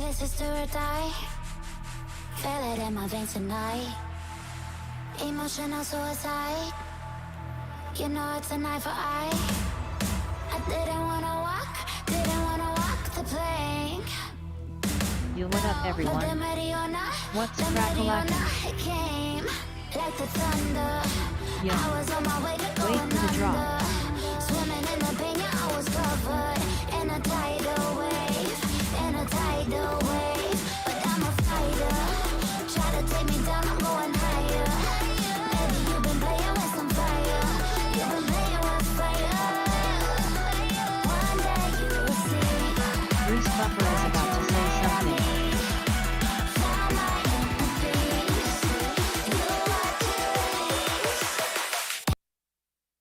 This is do or die. Feel it in my veins tonight. Emotional suicide. You know it's an eye for eye. I didn't wanna walk the plank. Yo, what up, everyone? What's crack-a-lackin'? It came like the thunder. Yo, I was on my way to wait going for the drop. under. Swimming in the pain, yeah, I was covered in a tidal wave, in a tidal wave. But I'm a fighter. Try to take me down, I'm going higher. Maybe you've been playing with some fire. You've been playing with fire. One day you will see. Bruce Buffer is about to say something. Found my inner peace. You are too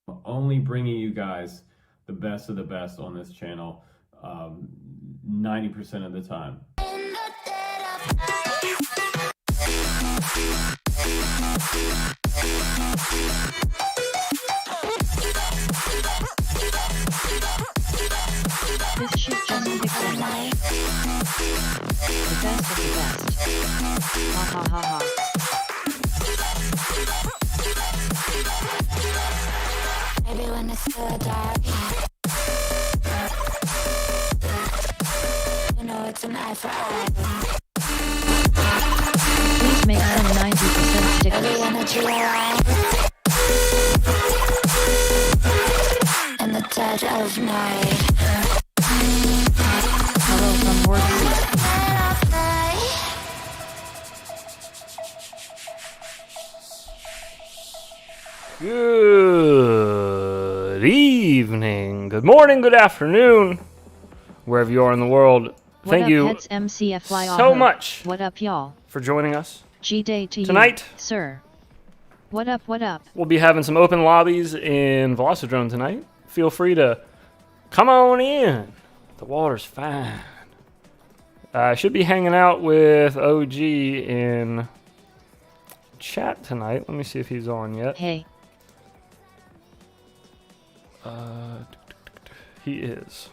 late. Only bringing you guys the best of the best on this channel 90% of the time. In the dead of night. This shit just kicks in. The best of the best. Ha ha ha ha. Maybe when it's still dark. You know it's an eye for eye. Please make some 90% stickers. Everyone that you around. In the dead of night. Hello from Wordsea. Dead of night. Good evening, good morning, good afternoon, wherever you are in the world. What Thank up, you Pets MCFY so much What up, y'all? for joining us. G-Day to Tonight- you, sir. What up, what up? We'll be having some open lobbies in velocidrone tonight. Feel free to come on in. The water's fine. I should be hanging out with OG in chat tonight. Let me see if he's on yet. Hey, He is.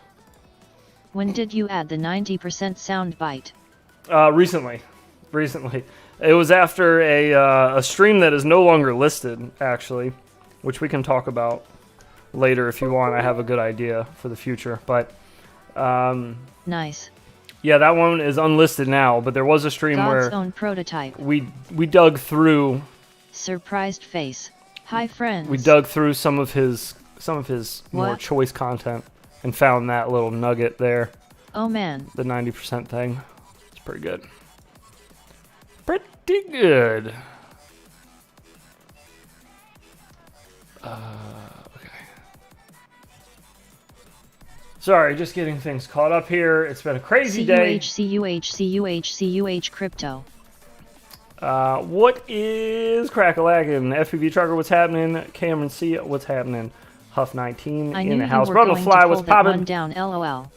when did you add the 90% sound bite? Recently. It was after a stream that is no longer listed, actually, which we can talk about later if you want. I have a good idea for the future, but Nice. yeah, that one is unlisted now. But there was a stream God's where own prototype. we dug through Surprised face. Hi, friends. we dug through some of his more What? choice content and found that little nugget there, Oh man, the 90% thing. It's pretty good. Pretty good. Okay. Sorry, just getting things caught up here. It's been a crazy day. CUH crypto. What is crack-a-laggin'? FPV Trucker, what's happening? Cameron C, what's happening? Huff 19 I in knew the you house. were Brother going Fly, to what's pull that one poppin'? down, lol.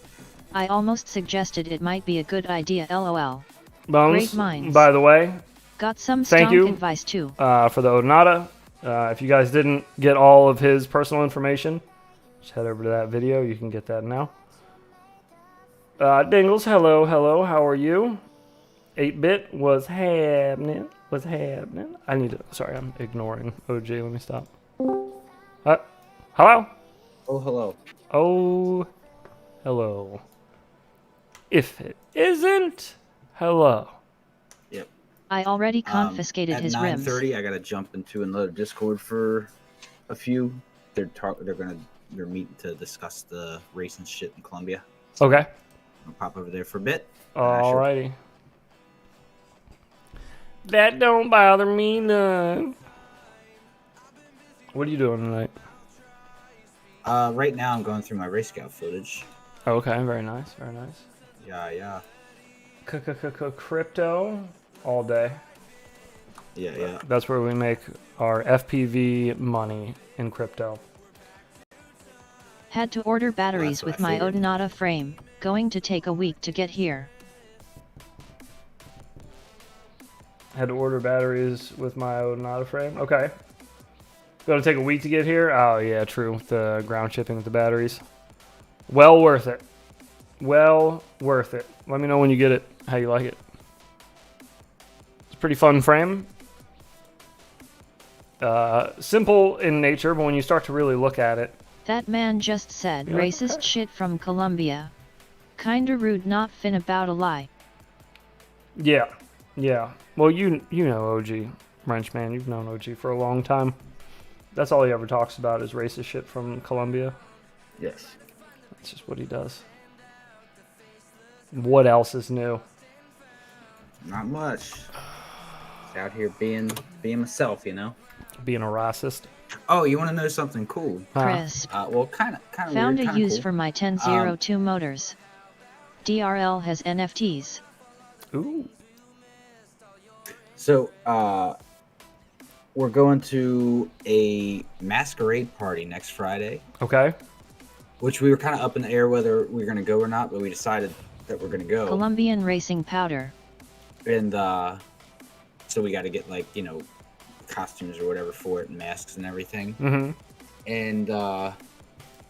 I almost suggested it might be a good idea, lol. Bones, Great minds. by the way, Got some Thank stonk you. advice too. for the Odonata. If you guys didn't get all of his personal information, just head over to that video. You can get that now. Dingles, hello, how are you? 8-bit, what's happening? I need to, sorry, I'm ignoring OG. Let me stop. Hello? Oh, hello. Oh, hello. If it isn't, hello. Yep. I already confiscated his At rims. 9:30, I gotta jump into another Discord for a few. They're meeting to discuss the race and shit in Colombia. Okay. I'll pop over there for a bit. Sure. Alrighty. That don't bother me none. What are you doing tonight? Right now, I'm going through my race scout footage. Okay, very nice. Yeah. Crypto all day. Yeah. That's where we make our FPV money in crypto. Had to order batteries what with I my figured. Odonata frame. Going to take a week to get here. Had to order batteries with my Odonata frame. Okay. Gonna take a week to get here? Oh, yeah, true. The ground shipping with the batteries. Well worth it. well worth it. Let me know when you get it, how you like it. It's a pretty fun frame. Simple in nature, but when you start to really look at it. That man just said You're like, racist okay. shit from Colombia. Kinda rude not fin about a lie. Yeah, yeah. Well, you know OG, Wrenchman. You've known OG for a long time. That's all he ever talks about is racist shit from Colombia. Yes. That's just what he does. What else is new? Not much. Just out here being myself, you know. Being a racist. Oh, you want to know something cool? Crisp. Well, kind of Found weird, a kinda use cool. for my 1002 motors. DRL has NFTs. Ooh. So, we're going to a masquerade party next Friday, Okay. which we were kind of up in the air whether we were going to go or not, but we decided that we're going to go. Colombian racing powder. And so we got to get, like, you know, costumes or whatever for it and masks and everything. Mm-hmm. And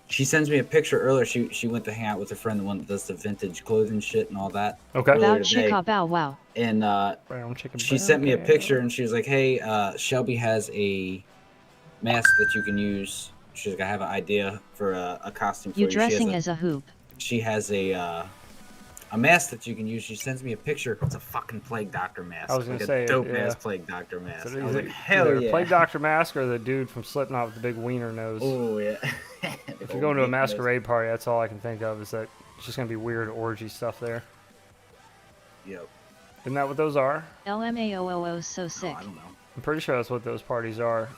she sends me a picture earlier. She went to hang out with her friend, the one that does the vintage clothing shit and all that. Okay. Earlier Bow today. chicka bow wow. And Brown chicken. she sent me a picture and she was like, hey, Shelby has a mask that you can use. She's like, I have an idea for a costume for You you. dressing as a hoop. She has a mask that you can use. She sends me a picture. It's a fucking Plague Doctor mask. I was gonna like say, a dope yeah. ass Plague Doctor mask. So I was like, either hell yeah. Plague Doctor Mask or the dude from Slipknot with the big wiener nose. Oh yeah. If you're going to a masquerade party, that's all I can think of is that it's just gonna be weird orgy stuff there. Yep. Isn't that what those are? LMAOOO so sick. I don't know. I'm pretty sure that's what those parties are.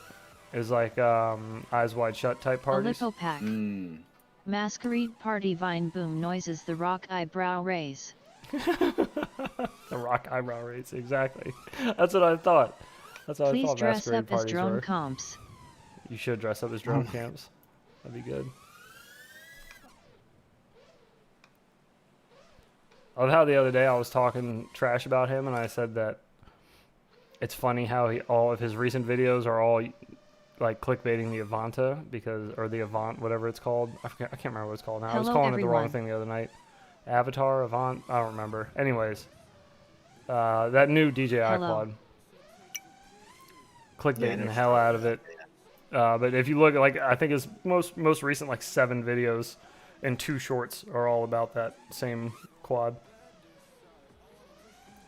Is like eyes wide shut type A parties. lipo pack. Mm. Masquerade party vine boom noises the rock eyebrow raise. The rock eyebrow raise, exactly. That's what I thought. That's what I Please thought dress masquerade up as parties drone were. comps. You should dress up as drone camps. That'd be good. I love how the other day I was talking trash about him and I said that it's funny how all of his recent videos are all like clickbaiting the Avanta or the Avant, whatever it's called. I can't remember what it's called now. I was Hello, calling it the wrong everyone. thing the other night. Avatar, Avant, I don't remember. Anyways, that new DJI Hello. quad. Clickbaiting the hell out of it. But if you look at, like, I think his most recent, like, 7 videos and 2 shorts are all about that same quad.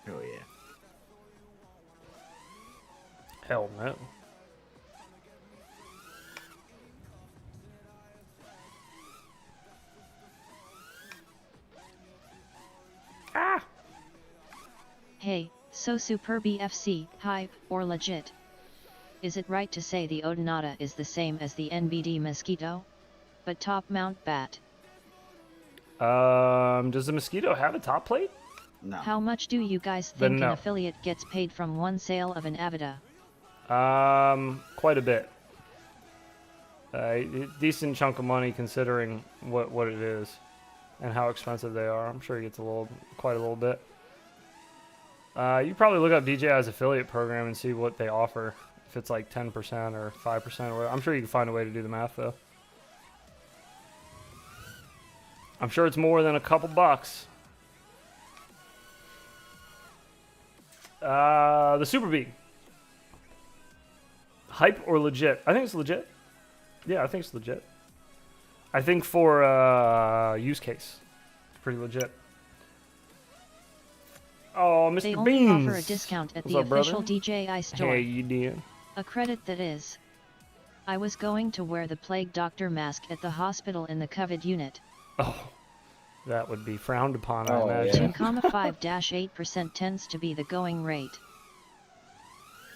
Oh yeah. Hell no. Ah! Hey, so Super BFC, hype, or legit? Is it right to say the Odinata is the same as the NBD Mosquito? But top mount bat. Does the Mosquito have a top plate? No. How much do you guys Then think no. an affiliate gets paid from one sale of an Avida? Quite a bit. Decent chunk of money considering what it is and how expensive they are. I'm sure he gets quite a little bit. You probably look up DJI's affiliate program and see what they offer. If it's like 10% or 5% or whatever. I'm sure you can find a way to do the math though. I'm sure it's more than a couple bucks. The Super Bee. Hype or legit? I think it's legit. Yeah, I think it's legit. I think for use case, it's pretty legit. Oh, Mr. They only Beans. offer a discount at What's the up, brother? official DJI store. Hey, you did. A credit that is. I was going to wear the Plague Doctor mask at the hospital in the COVID unit. Oh, that would be frowned upon, I Oh, imagine. 2,5-8% tends to be the going rate.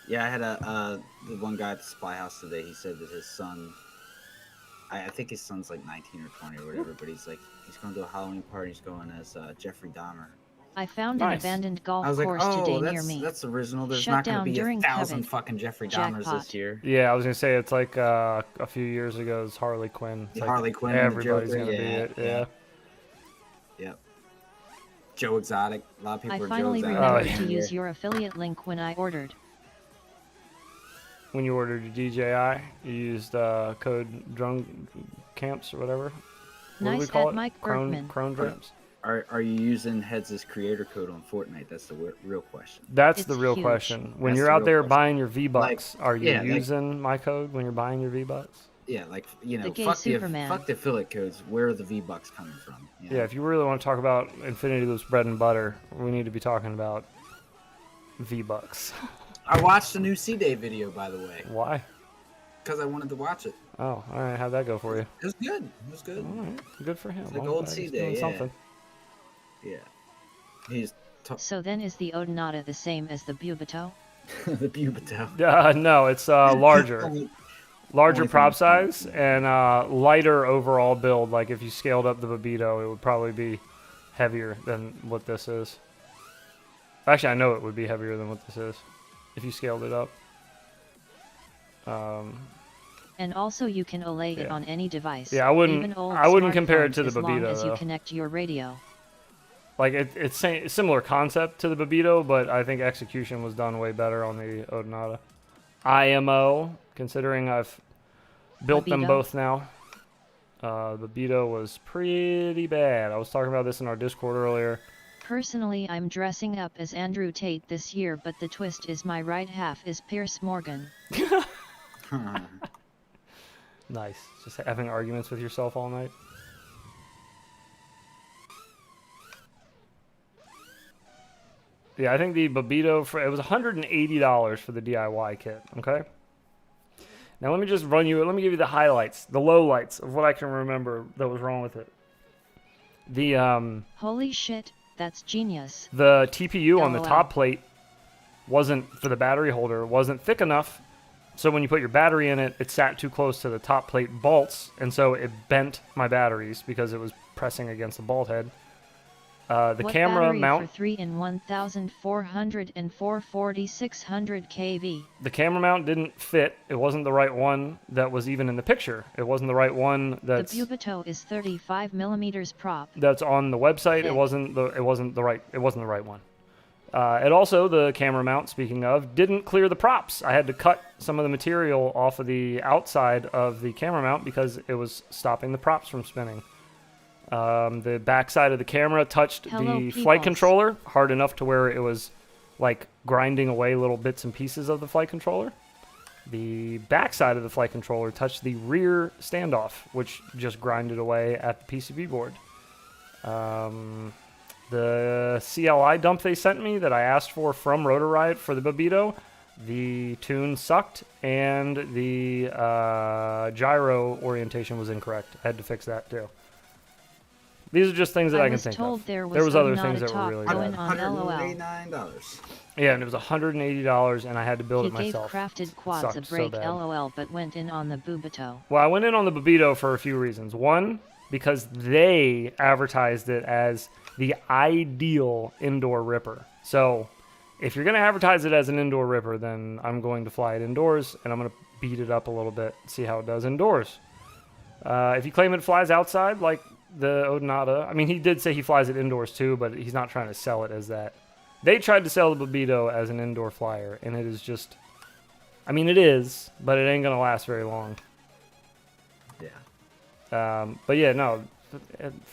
Yeah, I had the one guy at the supply house today. He said that his son, I think his son's like 19 or 20 or whatever, but he's going to a Halloween party. He's going as Jeffrey Dahmer. I found an Nice. abandoned golf I was like, course oh, today near me. that's original. There's Shut not going to down be during 1,000 COVID. fucking Jeffrey Dahmers Jackpot. this year. Yeah, I was gonna say it's like a few years ago. It's Harley Quinn. It's The like Harley Quinn and the Everybody's Joker, gonna be yeah, it. Yeah. Yep. Joe Exotic. A lot of people I are finally Joe remembered Exotic. to use your affiliate link when I ordered. When you ordered your DJI, you used code drone camps or whatever. What do we Nice call at it? Mike Crone Bergman. Drams. are you using Heads' creator code on Fortnite? That's the real question. That's It's the real huge. question. When That's you're the out real there question. buying your V-Bucks, are you yeah, like- using my code when you're buying your V-Bucks? Yeah, like, you know, The gay fuck Superman. fuck the affiliate codes. Where are the V-Bucks coming from? You know? Yeah, if you really want to talk about Infinity Loop's bread and butter, we need to be talking about V-Bucks. I watched the new C-Day video, by the way, Why? because I wanted to watch it. Oh, all right. How'd that go for you? It was good. It was good. All right. Good for him. It's like I'm old glad he's C-Day, doing yeah. something. Yeah. He's So then is the Odonata the same as the Bubato? the Bubato. No, it's larger. Larger Only prop thing- size and lighter overall build. Like if you scaled up the Babito, it would probably be heavier than what this is. Actually, I know it would be heavier than what this is if you scaled it up. And also you can OLay it Yeah. on any device. Yeah, I wouldn't- even old I wouldn't compare it smartphones to the as long Babito, as you though. connect your radio. Like it's similar concept to the Babito, but I think execution was done way better on the Odonata. IMO, considering I've built them Babito? both now. The Babito was pretty bad. I was talking about this in our Discord earlier. Personally, I'm dressing up as Andrew Tate this year, but the twist is my right half is Pierce Morgan. Nice. Just having arguments with yourself all night. Yeah, I think the Babito, it was $180 for the DIY kit, okay? Now let me just let me give you the highlights, the lowlights of what I can remember that was wrong with it. The Holy shit, that's genius. the TPU on the LOL. top plate wasn't, for the battery holder, wasn't thick enough. So when you put your battery in it, it sat too close to the top plate bolts, and so it bent my batteries because it was pressing against the bolt head. The What camera battery mount, for 3 in 1400 and 4600 kV. the camera mount didn't fit. It wasn't the right one that was even in the picture. It wasn't the right one The Bubato is 35 millimeters prop. that's on the website. Thick. It wasn't the right one. It also, the camera mount, speaking of, didn't clear the props. I had to cut some of the material off of the outside of the camera mount because it was stopping the props from spinning. The back side of the camera touched Hello, the flight peoples. controller hard enough to where it was like grinding away little bits and pieces of the flight controller. The back side of the flight controller touched the rear standoff, which just grinded away at the PCB board. The CLI dump they sent me that I asked for from Rotor Riot for the Babito, the tune sucked and the gyro orientation was incorrect. I had to fix that too. These are just things that I can was think told of. there was was other Odonata things that were talk really going bad. on LOL. $189. Yeah, and it was $180 and I had to build He it gave myself. crafted quads Sucked a so break bad. LOL but went in on the Bubato. Well, I went in on the Babito for a few reasons. One, because they advertised it as the ideal indoor ripper. So if you're going to advertise it as an indoor ripper, then I'm going to fly it indoors and I'm going to beat it up a little bit, see how it does indoors. If you claim it flies outside, like the Odonata, I mean, he did say he flies it indoors too, but he's not trying to sell it as that. They tried to sell the Babito as an indoor flyer, and it is just, I mean, it is, but it ain't going to last very long. Yeah. But yeah, no.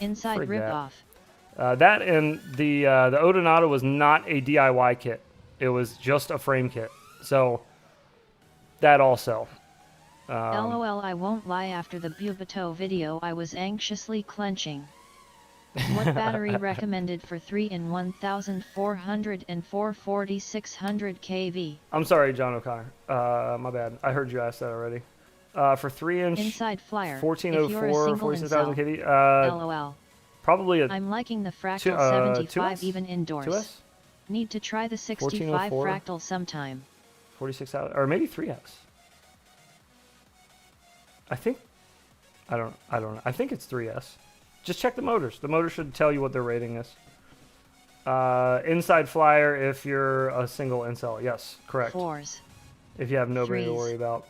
Inside frig that. ripoff. That and the Odonata was not a DIY kit. It was just a frame kit. So that also. LOL, I won't lie, after the Bubato video I was anxiously clenching. What battery recommended for 3 in 1400 and 4600 kV? I'm sorry, John O'Connor. My bad. I heard you ask that already. For 3-inch, Inside flyer. 1404, if you're a single 46,000 incel. kV. LOL. Probably a I'm liking the Fractal two- 75 2S? even indoors. 2S? Need to try the 65 1404? Fractal sometime. 46,000, or maybe 3S. I think, I don't know. I think it's 3S. Just check the motors. The motor should tell you what their rating is. Inside flyer if you're a single incel. Yes, correct. Fours. If you have nobody to Threes. worry about.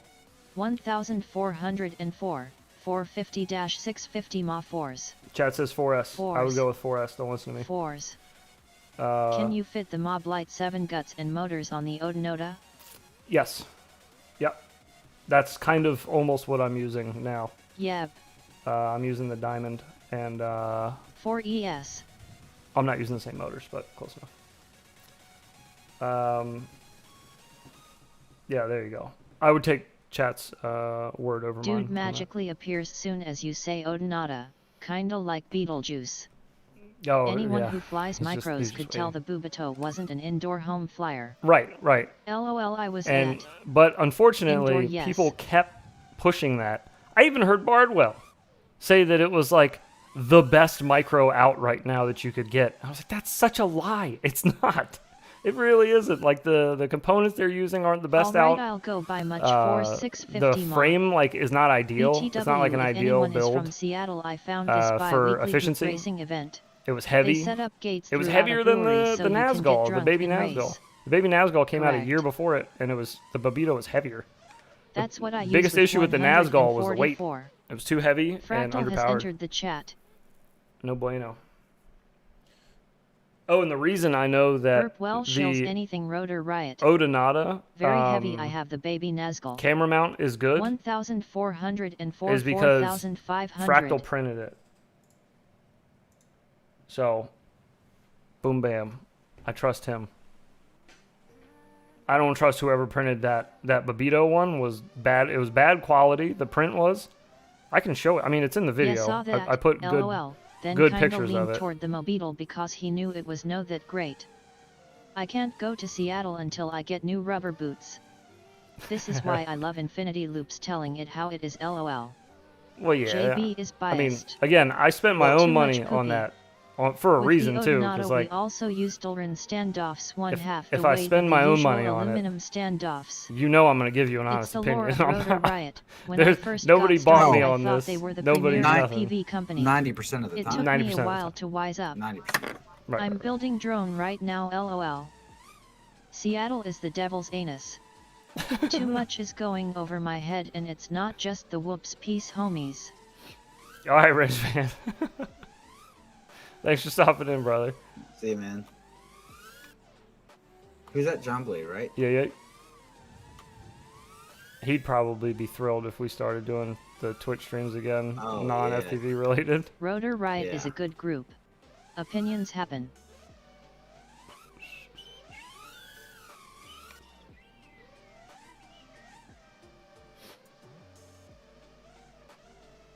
1404, 450-650 Ma 4s. Chat says 4S. I would Fours. go with 4S. Don't listen to me. 4s. Uh, Can you fit the Mob Light 7 guts and motors on the Odonata? Yes. Yep. That's kind of almost what I'm using now. Yep. I'm using the diamond and 4ES. I'm not using the same motors, but close enough. Yeah, there you go. I would take chat's word over mine. Dude magically appears soon as you say Odinata, kinda like Beetlejuice. Oh, Anyone yeah. who flies He's just micros could tell waiting. the Bubato wasn't an indoor home flyer. Right. LOL, I was And at. but unfortunately, Indoor, yes. people kept pushing that. I even heard Bardwell say that it was like the best micro out right now that you could get. I was like, that's such a lie. It's not. It really isn't. Like the components they're using aren't the best All right, out. I'll go buy much for 650 The frame like is not ideal. BTW, It's not like an if ideal anyone is from build. Seattle, I found this For bi-weekly efficiency. racing event. It was They heavy. set up gates It was throughout heavier a than brewery the so you can get Nazgul, the drunk baby and Nazgul. race. The baby Nazgul came out a Correct. year before it, and it was the Babito was heavier. That's what I used. Biggest issue with the Nazgul was the weight. 144. It was too heavy and Fractal has underpowered. entered the chat. No bueno. Oh, and the reason I know that Burp well shills the anything Rotor Riot. Odinata Very heavy. I have the baby Nazgul. camera mount is good 1,404, is because 4,500. Fractal printed it. So, boom bam. I trust him. I don't trust whoever printed that Babito one was bad. It was bad quality. The print was. I can show it. I mean, it's in the video. Yeah, saw that. I put LOL. Then good kinda pictures of leaned it. toward the Mobeetle because he knew it was no that great. I can't go to Seattle until I get new rubber boots. This is why I love Infinity Loops telling it how it is. LOL. Well, yeah. JB is I mean, biased. again, I spent my Too own much money on poopy. that for a With reason the too. Odinata, Because like, we also use Dolran standoffs one half if the I way spend that my the own usual money on it, aluminum standoffs. you know, I'm gonna give you an It's honest the lore opinion. of on Rotor that. Riot. When I There's first nobody got bought started, me I on thought this. they were the Nobody's premier nothing. FPV company. 90% of the It time. took 90% me of a the while time. to wise up. 90%. Right, I'm right. building drone right now. LOL. Seattle is the devil's anus. Too much is going over my head, and it's not just the whoops piece, homies. All right, Rich Van. Thanks for stopping in, brother. See you, man. Who's that? John Blade, right? Yeah. He'd probably be thrilled if we started doing the Twitch streams again, Oh, non-FPV related. Rotor Riot is Yeah. a good group. Opinions happen.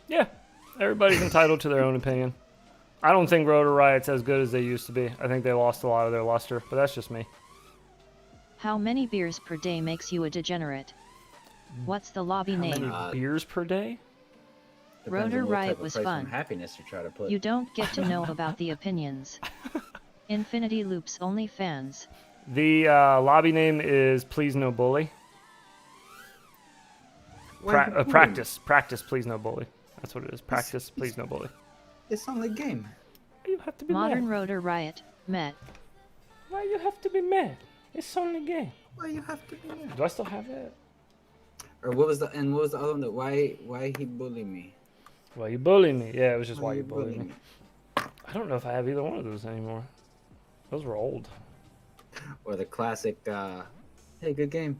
Yeah, everybody's entitled to their own opinion. I don't think Rotor Riot's as good as they used to be. I think they lost a lot of their luster, but that's just me. How many beers per day makes you a degenerate? What's the lobby How name? many beers per day? Depends Rotor on what Riot type of was price on fun. happiness you try to put. You don't get to know about the opinions. Infinity Loops only fans. The lobby name is Please No Bully. Why are you Practice, please no bully. That's what it is. Practice, please no bully. It's on the game. You have to be Modern mad. Rotor Riot, Met. Why you have to be mad? It's only a game. Why you have to be mad? Do I still have that? Or what was the other one? That why he bullied me? Why you bully me? Yeah, it was just why you bully bullied me. I don't know if I have either one of those anymore. Those were old. Or the classic, hey, good game.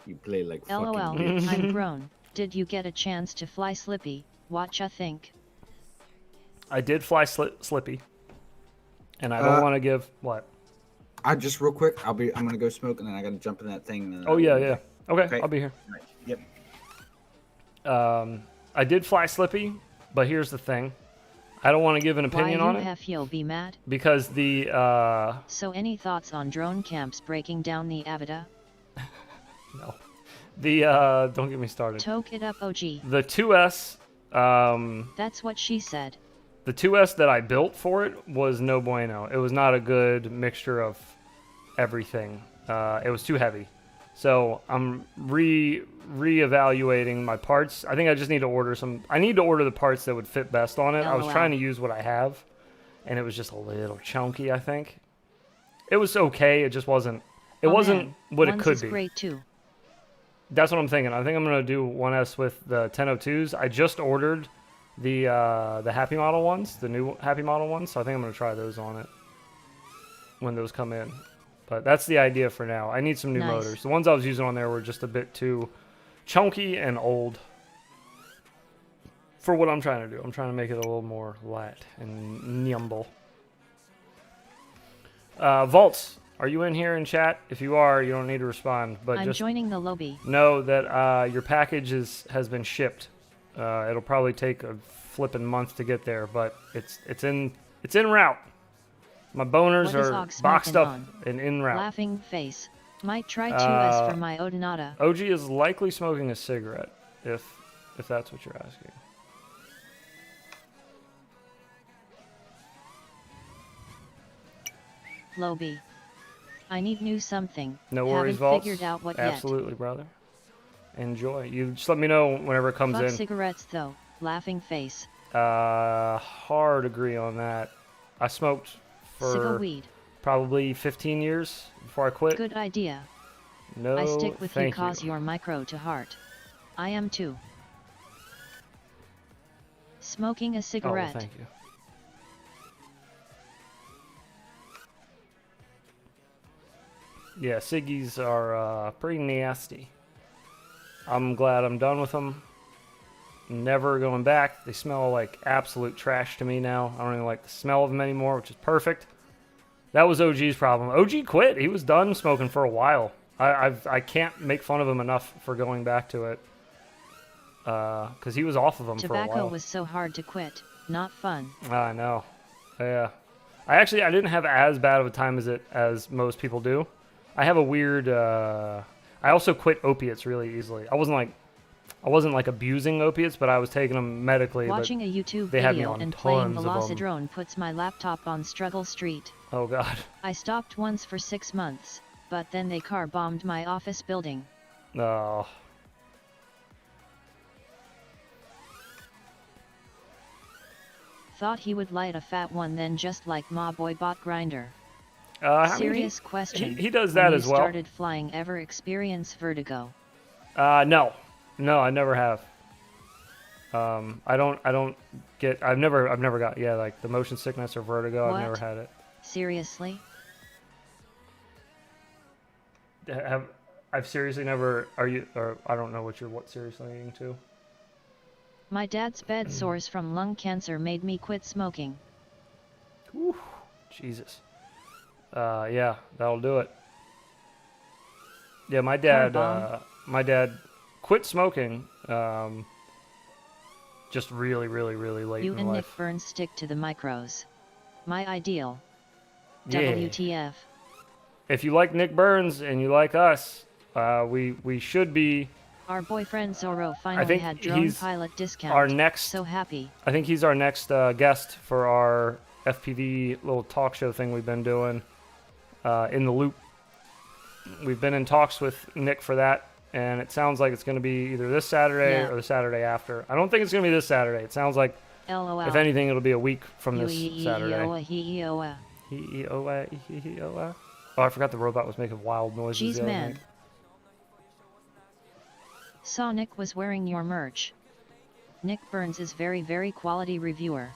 You play like fucking LOL, bitch. I'm grown. Did you get a chance to fly Slippy? Watcha think. I did fly Slippy, and I don't want to give what. I just real quick. I'm gonna go smoke and then I gotta jump in that thing. And then Oh yeah. Okay, I'll be here. Right. Yep. I did fly Slippy, but here's the thing. I don't want to give an opinion Why on you it have you'll be mad? because the So any thoughts on drone camps breaking down the Avida? no, the don't get me started. Toke it up, OG. The 2S, That's what she said. the 2S that I built for it was no bueno. It was not a good mixture of everything. It was too heavy. So I'm reevaluating my parts. I think I just need to order some. I need to order the parts that would fit best on it. I was LOL. trying to use what I have, and it was just a little chunky. I think it was okay. It just wasn't. It Oh, wasn't man. what it One's could is be. great too. That's what I'm thinking. I think I'm gonna do 1S with the 1002s. I just ordered the Happy Model ones, the new Happy Model ones. So I think I'm gonna try those on it when those come in. But that's the idea for now. I need some new Nice. motors. The ones I was using on there were just a bit too chunky and old for what I'm trying to do. I'm trying to make it a little more light and nimble. Vaults, are you in here in chat? If you are, you don't need to respond. But I'm just joining the lobby. know that your package has been shipped. It'll probably take a flipping month to get there, but it's en route. My boners What is are Og boxed smoking up on? and en route. Laughing face. Might try 2S for my Odinata. OG is likely smoking a cigarette, if that's what you're asking. Lobby. I need new something. No worries, Haven't Vaults. figured out what Absolutely, brother. Enjoy. You just let me know whenever it comes yet. Fuck in. cigarettes though. Laughing face. Hard agree on that. I smoked Cigar for weed. probably 15 years before I quit. Good idea. No, I stick with you thank cause you're micro to heart. I am too. Smoking a Oh, cigarette. thank you. Yeah, ciggies are pretty nasty. I'm glad I'm done with them. Never going back. They smell like absolute trash to me now. I don't even like the smell of them anymore, which is perfect. That was OG's problem. OG quit. He was done smoking for a while. I can't make fun of him enough for going back to it. Because he was off of them for a while. Tobacco was so hard to quit. Not fun. I know. Yeah. I didn't have as bad of a time as most people do. I have a weird. I also quit opiates really easily. I wasn't like abusing opiates, but I was taking them medically. Watching a YouTube they had me video on and playing tons of 'em. velocidrone puts my laptop on struggle street. Oh God. I stopped once for 6 months, but then they car bombed my office building. No. Thought he would light a fat one then just like Ma Boy Bot Grinder. Serious question. He does that when as you well. started flying ever experience vertigo? No, I never have. I've never got like the motion sickness or vertigo. What? I've never had it. Seriously? I've seriously never. I don't know what seriously meaning to. My dad's bed sores from lung cancer made me quit smoking. Whew, Jesus. Yeah, that'll do it. Yeah, my dad quit smoking. Just really late You in and life. Nick Burns stick to the micros. My ideal. Yeah. WTF. If you like Nick Burns and you like us, we should be. Our boyfriend Zorro finally think had drone he's pilot discount. our next- So happy. I think he's our next guest for our FPV little talk show thing we've been doing. In the loop. We've been in talks with Nick for that, and it sounds like it's going to be either this Saturday or the Saturday after. I don't think it's going to be this Saturday. It sounds like, LOL. if anything, it'll be a week from this Saturday. Oh, I forgot the robot was making wild noises. Jeez, the other man. night. Saw Nick was wearing your merch. Nick Burns is very quality reviewer.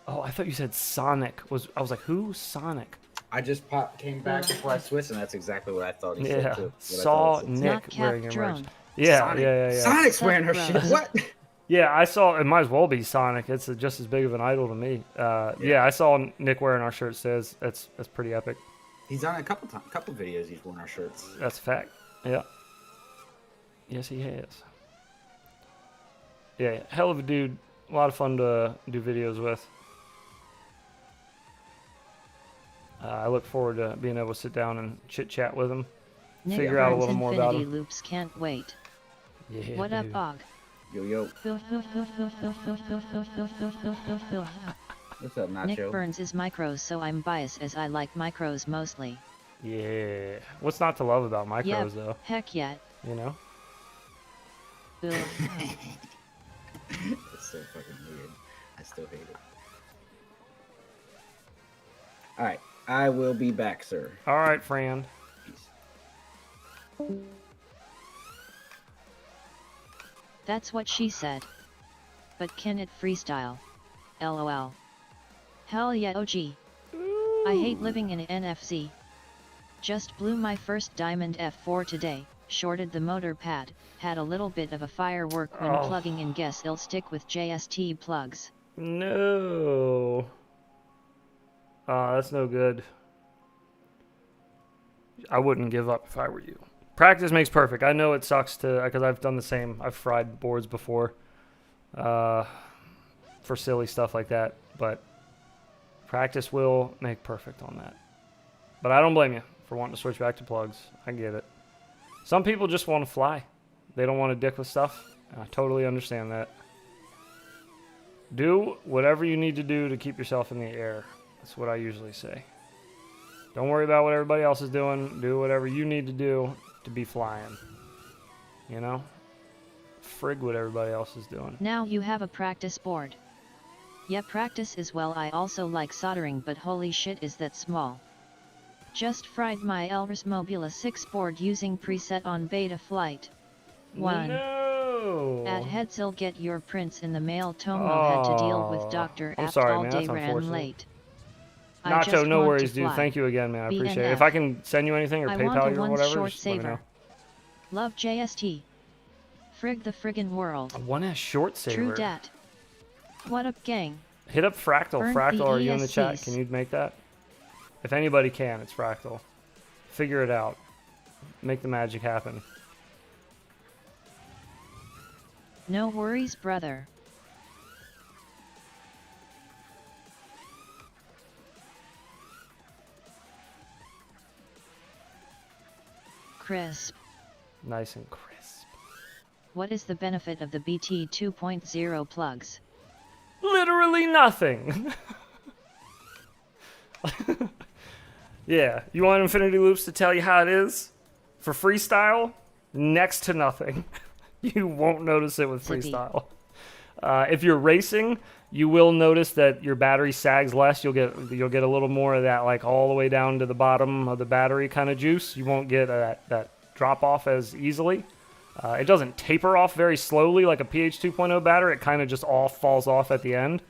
Oh, I thought you said Sonic. I was like, who? Sonic? I just came back before I switched, and that's exactly what I thought he said Yeah. too. Saw Not Nick Cap wearing your Drone. merch. Yeah, Sonic. yeah. Sonic's wearing her Suck, shit. bro. What? Yeah, I saw. It might as well be Sonic. It's just as big of an idol to me. Yeah, I saw Nick wearing our shirt. Says that's pretty epic. He's on a couple videos. He's worn our shirts. That's a fact. Yeah. Yes, he has. Yeah, hell of a dude. A lot of fun to do videos with. I look forward to being able to sit down and chit chat with him. Nick Figure out a Burns little more about Infinity him. Loops can't wait. Yeah. What up, dude. Og? Yo. What's up, Nacho? Nick Burns is micros, so I'm biased as I like micros mostly. Yeah. What's not to love about micros Yep, though? heck yeah. You know. Ugh. It's so fucking weird. I still hate it. All right, I will be back, sir. All right, friend. Peace. That's what she said. But can it freestyle? LOL. Hell yeah, OG. I hate living in an NFC. Just blew my first diamond F4 today, shorted the motor pad, had a little bit of a firework when plugging in, guess it'll stick with JST plugs. No. That's no good. I wouldn't give up if I were you. Practice makes perfect. I know it sucks because I've done the same. I've fried boards before for silly stuff like that, but practice will make perfect on that. But I don't blame you for wanting to switch back to plugs. I get it. Some people just want to fly. They don't want to dick with stuff. I totally understand that. Do whatever you need to do to keep yourself in the air. That's what I usually say. Don't worry about what everybody else is doing. Do whatever you need to do to be flying. You know? Frig what everybody else is doing. Now you have a practice board. Yeah, practice is well. I also like soldering, but holy shit is that small. Just fried my Elris Mobula 6 board using preset on beta flight. 1. No! At Headsill, get your prints in the mail. Tomo had to deal with Dr. I'm Apt sorry, all man. day, That's ran unfortunate. late. I Nacho, just no want worries, to dude. fly. Thank you again, man. I appreciate it. BNF. If I can send you anything or I want PayPal a you or one whatever, short just let me saver. know. Love JST. Frig the friggin' world. A 1S short saver. True dat. What up, gang? Hit up Fractal. Burnt Fractal, the are you in the chat? ESCs. Can you make that? If anybody can, it's Fractal. Figure it out. Make the magic happen. No worries, brother. Crisp. Nice and crisp. What is the benefit of the BT 2.0 plugs? Literally nothing. Yeah, you want Infinity Loops to tell you how it is? For freestyle, next to nothing. You won't notice it with Zippy. freestyle. If you're racing, you will notice that your battery sags less. You'll get a little more of that, like all the way down to the bottom of the battery kind of juice. You won't get that drop off as easily. It doesn't taper off very slowly like a PH 2.0 battery. It kind of just all falls off at the end.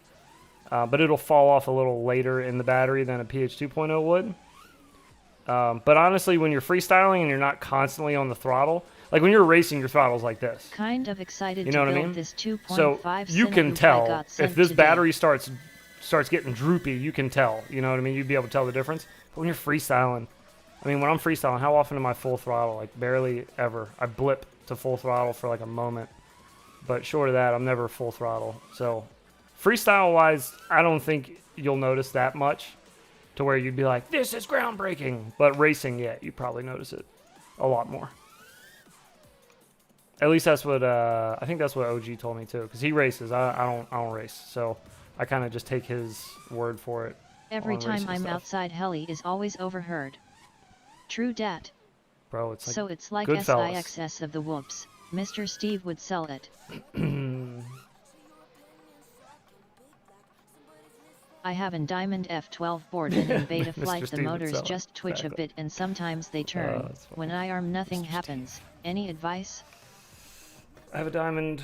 But it'll fall off a little later in the battery than a PH 2.0 would. But honestly, when you're freestyling and you're not constantly on the throttle, like when you're racing, your throttle's like this. Kind of excited You know to what I build mean? this 2.5 So you can Cineloop I tell got if sent this today. battery starts getting droopy. You can tell. You know what I mean? You'd be able to tell the difference. But when you're freestyling, I mean, when I'm freestyling, how often am I full throttle? Like barely ever. I blip to full throttle for like a moment. But short of that, I'm never full throttle. So freestyle-wise, I don't think you'll notice that much to where you'd be like, this is groundbreaking. But racing, yeah, you probably notice it a lot more. At least that's what I think that's what OG told me too, because he races. I don't race, so I kind of just take his word for it. Every on time racing I'm stuff. outside, heli is always overheard. True dat. Bro, it's like So it's like Goodfellas. SIXS of the whoops. Mr. Steve would sell it. I have an Diamond F12 board and in beta Mr. flight the Steve would motors sell it. just twitch a Exactly. bit and sometimes they turn. that's funny. When I arm, nothing Mr. Steve. happens. Any advice? I have a Diamond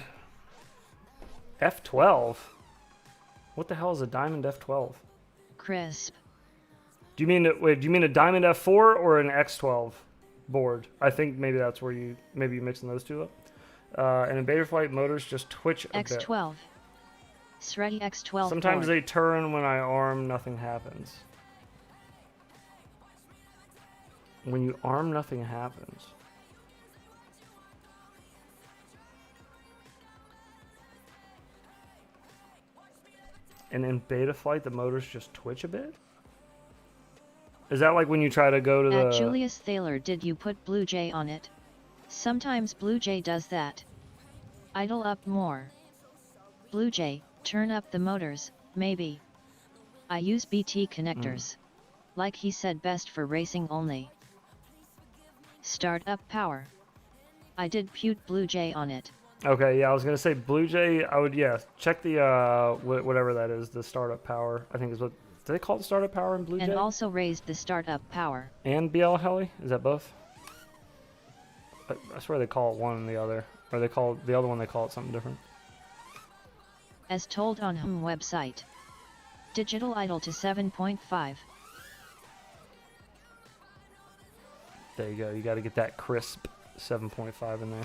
F12. What the hell is a Diamond F12? Crisp. Do you mean a Diamond F4 or an X12 board? I think maybe that's where you're mixing those two up. And in beta flight, motors just twitch a bit. X12. Sready X12 Sometimes board. they turn when I arm, nothing happens. When you arm, nothing happens. And in beta flight, the motors just twitch a bit? Is that like when you try to go to At the... Julius Thaler, did you put Blue Jay on it? Sometimes Blue Jay does that. Idle up more. Blue Jay, turn up the motors, maybe. I use BT connectors. Like he said, best for racing only. Start up power. I did put Blue Jay on it. Okay, yeah, I was going to say Blue Jay, I would, yeah, check the, whatever that is, the startup power, I think is what, do they call it startup power in Blue Jay? And also raised the startup power. And BL Heli? Is that both? I swear they call it one and the other. Or they call the other one, they call it something different. As told on website. Digital idle to 7.5. There you go, you got to get that crisp 7.5 in there.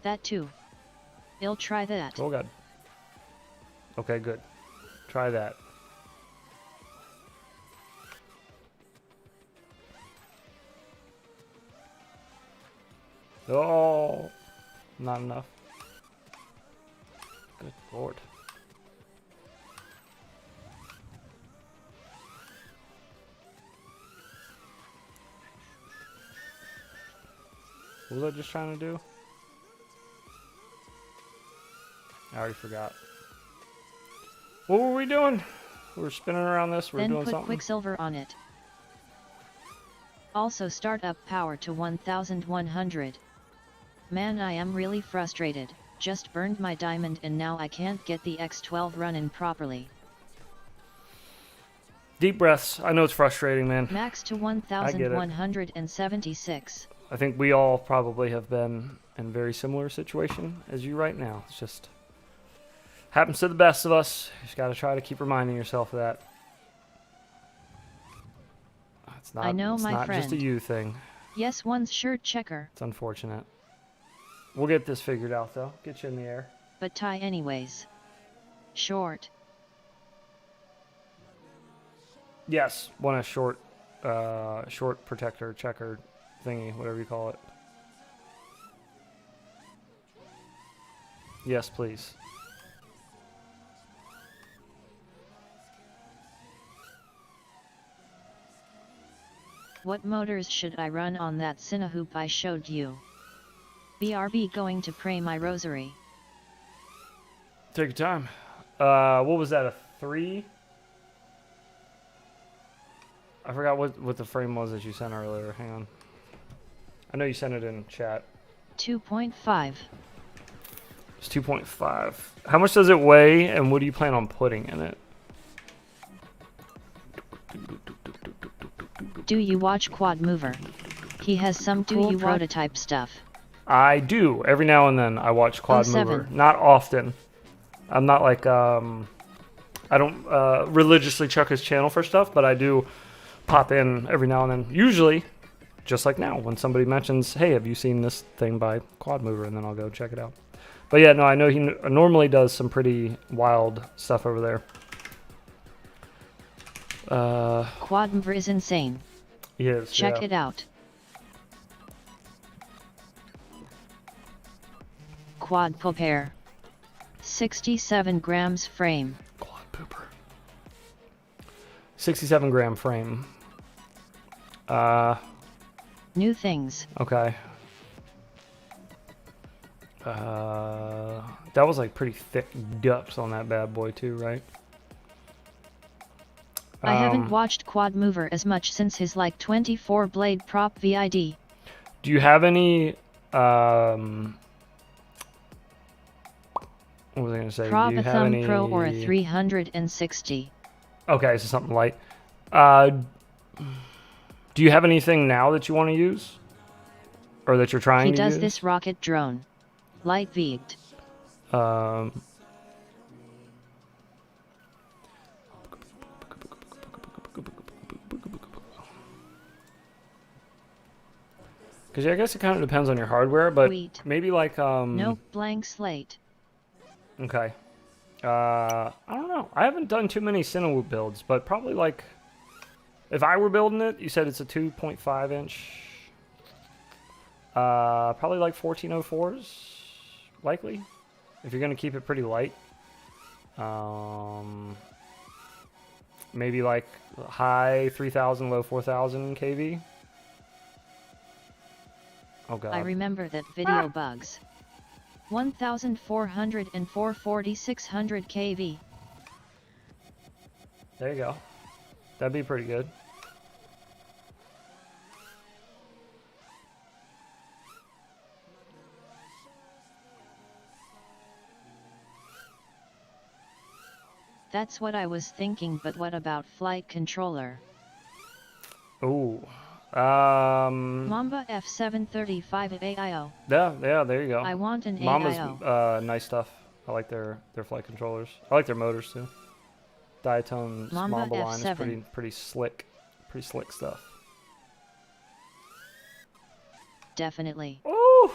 That too. I'll try that. Oh god. Okay, good. Try that. Oh, not enough. Good lord. What was I just trying to do? I already forgot. What were we doing? We're spinning around this. We're then doing put something. Quicksilver on it. Also start up power to 1100. Man, I am really frustrated. Just burned my diamond and now I can't get the X12 running properly. Deep breaths. I know it's frustrating, man. Max to 1176. I think we all probably have been in a very similar situation as you right now. It's just happens to the best of us. You just got to try to keep reminding yourself of that. It's not, I know, it's my not friend. just a you thing. Yes, one's shirt checker. It's unfortunate. We'll get this figured out, though. Get you in the air. But tie anyways. Short. Yes, want a short protector, checker thingy, whatever you call it. Yes, please. What motors should I run on that Cinehoop I showed you? BRB going to pray my rosary. Take your time. What was that, a 3? I forgot what the frame was that you sent earlier. Hang on. I know you sent it in chat. 2.5. It's 2.5. How much does it weigh, and what do you plan on putting in it? Do you watch Quad Mover? He has some cool prototype stuff. I do. Every now and then I watch Quad 07. Mover. Not often. I'm not like, I don't religiously check his channel for stuff, but I do pop in every now and then. Usually, just like now, when somebody mentions, hey, have you seen this thing by Quad Mover? And then I'll go check it out. But yeah, no, I know he normally does some pretty wild stuff over there. Quad Mover is insane. He is, Check yeah. it out. Quad Popper. 67 grams frame. Quad pooper. 67 gram frame. New things. Okay. That was like pretty thick guts on that bad boy too, right? I haven't watched Quad Mover as much since his like 24 blade prop VID. Do you have any what was I going to say? Prop Do you a have Thumb any... Pro or a 360. Okay, so something light. Do you have anything now that you want to use? Or that you're trying to use? He does this rocket drone. Light vegged. Because I guess it kind of depends on your hardware, but Wheat. maybe like... Nope, blank slate. Okay. I don't know. I haven't done too many Cinewoop builds, but probably like... If I were building it, you said it's a 2.5 inch. Probably like 1404s, likely. If you're going to keep it pretty light. Maybe like high 3000, low 4000 kV. Oh god. I remember that video bugs. 1404 4600 kV. There you go. That'd be pretty good. That's what I was thinking, but what about flight controller? Ooh. Mamba F735 at AIO. Yeah, there you go. I want an Mama's AIO. nice stuff. I like their flight controllers. I like their motors too. Diatone's Mamba Mamba line F7. is pretty slick stuff. Definitely. Ooh,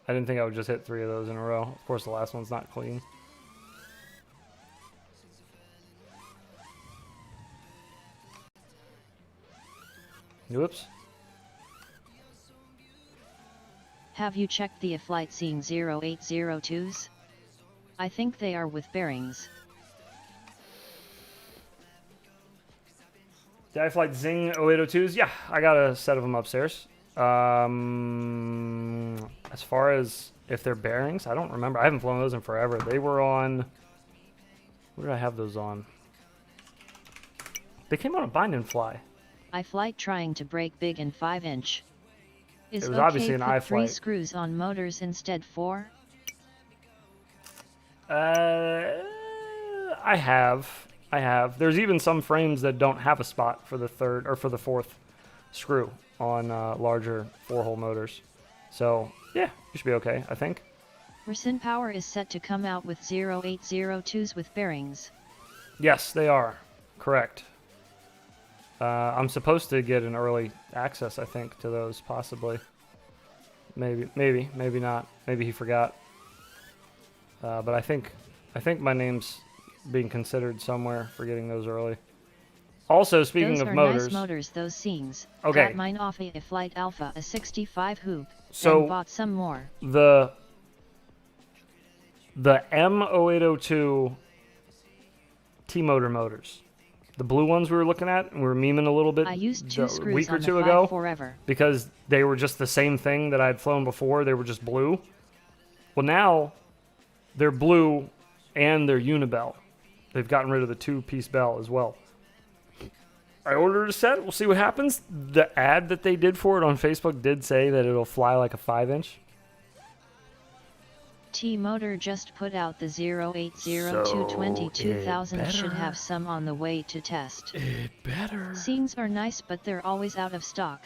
I didn't think I would just hit 3 of those in a row. Of course, the last one's not clean. Whoops. Have you checked the flight seeing 0802s? I think they are with bearings. The iFlight Zing 0802s? Yeah, I got a set of them upstairs. As far as if they're bearings, I don't remember. I haven't flown those in forever. They were on... What did I have those on? They came on a bind and fly. iFlight trying to break big in 5-inch. Is It was okay obviously an put 3 iFlight. screws on motors instead 4? I have. There's even some frames that don't have a spot for the third or for the fourth screw on larger 4-hole motors. So yeah, you should be okay, I think. Racine Power is set to come out with 0802s with bearings. Yes, they are. Correct. I'm supposed to get an early access, I think, to those, possibly. Maybe not. Maybe he forgot. But I think my name's being considered somewhere for getting those early. Also, speaking those of are motors, nice motors, those scenes. Okay. Got mine off a Flight Alpha, a 65 hoop. So then bought some more. the M0802 T-motor motors, the blue ones we were looking at, and we were memeing a little bit I used 2 a screws week or on the 2 5 ago forever. because they were just the same thing that I'd flown before. They were just blue. Well, now they're blue and they're unibell. They've gotten rid of the 2-piece bell as well. I ordered a set. We'll see what happens. The ad that they did for it on Facebook did say that it'll fly like a 5-inch. T-Motor just put out the 080220 2000 should have some on the way to test. It better. Scenes are nice, but they're always out of stock.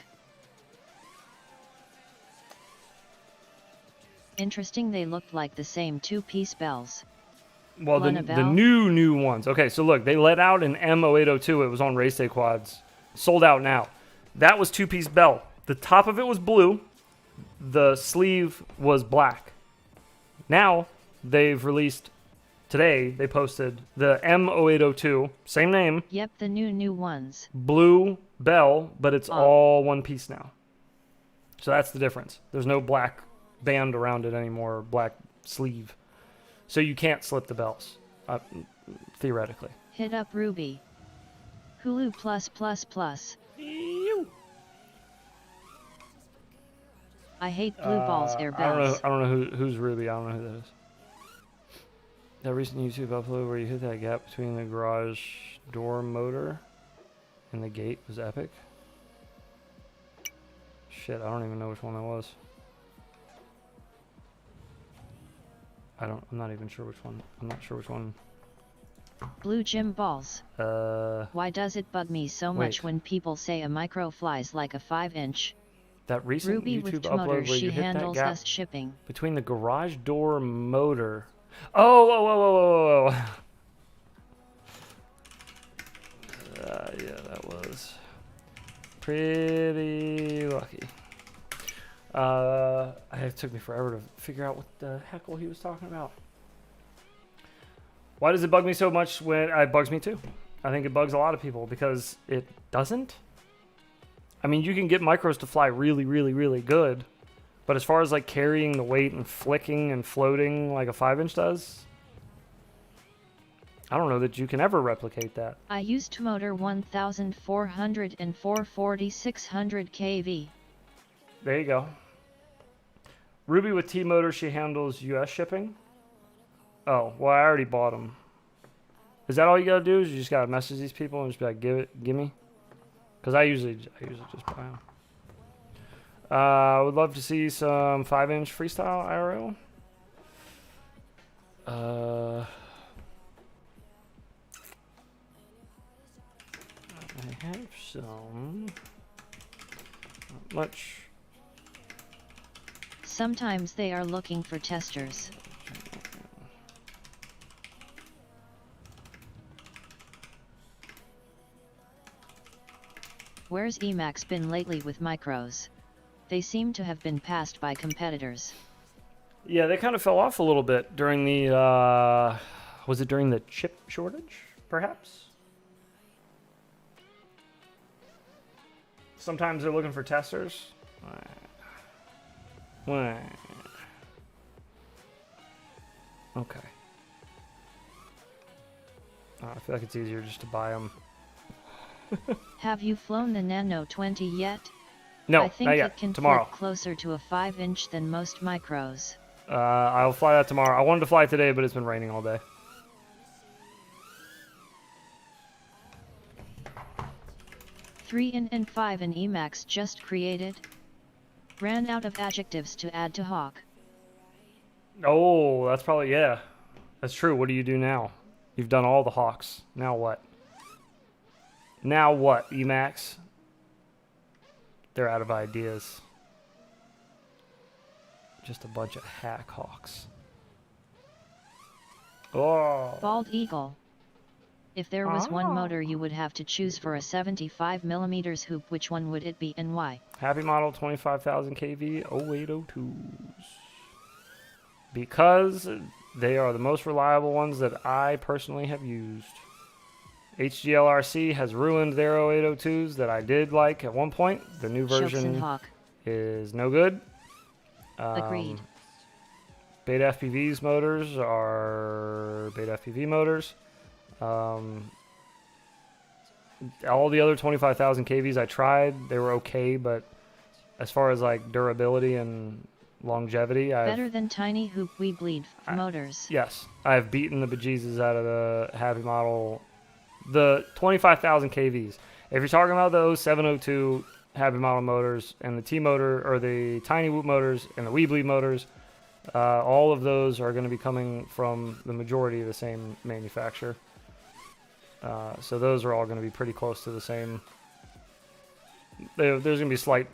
Interesting, they looked like the same 2-piece bells. Well, the new ones. Okay, so look, they let out an M0802. It was on race day quads. Sold out now. That was 2-piece bell. The top of it was blue. The sleeve was black. Now, they've released, today, they posted the M0802, same name. Yep, the new ones. Blue bell, but it's all 1 piece now. So that's the difference. There's no black band around it anymore, or black sleeve. So you can't slip the bells, theoretically. Hit up Ruby. Hulu plus. I hate blue balls air bells. I don't know who's Ruby. I don't know who that is. That recent YouTube upload where you hit that gap between the garage door motor and the gate was epic. Shit, I don't even know which one that was. I'm not even sure which one. I'm not sure which one. Blue gym balls. Why does it bug me so much when people say a micro flies like a 5-inch? That recent Ruby YouTube with upload motors, where she you hit handles that gap us shipping. between the garage door motor. Oh, whoa. Yeah, that was pretty lucky. It took me forever to figure out what the heckle he was talking about. Why does it bug me so much when it bugs me too? I think it bugs a lot of people because it doesn't. I mean, you can get micros to fly really, really, really good, but as far as like carrying the weight and flicking and floating like a 5-inch does, I don't know that you can ever replicate that. I used motor 1400 and 440 600 kV. There you go. Ruby with T-Motor, she handles US shipping. Oh, well, I already bought them. Is that all you gotta do? Is you just gotta message these people and just be like, give me? Because I usually just buy them. I would love to see some 5-inch freestyle IRL. I have some. Not much. Sometimes they are looking for testers. Where's Emax been lately with micros? They seem to have been passed by competitors. Yeah, they kind of fell off a little bit during the, was it during the chip shortage, perhaps? Sometimes they're looking for testers. Okay. I feel like it's easier just to buy them. Have you flown the Nano 20 yet? No, I think not yet. it can Tomorrow. flip closer to a 5-inch than most micros. I'll fly that tomorrow. I wanted to fly today, but it's been raining all day. Three in and 5 in Emacs just created. Ran out of adjectives to add to Hawk. Oh, that's probably, yeah. That's true. What do you do now? You've done all the Hawks. Now what? Now what, Emacs? They're out of ideas. Just a bunch of hack Hawks. Oh. Bald Eagle. If there was one motor you would have to choose for a 75mm hoop, which one would it be and why? Happy Model 25,000 kV 0802s. Because they are the most reliable ones that I personally have used. HGLRC has ruined their 0802s that I did like at one point. The new version Hawk. is no good. Agreed. Beta FPV's motors are Beta FPV motors. All the other 25,000 kVs I tried, they were okay, but as far as like durability and longevity, better than tiny hoop we bleed motors. Yes, I've beaten the bejesus out of the Happy Model, the 25,000 kVs. If you're talking about those 702 Happy Model motors and the T motor or the tiny whoop motors and the Weebly motors, all of those are going to be coming from the majority of the same manufacturer. So those are all going to be pretty close to the same. There's going to be slight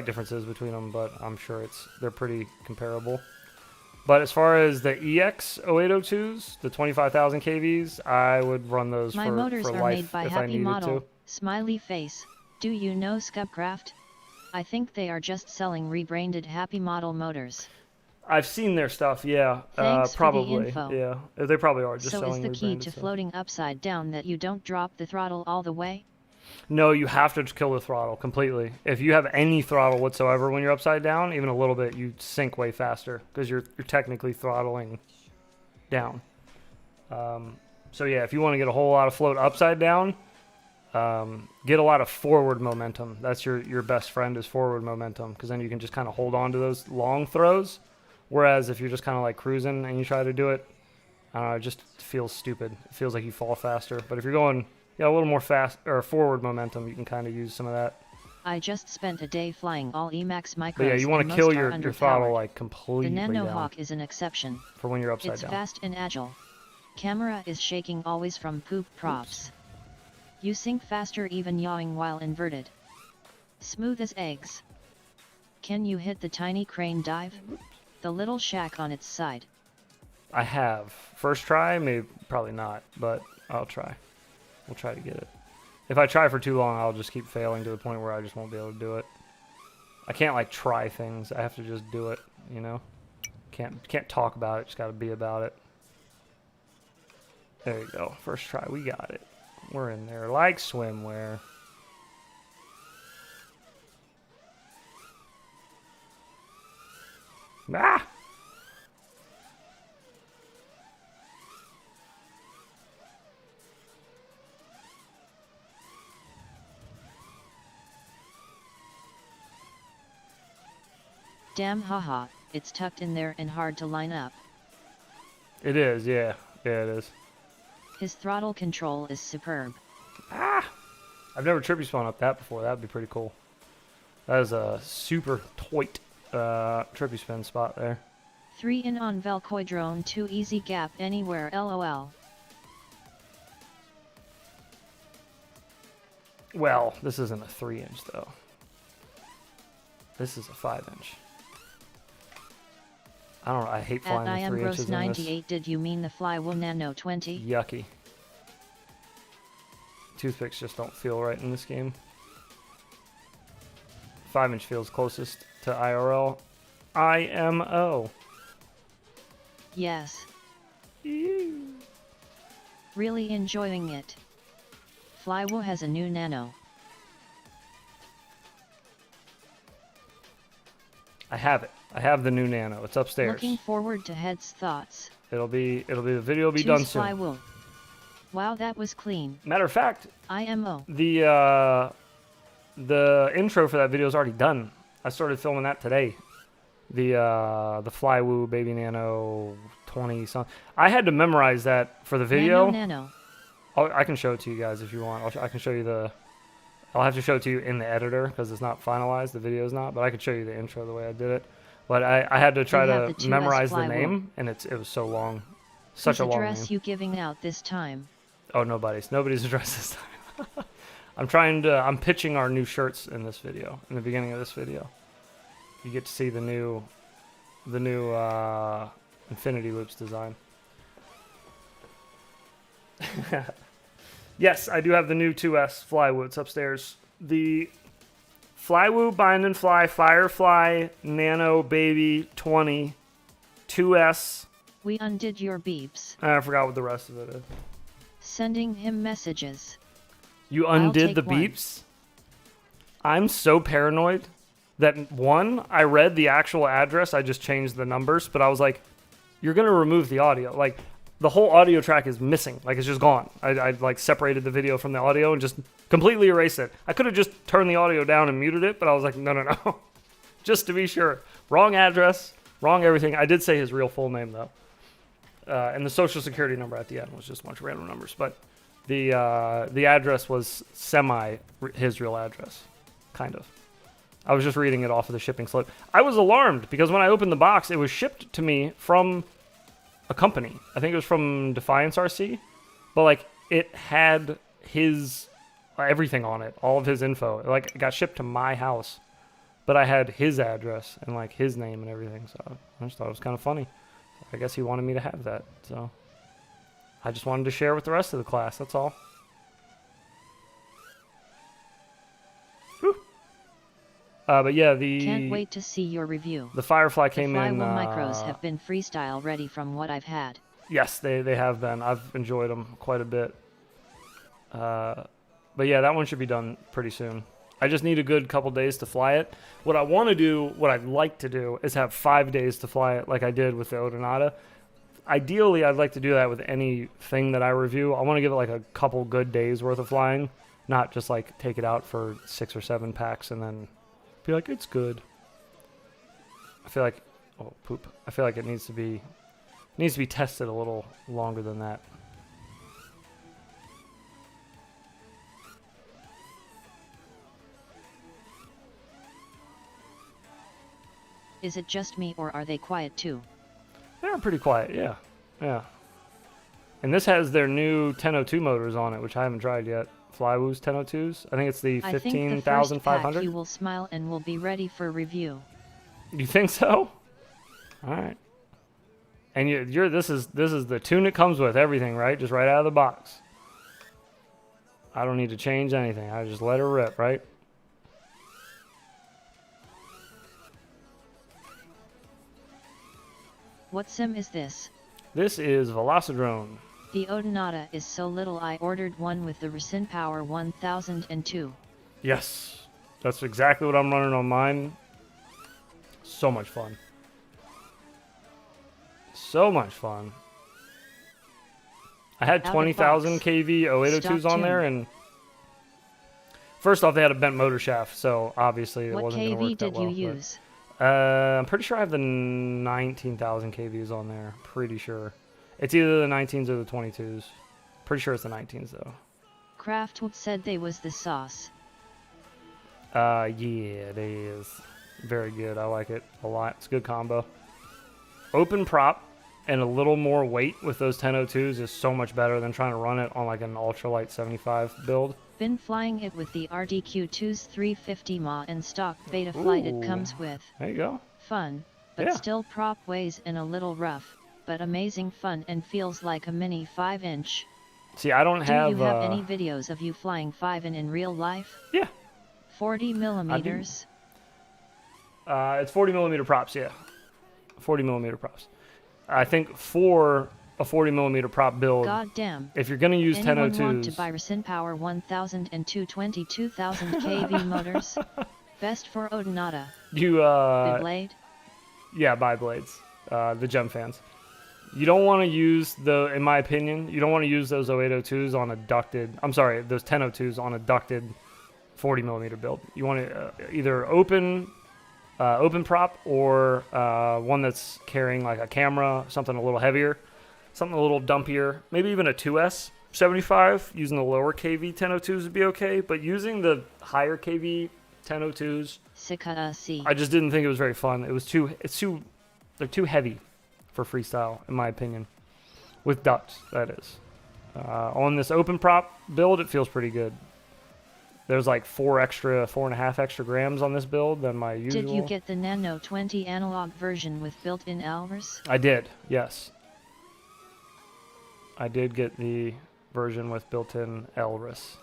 differences between them, but I'm sure they're pretty comparable. But as far as the EX 0802s, the 25,000 kVs, I would run those My for motors for are life made by if I Happy needed Model. to. Smiley face. Do you know Scubcraft? I think they are just selling rebranded Happy Model motors. I've seen their stuff, yeah. Thanks probably, for the info. yeah. They probably are just So selling is the key rebranded to stuff. floating upside down that you don't drop the throttle all the way? No, you have to kill the throttle completely. If you have any throttle whatsoever when you're upside down, even a little bit, you sink way faster because you're technically throttling down. So yeah, if you want to get a whole lot of float upside down, get a lot of forward momentum. That's your best friend is forward momentum, because then you can just kind of hold on to those long throws. Whereas if you're just kind of like cruising and you try to do it, I don't know, it just feels stupid. It feels like you fall faster. But if you're going a little more fast or forward momentum, you can kind of use some of that. I just spent a day flying all Emacs micros. But yeah, you want to kill your throttle like completely The Nano down Hawk is an exception. for when you're upside It's down. fast and agile. Camera is shaking always from poop props. You sink faster even yawing while inverted. Smooth as eggs. Can you hit the tiny crane dive? The little shack on its side. I have. First try, probably not, but I'll try. We'll try to get it. If I try for too long, I'll just keep failing to the point where I just won't be able to do it. I can't like try things. I have to just do it, you know? Can't talk about it, just gotta be about it. There you go. First try, we got it. We're in there like swimwear. Ah! Damn haha, it's tucked in there and hard to line up. It is, yeah. Yeah, it is. His throttle control is superb. Ah! I've never trippy spun up that before. That would be pretty cool. That is a super tight trippy spin spot there. 3 in on velocidrone 2 easy gap anywhere lol. Well, this isn't a 3-inch though. This is a 5-inch. I don't know. I hate flying At the 3 inches in this. IamGross98, did you mean the Flywheel Nano 20? Yucky. Toothpicks just don't feel right in this game. 5-inch feels closest to IRL. IMO. Yes. Really enjoying it. Flywoo has a new nano. I have it. I have the new nano. It's upstairs. Looking forward to Head's thoughts. The video will be Choose done soon. Flywoo. Wow, that was clean. Matter of fact, IMO. the intro for that video is already done. I started filming that today. The Flywoo Baby Nano 20 something. I had to memorize that for the video. Nano. I can show it to you guys if you want. I can show you the. I'll have to show it to you in the editor because it's not finalized. The video's not, but I could show you the intro the way I did it. But I had to try to memorize the name, and it was so long, such a long name. Whose address you giving out this time? Oh, nobody's address this time. I'm pitching our new shirts in this video, in the beginning of this video. You get to see the new Infinity Loops design. Yes, I do have the new 2S Flywoo. It's upstairs. The Flywoo Bind and Fly Firefly Nano Baby 20 2S. We undid your beeps. I forgot what the rest of it is. Sending him messages. You I'll undid the take one. beeps? I'm so paranoid that, one, I read the actual address. I just changed the numbers, but I was like, you're going to remove the audio. Like, the whole audio track is missing. Like, it's just gone. I like separated the video from the audio and just completely erased it. I could have just turned the audio down and muted it, but I was like, no. Just to be sure. Wrong address, wrong everything. I did say his real full name, though. And the social security number at the end was just a bunch of random numbers. But the address was his real address. Kind of. I was just reading it off of the shipping slip. I was alarmed because when I opened the box, it was shipped to me from a company. I think it was from Defiance RC, but like it had his everything on it, all of his info. Like it got shipped to my house, but I had his address and like his name and everything. So I just thought it was kind of funny. I guess he wanted me to have that. So I just wanted to share with the rest of the class. That's all. Whew. But yeah, Can't wait to see your review. The Firefly came in. Flywoo micros have been freestyle ready from what I've had. Yes, they have been. I've enjoyed them quite a bit. But yeah, that one should be done pretty soon. I just need a good couple days to fly it. What I'd like to do is have 5 days to fly it like I did with the Odonata. Ideally, I'd like to do that with anything that I review. I want to give it like a couple good days worth of flying, not just like take it out for 6 or 7 packs and then be like, it's good. I feel like, oh poop. I feel like it needs to be tested a little longer than that. Is it just me or are they quiet too? They're pretty quiet, yeah. And this has their new 1002 motors on it, which I haven't tried yet. Flywoo's 1002s. I think it's the 15,500. You will smile and will be ready for review. You think so? All right. And this is the tune it comes with, everything, right? Just right out of the box. I don't need to change anything. I just let her rip, right? What sim is this? This is velocidrone. The Odonata is so little I ordered one with the Resin Power 1002. Yes. That's exactly what I'm running on mine. So much fun. So much fun. I had 20,000 kV 0802s on there, and first off, they had a bent motor shaft, so obviously it wasn't going to work that well. What kV did you use? I'm pretty sure I have the 19,000 kVs on there. Pretty sure. It's either the 19s or the 22s. Pretty sure it's the 19s, though. Kraftwerk said they was the sauce. Yeah, it is. Very good. I like it a lot. It's a good combo. Open prop and a little more weight with those 1002s is so much better than trying to run it on like an ultralight 75 build. Been flying it with the RDQ2's 350 mAh and stock beta flight it comes with. There you go. Fun, but still prop weighs in a little rough, but amazing fun and feels like a mini 5-inch. See, I don't have... Do you have any videos of you flying 5 in real life? Yeah. 40 millimeters? It's 40 millimeter props, yeah. 40 millimeter props. I think for a 40 millimeter prop build, God damn. if you're going to use Anyone 1002s, want to buy Ryzen Power 1000 and 22,000 kV motors? Best for Odinata. you The blade? yeah, buy blades, the gem fans. You don't want to use in my opinion, you don't want to use those 0802s on a ducted, I'm sorry, those 1002s on a ducted 40 millimeter build. You want to either open prop or one that's carrying like a camera, something a little heavier, something a little dumpier, maybe even a 2S 75. Using the lower KV 1002s would be okay, but using the higher KV 1002s, I just didn't think it was very fun. They're too heavy for freestyle, in my opinion. With ducts, that is. On this open prop build, it feels pretty good. There's like 4.5 extra grams on this build than my usual. Did you get the Nano 20 analog version with built-in Alvars? I did, yes. I did get the version with built-in Elris.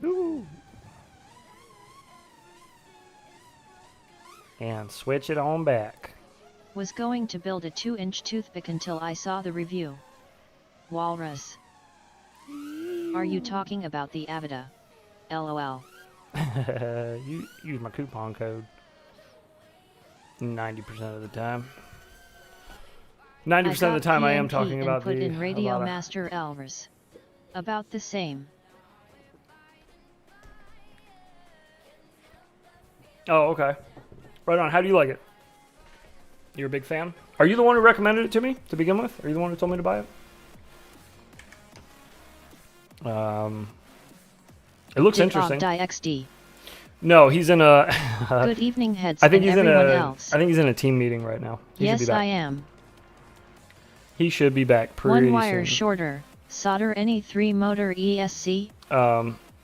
Ooh. And switch it on back. Was going to build a 2-inch toothpick until I saw the review. Walrus. Are you talking about the Avida? LOL. You use my coupon code. 90% of the time. 90% of the time I am talking and about put the in Radio Avada. Master Alvars. About the same. Oh, okay. Right on. How do you like it? You're a big fan? Are you the one who recommended it to me to begin with? Are you the one who told me to buy it? It looks interesting. XD. No, he's in a. Good evening, heads. I think and he's in everyone a. else. I think he's in a team meeting right now. He should be Yes, back. I am. He should be back pretty One wire soon. shorter. Solder any 3 motor ESC.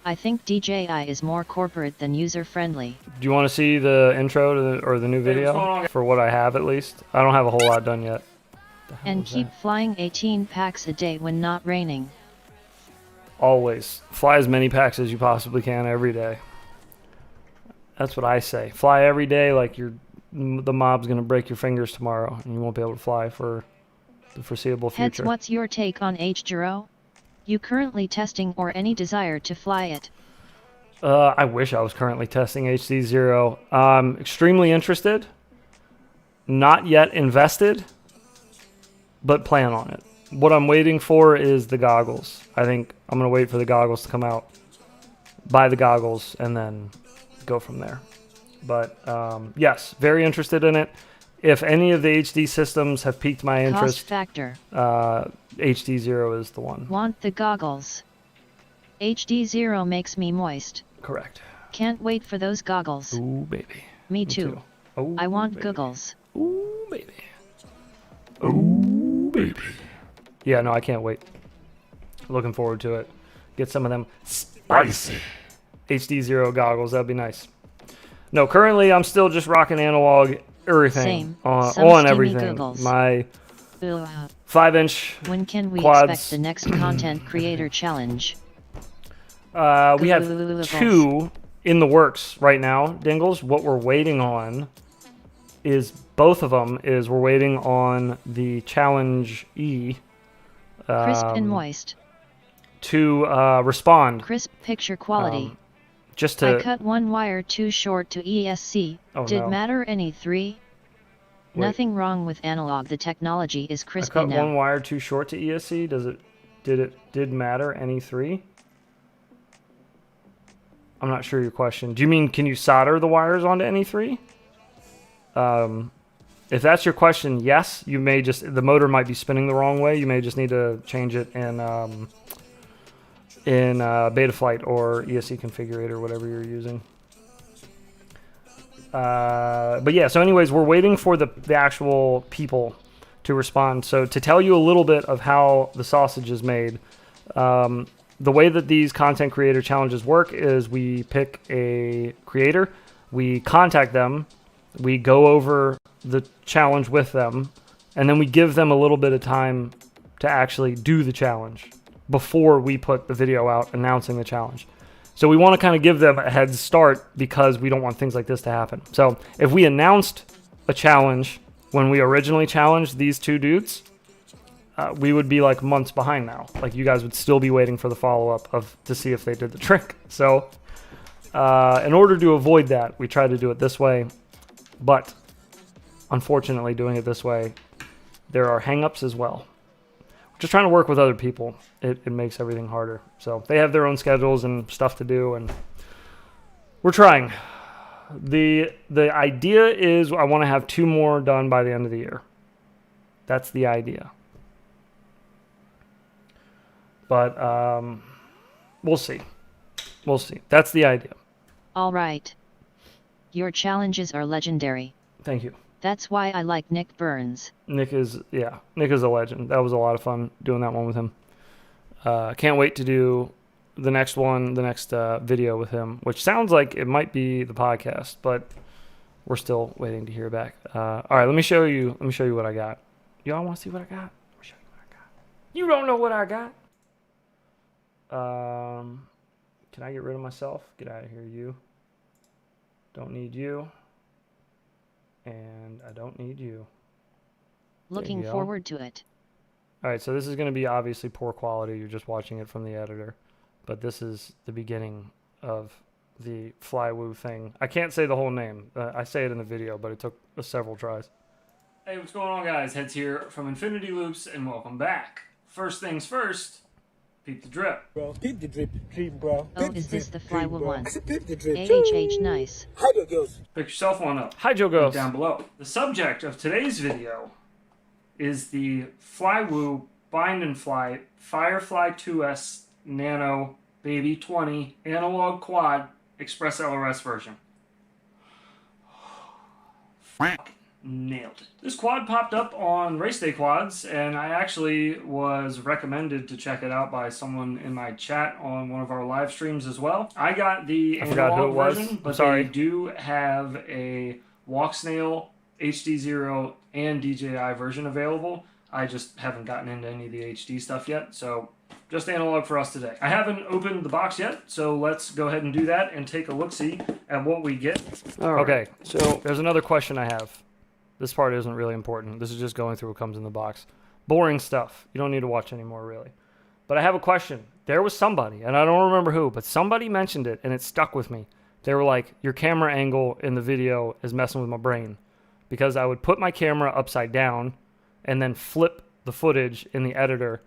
I think DJI is more corporate than user friendly. Do you want to see the intro or the new video for what I have at least? I don't have a whole lot done yet. And keep flying 18 packs a day when not raining. Always fly as many packs as you possibly can every day. That's what I say. Fly every day like the mob's gonna break your fingers tomorrow and you won't be able to fly for the foreseeable Heads, future. what's your take on H0? You currently testing or any desire to fly it? I wish I was currently testing HD0. I'm extremely interested. Not yet invested, but plan on it. What I'm waiting for is the goggles. I think I'm going to wait for the goggles to come out, buy the goggles, and then go from there. But yes, very interested in it. If any of the HD systems have piqued my Cost interest, factor. HD0 is the one. Want the goggles. HD0 makes me moist. Correct. Can't wait for those goggles. Ooh, baby. Me too. Ooh, I want baby. goggles. Ooh, baby. Ooh, baby. Yeah, no, I can't wait. Looking forward to it. Get some of them spicy HD0 goggles. That'd be nice. No, currently I'm still just rocking analog everything. Same. On Some steamy everything. googles. My Ugh. 5-inch. When can we Quads. expect the next content creator challenge? We have Googles. 2 in the works right now, Dingles. What we're waiting on is both of them. Is we're waiting on the challenge E. Crisp and moist. To respond. Crisp picture quality. Just to. I cut one wire too short to ESC. Oh, Did no. matter any 3? Wait. Nothing wrong with analog. The technology is I crispy cut now. one wire too short to ESC. Did matter any 3? I'm not sure your question. Do you mean can you solder the wires onto any 3? If that's your question, yes. You may just the motor might be spinning the wrong way. You may just need to change it in Betaflight or ESC configurator, whatever you're using. But yeah, so anyways, we're waiting for the actual people to respond. So to tell you a little bit of how the sausage is made, the way that these content creator challenges work is we pick a creator, we contact them, we go over the challenge with them, and then we give them a little bit of time to actually do the challenge before we put the video out announcing the challenge. So we want to kind of give them a head start because we don't want things like this to happen. So if we announced a challenge when we originally challenged these two dudes, we would be like months behind now. Like you guys would still be waiting for the follow-up to see if they did the trick. So in order to avoid that, we tried to do it this way. But unfortunately, doing it this way, there are hang-ups as well. Just trying to work with other people, it makes everything harder. So they have their own schedules and stuff to do, and we're trying. The idea is I want to have 2 more done by the end of the year. That's the idea. But we'll see. We'll see. That's the idea. All right. Your challenges are legendary. Thank you. That's why I like Nick Burns. Nick is a legend. That was a lot of fun doing that one with him. Can't wait to do the next one, the next video with him, which sounds like it might be the podcast, but we're still waiting to hear back. All right, let me show you what I got. Y'all want to see what I got? Let me show you what I got. You don't know what I got. Can I get rid of myself? Get out of here, you. Don't need you. And I don't need you. Looking forward to it. All right, so this is going to be obviously poor quality. You're just watching it from the editor. But this is the beginning of the Flywoo thing. I can't say the whole name. I say it in the video, but it took several tries. Hey, what's going on, guys? Heads here from Infinity Loops, and welcome back. First things first, peep the drip. Bro, peep the drip, bro. Oh, is this the Flywoo one? I said peep the drip. AHH nice. Hi, there goes. Pick yourself one up. Hi, Joe Ghost. Down below. The subject of today's video is the Flywoo Bind and Fly Firefly 2S Nano Baby 20 Analog Quad Express LRS version. Fuck, nailed it. This quad popped up on Race Day Quads, and I actually was recommended to check it out by someone in my chat on one of our live streams as well. I got the analog version, but they do have a Walk Snail, HD0, and DJI version available. I just haven't gotten into any of the HD stuff yet, so just analog for us today. I haven't opened the box yet, so let's go ahead and do that and take a look-see at what we get. Okay, so there's another question I have. This part isn't really important. This is just going through what comes in the box. Boring stuff. You don't need to watch anymore, really. But I have a question. There was somebody, and I don't remember who, but somebody mentioned it, and it stuck with me. They were like, your camera angle in the video is messing with my brain. Because I would put my camera upside down and then flip the footage in the editor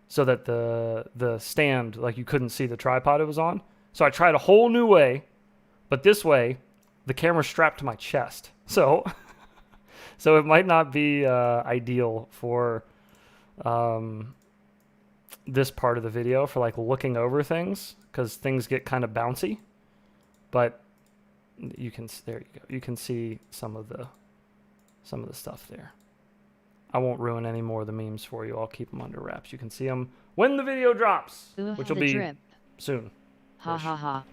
so that the stand, like you couldn't see the tripod it was on. So I tried a whole new way, but this way, the camera's strapped to my chest. So it might not be ideal for this part of the video for like looking over things because things get kind of bouncy. But you can, there you go. You can see some of the stuff there. I won't ruin any more of the memes for you. I'll keep them under wraps. You can see them when the video drops, Ooh, which will be drip. Soon. Ha ha ha.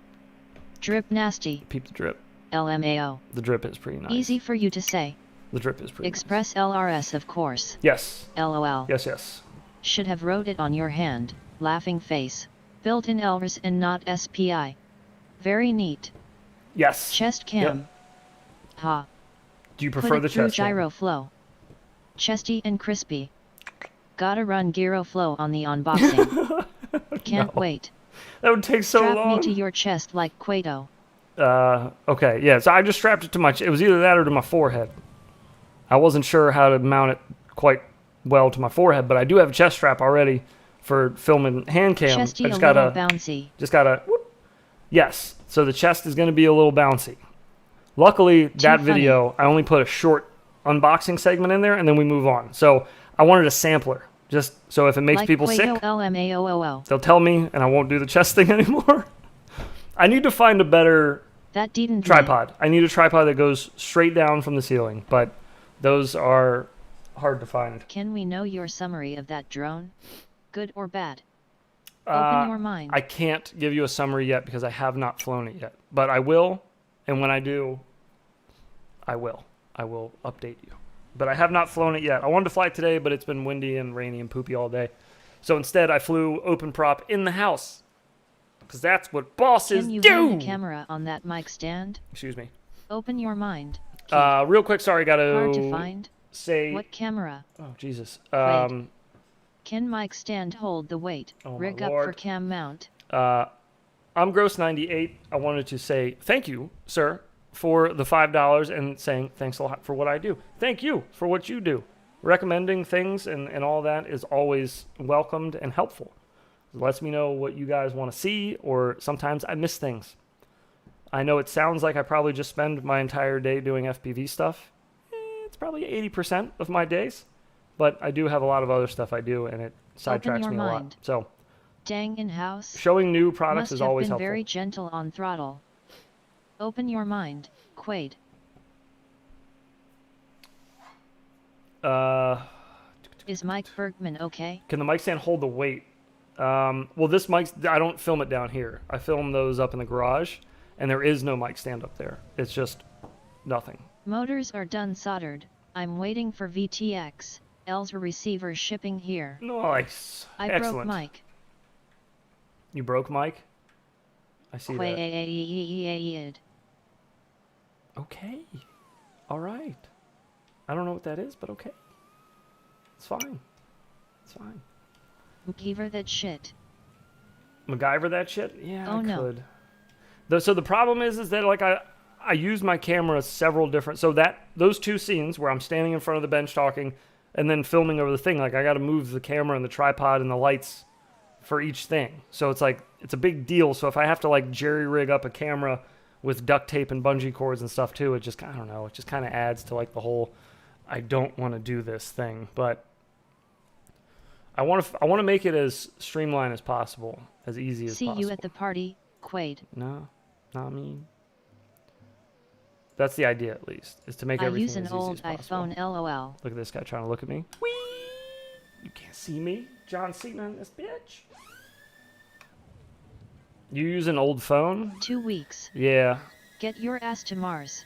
Drip nasty. Peep the drip. LMAO. The drip is pretty nice. Easy for you to say. The drip is pretty Express nice. LRS, of course. Yes. LOL. Yes, yes. Should have wrote it on your hand. Laughing face. Built-in LRS and not SPI. Very neat. Yes. Chest cam. Yep. Ha. Do you Put prefer it the through chest? gyro flow. Chesty and crispy. Gotta run gyro flow on the unboxing. Can't wait. That would take so Strap long. me to your chest like Quato. Okay, yeah, so I just strapped it to it was either that or to my forehead. I wasn't sure how to mount it quite well to my forehead, but I do have a chest strap already for filming hand cam. Chesty I just a gotta, little bouncy. just gotta, whoop. Yes, so the chest is gonna be a little bouncy. Luckily, that video, I only put a short unboxing segment in there and then we move on. So I wanted a sampler, just so if it makes like people Quato sick, LMAOOO. they'll tell me and I won't do the chest thing anymore. I need to find a better That didn't tripod. I need a tripod that goes straight down from the ceiling, but those are hard to find. Can we know your summary of that drone? Good or bad? Open your mind. I can't give you a summary yet because I have not flown it yet, but I will, and when I do, I will update you. But I have not flown it yet. I wanted to fly it today, but it's been windy and rainy and poopy all day. So instead, I flew open prop in the house. Because that's what bosses Can you do! hand the camera on that mic stand? Excuse me. Open your mind. Real quick, sorry, Hard to find? say... What camera? Oh, Jesus. Can mic stand hold the weight? Oh, my Rig up Lord. for cam mount. I'm Gross98. I wanted to say thank you, sir, for the $5 and saying thanks a lot for what I do. Thank you for what you do. Recommending things and all that is always welcomed and helpful. It lets me know what you guys want to see, or sometimes I miss things. I know it sounds like I probably just spend my entire day doing FPV stuff. It's probably 80% of my days, but I do have a lot of other stuff I do, and it sidetracks me a lot. So, Dang in-house. showing new products Must is have always been helpful. very gentle on throttle. Open your mind, Quaid. Is Mike Bergman okay? Can the mic stand hold the weight? Well, this mic, I don't film it down here. I film those up in the garage, and there is no mic stand up there. It's just nothing. Motors are done soldered. I'm waiting for VTX. Elsa receiver shipping here. Nice. I Excellent. broke Mike. You broke Mike? I see that. Quaid. Okay. All right. I don't know what that is, but okay. It's fine. It's fine. MacGyver that shit. MacGyver that shit? Yeah, Oh, I no. could. So the problem is that like I use my camera several different. So those two scenes where I'm standing in front of the bench talking and then filming over the thing, like I got to move the camera and the tripod and the lights for each thing. So it's like it's a big deal. So if I have to like jerry rig up a camera with duct tape and bungee cords and stuff too, it just, I don't know, it just kind of adds to like the whole I don't want to do this thing, but I want to make it as streamlined as possible, as easy as possible. See you at the party, Quaid. No, not me. That's the idea, at least, is to make I everything use as an easy old as possible. iPhone LOL. Look at this guy trying to look at me. Whee! You can't see me. John Cena in this bitch. You use an old phone? 2 weeks. Yeah, Get your ass to Mars.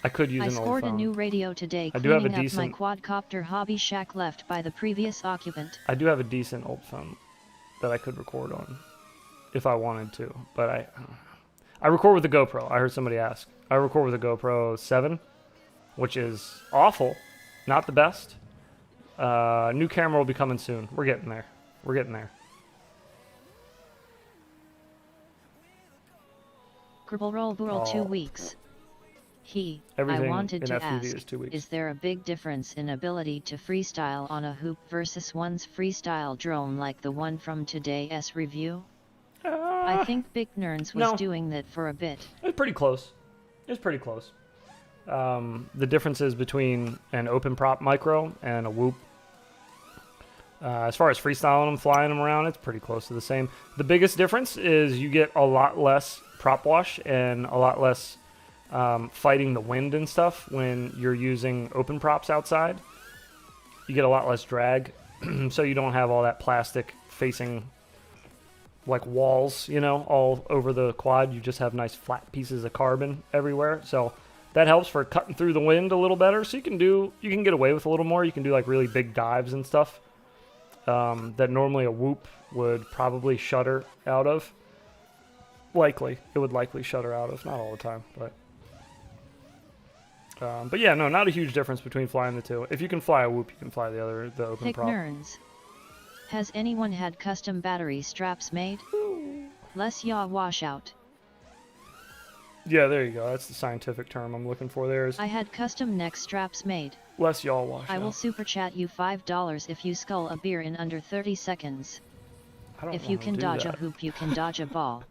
I could use I an old scored phone. a new radio today I do have a cleaning up decent- my quadcopter hobby shack left by the previous occupant. I do have a decent old phone that I could record on if I wanted to, but I record with the GoPro. I heard somebody ask. I record with a GoPro 7, which is awful, not the best. New camera will be coming soon. We're getting there. We're getting there. Gribble roll burl 2 Oh. weeks. I Everything wanted in to FPV ask, is 2 weeks. is there a big difference in ability to freestyle on a hoop versus one's freestyle drone like the one from today's review? I think Big Nerns was no. doing that for a bit. It's pretty close. It's pretty close. The differences between an open prop micro and a whoop. As far as freestyling them, flying them around, it's pretty close to the same. The biggest difference is you get a lot less prop wash and a lot less fighting the wind and stuff when you're using open props outside. You get a lot less drag, so you don't have all that plastic facing like walls, you know, all over the quad. You just have nice flat pieces of carbon everywhere. So that helps for cutting through the wind a little better. So you can get away with a little more. You can do like really big dives and stuff that normally a whoop would probably shutter out of. It would likely shutter out of, not all the time, but yeah, no, not a huge difference between flying the two. If you can fly a whoop, you can fly the open Thick prop. Nerns. Has anyone had custom battery straps made? Less yaw washout. Yeah, there you go. That's the scientific term I'm looking for. There is I had custom neck straps made. less yaw wash. I will super chat you $5 if you skull a beer in under 30 seconds. I don't If you wanna can do dodge that. a hoop, you can dodge a ball.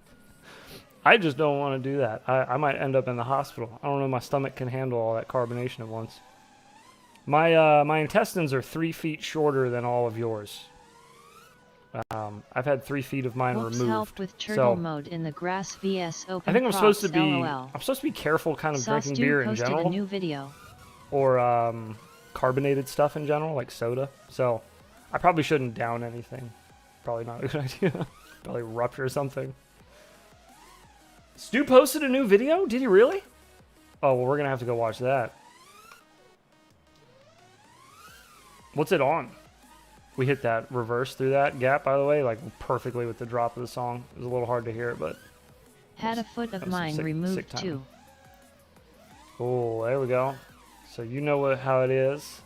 I just don't want to do that. I might end up in the hospital. I don't know if my stomach can handle all that carbonation at once. My intestines are 3 feet shorter than all of yours. I've had 3 feet of mine Whoops, removed. help with turtle so mode in the grass vs open I think I'm supposed to props, be. LOL. I'm supposed to be careful, kind of Sauce drinking Dude beer in posted general, a new video. or carbonated stuff in general, like soda. So I probably shouldn't down anything. Probably not a good idea. Probably rupture something. Stu posted a new video? Did he really? Oh, well, we're going to have to go watch that. What's it on? We hit that reverse through that gap, by the way, like perfectly with the drop of the song. It was a little hard to hear it, but Had a foot that of was some mine sick removed timing. too. Oh, there we go. So you know how it is.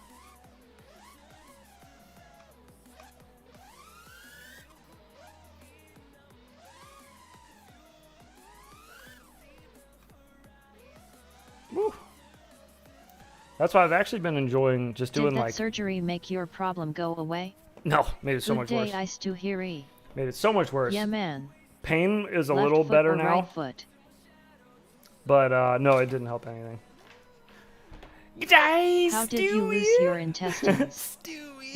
Woo. That's why I've actually been enjoying just Did doing that like surgery make your problem go away? no, made it so Good much day, worse. ice to heary. Made it so much worse. Yeah, man. Pain is a Left little foot better or now, Right foot. but no, it didn't help anything. Guys, How did you lose your intestines?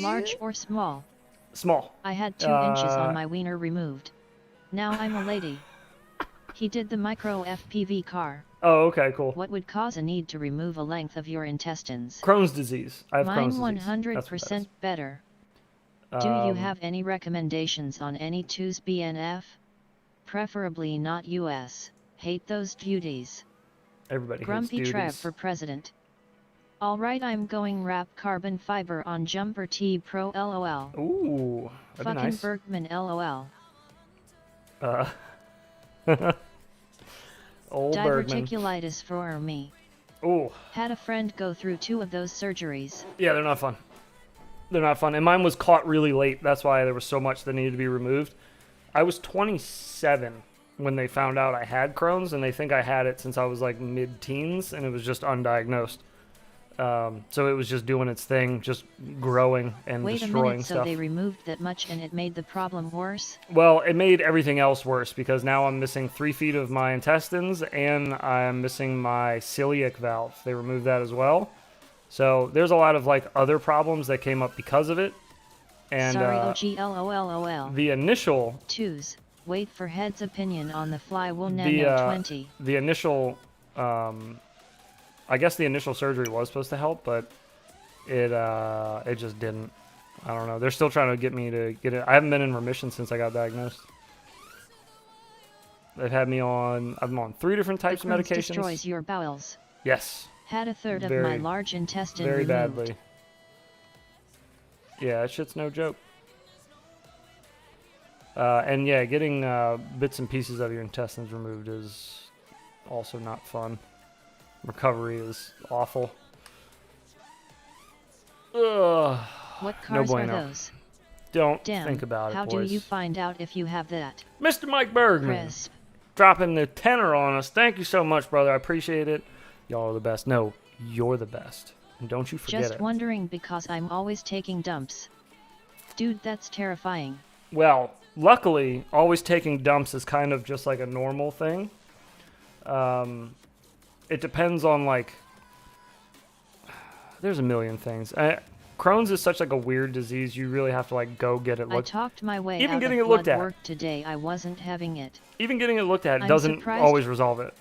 Large or small? Small. I had 2 inches Uh, on my wiener removed. Now I'm a lady. He did the micro FPV car. Oh, okay, cool. What would cause a need to remove a length of your intestines? Crohn's disease. I have Mine Crohn's disease. That's what that 100% is. better. Do you Um, have any recommendations on any 2s BNF? Preferably not US. Hate those duties. Everybody hates Grumpy Trev duties. for president. Alright, I'm going wrap carbon fiber on Jumper T Pro LOL. Ooh, that'd Fucking be nice. Bergman LOL. Old Bergman. Diverticulitis for me. Ooh, Had a friend go through 2 of those surgeries. yeah, they're not fun. They're not fun. And mine was caught really late. That's why there was so much that needed to be removed. I was 27 when they found out I had Crohn's, and they think I had it since I was like mid-teens, and it was just undiagnosed. So it was just doing its thing, just growing and Wait a destroying minute, so stuff. they removed that much and it made the problem worse? Well, it made everything else worse because now I'm missing 3 feet of my intestines and I'm missing my celiac valve. They removed that as well. So there's a lot of like other problems that came up because of it. And Sorry, OG the initial 2s. Wait for head's opinion on the fly will the nano 20. the initial I guess the initial surgery was supposed to help, but it just didn't. I don't know. They're still trying to get me to get it. I haven't been in remission since I got diagnosed. They've had me on. I'm on 3 different types of Crohn's medications. destroys your bowels. Yes, Had a third of my Very- large intestine very removed. badly. Yeah, that shit's no joke. And yeah, getting bits and pieces of your intestines removed is also not fun. Recovery is awful. Ugh. What No cars are bueno. those? Don't Damn, think about how it, do boys. you find out if you have that? Mr. Mike Bergman, Crisp. dropping the tenor on us. Thank you so much, brother. I appreciate it. Y'all are the best. No, you're the best. And don't you forget Just it. wondering because I'm always taking dumps. Dude, that's terrifying. Well, luckily, always taking dumps is kind of just like a normal thing. It depends on like. There's a million things. Crohn's is such like a weird disease. You really have to like go get it I looked. talked my way Even out getting of it looked blood at. work today. I wasn't having it. Even getting it looked at I'm doesn't surprised- always resolve it.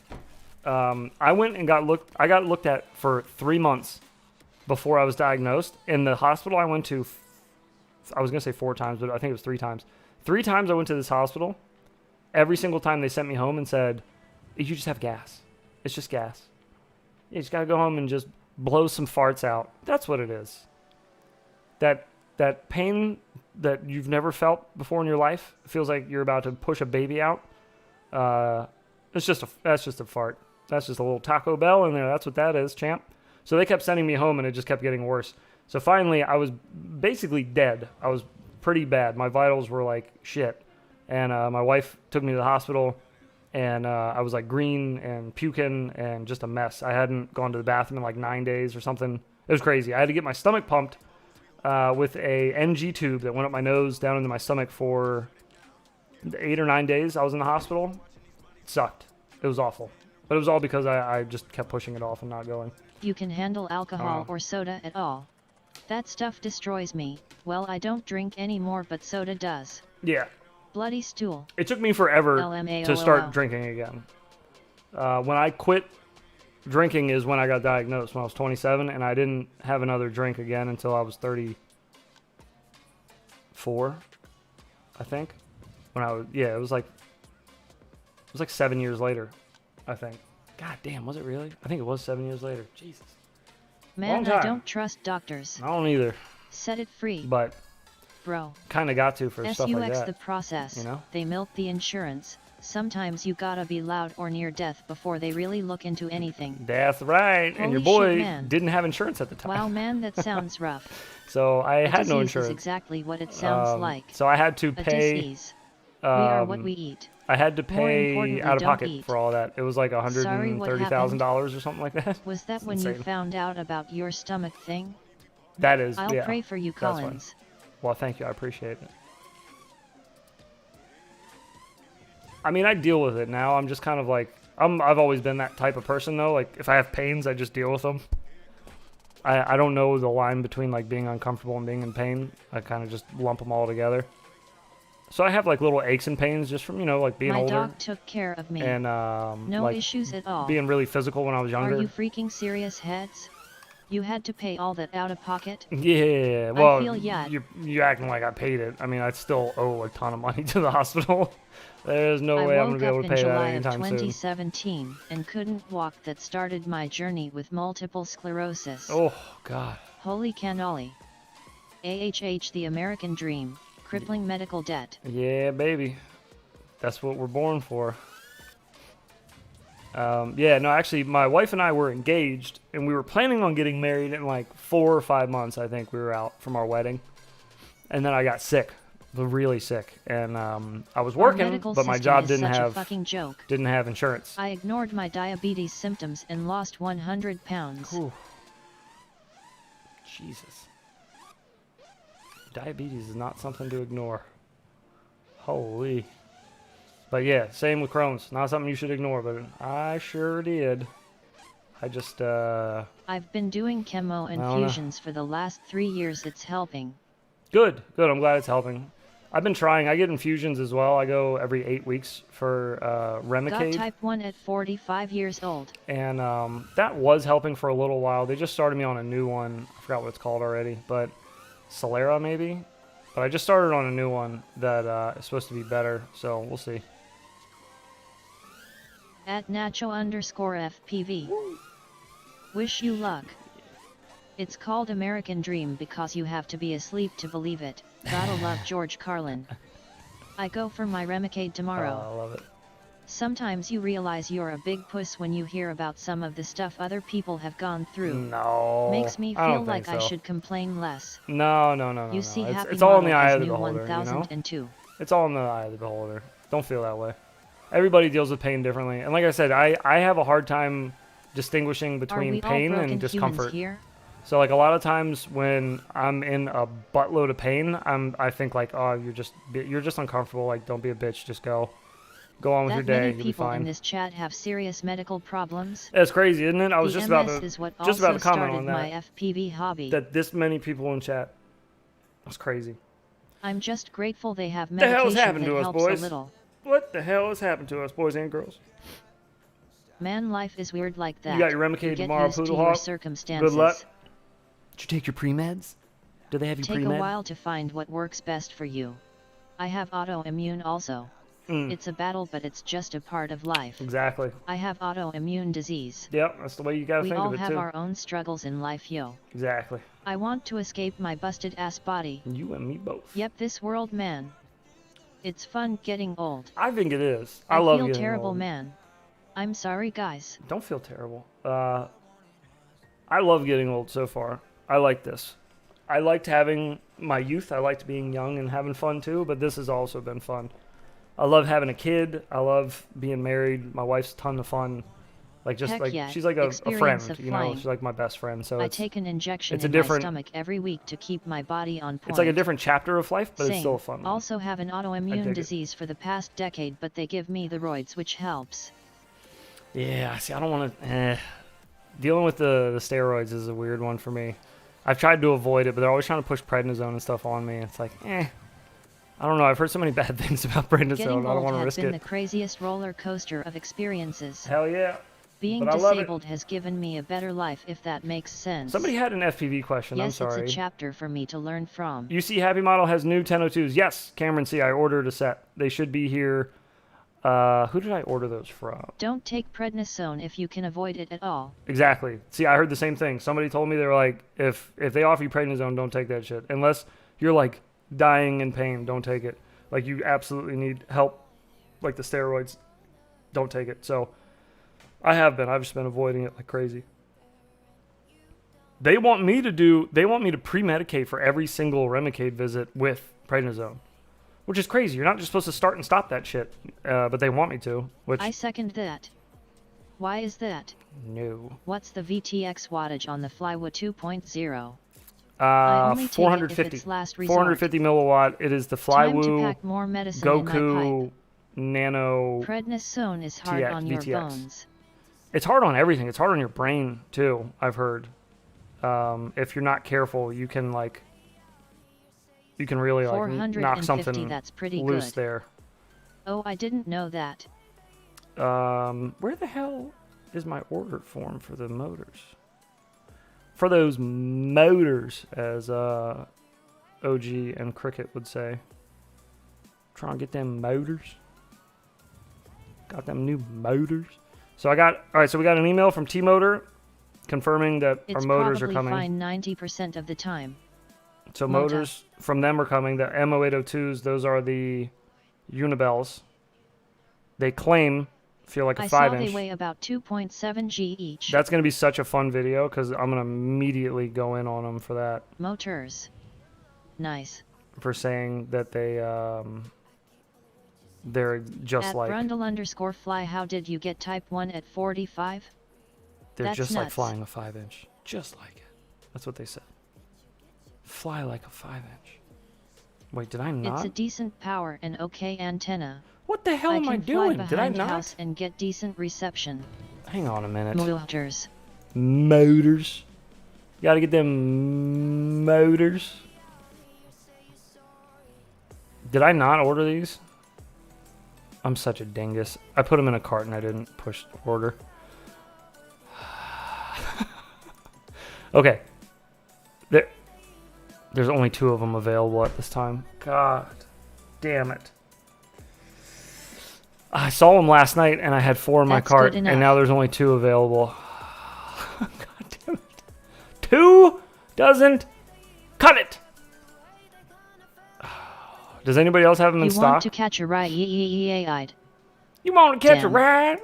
I went and got looked. I got looked at for 3 months before I was diagnosed. In the hospital I went to, I was gonna say 4 times, but I think it was 3 times. 3 times I went to this hospital. Every single time they sent me home and said, "You just have gas. It's just gas. You just gotta go home and just blow some farts out." That's what it is. That pain that you've never felt before in your life, feels like you're about to push a baby out. That's just a fart. That's just a little Taco Bell in there. That's what that is, champ. So they kept sending me home, and it just kept getting worse. So finally, I was basically dead. I was pretty bad. My vitals were like shit. And my wife took me to the hospital, and I was like green and puking and just a mess. I hadn't gone to the bathroom in like 9 days or something. It was crazy. I had to get my stomach pumped with a NG tube that went up my nose down into my stomach for 8 or 9 days. I was in the hospital. It sucked. It was awful. But it was all because I just kept pushing it off and not going. You can handle alcohol Oh. or soda at all. That stuff destroys me. Well, I don't drink anymore, but soda does. Yeah. Bloody stool. It took me forever LMAOL. to start drinking again. When I quit drinking is when I got diagnosed, when I was 27, and I didn't have another drink again until I was 34, I think. When I was, yeah, it was like 7 years later, I think. God damn, was it really? I think it was 7 years later. Jesus. Man, Long I time. don't trust doctors. I don't either, Set it free. but bro. Kind of got to for stuff like SUX that. the process, you know? they milk the insurance. Sometimes you gotta be loud or near death before they really look into anything. That's right. And your Holy boy shit, man. didn't have insurance at the time. Wow, man, that sounds rough. So I A had no disease is insurance. exactly what it sounds like. So I had to A pay. disease. We are what we eat. I had to More pay importantly, out of don't pocket eat. for all that. It was like Sorry, what $130,000 or something like that. Was that It's when you insane. found out about your stomach thing? That is, I'll yeah. pray for you, That's fine. Collins. Well, thank you. I appreciate it. I mean, I deal with it now. I'm just kind of like, I've always been that type of person, though. Like, if I have pains, I just deal with them. I don't know the line between, like, being uncomfortable and being in pain. I kind of just lump them all together. So I have, like, little aches and pains just from, you know, like, being My older. dog took care of me. And, no like, issues at all. being really physical when I was younger. Are you freaking serious, heads? You had to pay all that out of pocket? Yeah, well, feel yet. you're acting like I paid it. I mean, I still owe a ton of money to the hospital. There's no I way I'm woke going to be able up to in pay that July of anytime soon. 2017 and couldn't walk. That started my journey with multiple sclerosis. Oh, God. Holy cannoli. AHH, the American dream. Crippling medical debt. Yeah, baby. That's what we're born for. Yeah, no, actually, my wife and I were engaged, and we were planning on getting married in like 4 or 5 months, I think we were out from our wedding. And then I got sick, really sick. And I was Our working, medical but my system job is didn't such a have fucking joke. insurance. I ignored my diabetes symptoms and lost 100 pounds. Whew. Jesus. Diabetes is not something to ignore. Holy. But yeah, same with Crohn's. Not something you should ignore, but I sure did. I just, I've been doing chemo know. infusions for the last 3 years. It's helping. Good. I'm glad it's helping. I've been trying. I get infusions as well. I go every 8 weeks for Got Remicade. type 1 at 45 years old. And that was helping for a little while. They just started me on a new one. I forgot what it's called already, but Solera maybe. But I just started on a new one that is supposed to be better, so we'll see. At Nacho_FPV. Wish you luck. It's called American Dream because you have to be asleep to believe it. Gotta love George Carlin. I go for my Remicade tomorrow. I love it. Sometimes you realize you're a big puss when you hear about some of the stuff other people have gone through. No. Makes me I feel don't like think I so. should complain less. No. You see, Happy It's all in the Model eye has of the new beholder, you know? 1002. It's all in the eye of the beholder. Don't feel that way. Everybody deals with pain differently. And like I said, I have a hard time distinguishing Are between we all pain broken and discomfort. humans here? So like a lot of times when I'm in a buttload of pain, I think like, oh, you're just uncomfortable. Like, don't be a bitch. Just go on with your That day. many You'll be people in fine. this chat have serious medical problems. It's crazy, isn't it? I was The just MS about to is what just about also to comment started on my that. FPV hobby. That this many people in chat. That's crazy. I'm just grateful they have The hell's medication happened that to us, helps boys? a little. What the hell has happened to us, boys and girls? Man, life is weird like that. You got your Remicade get tomorrow, used to Poodle your Hawk. circumstances. Good luck. Did you take your pre-meds? Do they have you Take pre-med? a while to find what works best for you. I have autoimmune also. It's a battle, but it's just a part of life. Exactly. I have autoimmune disease. Yep, that's the way you gotta We think all of it have too. our own struggles in life, yo. Exactly. I want to escape my busted ass body. You and me both. Yep, this world, man. It's fun getting old. I think it is. I love feel getting terrible, old. man. I'm sorry, guys. Don't feel terrible. I love getting old so far. I like this. I liked having my youth. I liked being young and having fun too, but this has also been fun. I love having a kid. I love being married. My wife's a ton of fun. Like just Heck like yeah. she's like a Experience friend, of you know. flying. She's like my best friend. So I it's take an injection it's a in different- my stomach every week to keep my body on point. it's like a different chapter of life, but it's Same. still a fun one. Also have an I autoimmune dig it. disease for the past decade, but they give me the roids, which helps. Yeah, see, I don't want to. Dealing with the steroids is a weird one for me. I've tried to avoid it, but they're always trying to push prednisone and stuff on me. It's like, I don't know. I've heard so many bad things about prednisone. Getting I don't old want to has risk been it. the craziest roller coaster of experiences. Hell yeah. Being but I love it. disabled has given me a better life, if that makes sense. Somebody had an FPV question. I'm Yes, sorry. it's a chapter for me to learn from. You see Happy Model has new 1002s. Yes, Cameron C. I ordered a set. They should be here. Who did I order those from? Don't take prednisone if you can avoid it at all. Exactly. See, I heard the same thing. Somebody told me they were like, if they offer you prednisone, don't take that shit. Unless you're like dying in pain, don't take it. Like, you absolutely need help, like the steroids, don't take it. So I've just been avoiding it like crazy. They want me to pre-medicate for every single Remicade visit with prednisone, which is crazy. You're not just supposed to start and stop that shit, but they want me to, which... I second that. Why is that? No. What's the VTX wattage on the Flywa 2.0? I only take it if 450. it's last resort. 450 milliwatt. It is the Time to Flywoo pack more medicine in my Goku pipe. Nano. Prednisone is hard TX, on your VTX. bones. It's hard on everything. It's hard on your brain too, I've heard. If you're not careful, you can really like knock something that's pretty loose good. there. Oh, I didn't know that. Where the hell is my order form for the motors? For those motors, as OG and Cricket would say. Trying to get them motors. Got them new motors. So we got an email from T-Motor confirming that our motors are coming. It's probably fine 90% of the time. So Mota. motors from them are coming. The M0802s, those are the Unibels. They claim feel like a 5-inch. I saw they weigh about 2.7 G each. That's going to be such a fun video because I'm going to immediately go in on them for that. Motors. Nice. For saying that they're just at like... Brundle_fly, how did you get type 1 at 45? They're That's just like nuts. flying a 5-inch. Just like it. That's what they said. Fly like a 5-inch. Wait, did I not? It's a decent power and okay antenna. What the hell am I doing? Did I behind not? house and get decent reception. Hang on a minute. Motors. Motors. You gotta get them motors. Did I not order these? I'm such a dingus. I put them in a cart and I didn't push order. Okay. There's only 2 of them available at this time. God damn it. I saw them last night and I had 4 in my That's cart good and enough. now there's only 2 available. God damn it. 2 doesn't cut it. Does anybody else have them in You stock? want to catch a ride? I'd. You want to catch a Damn. ride?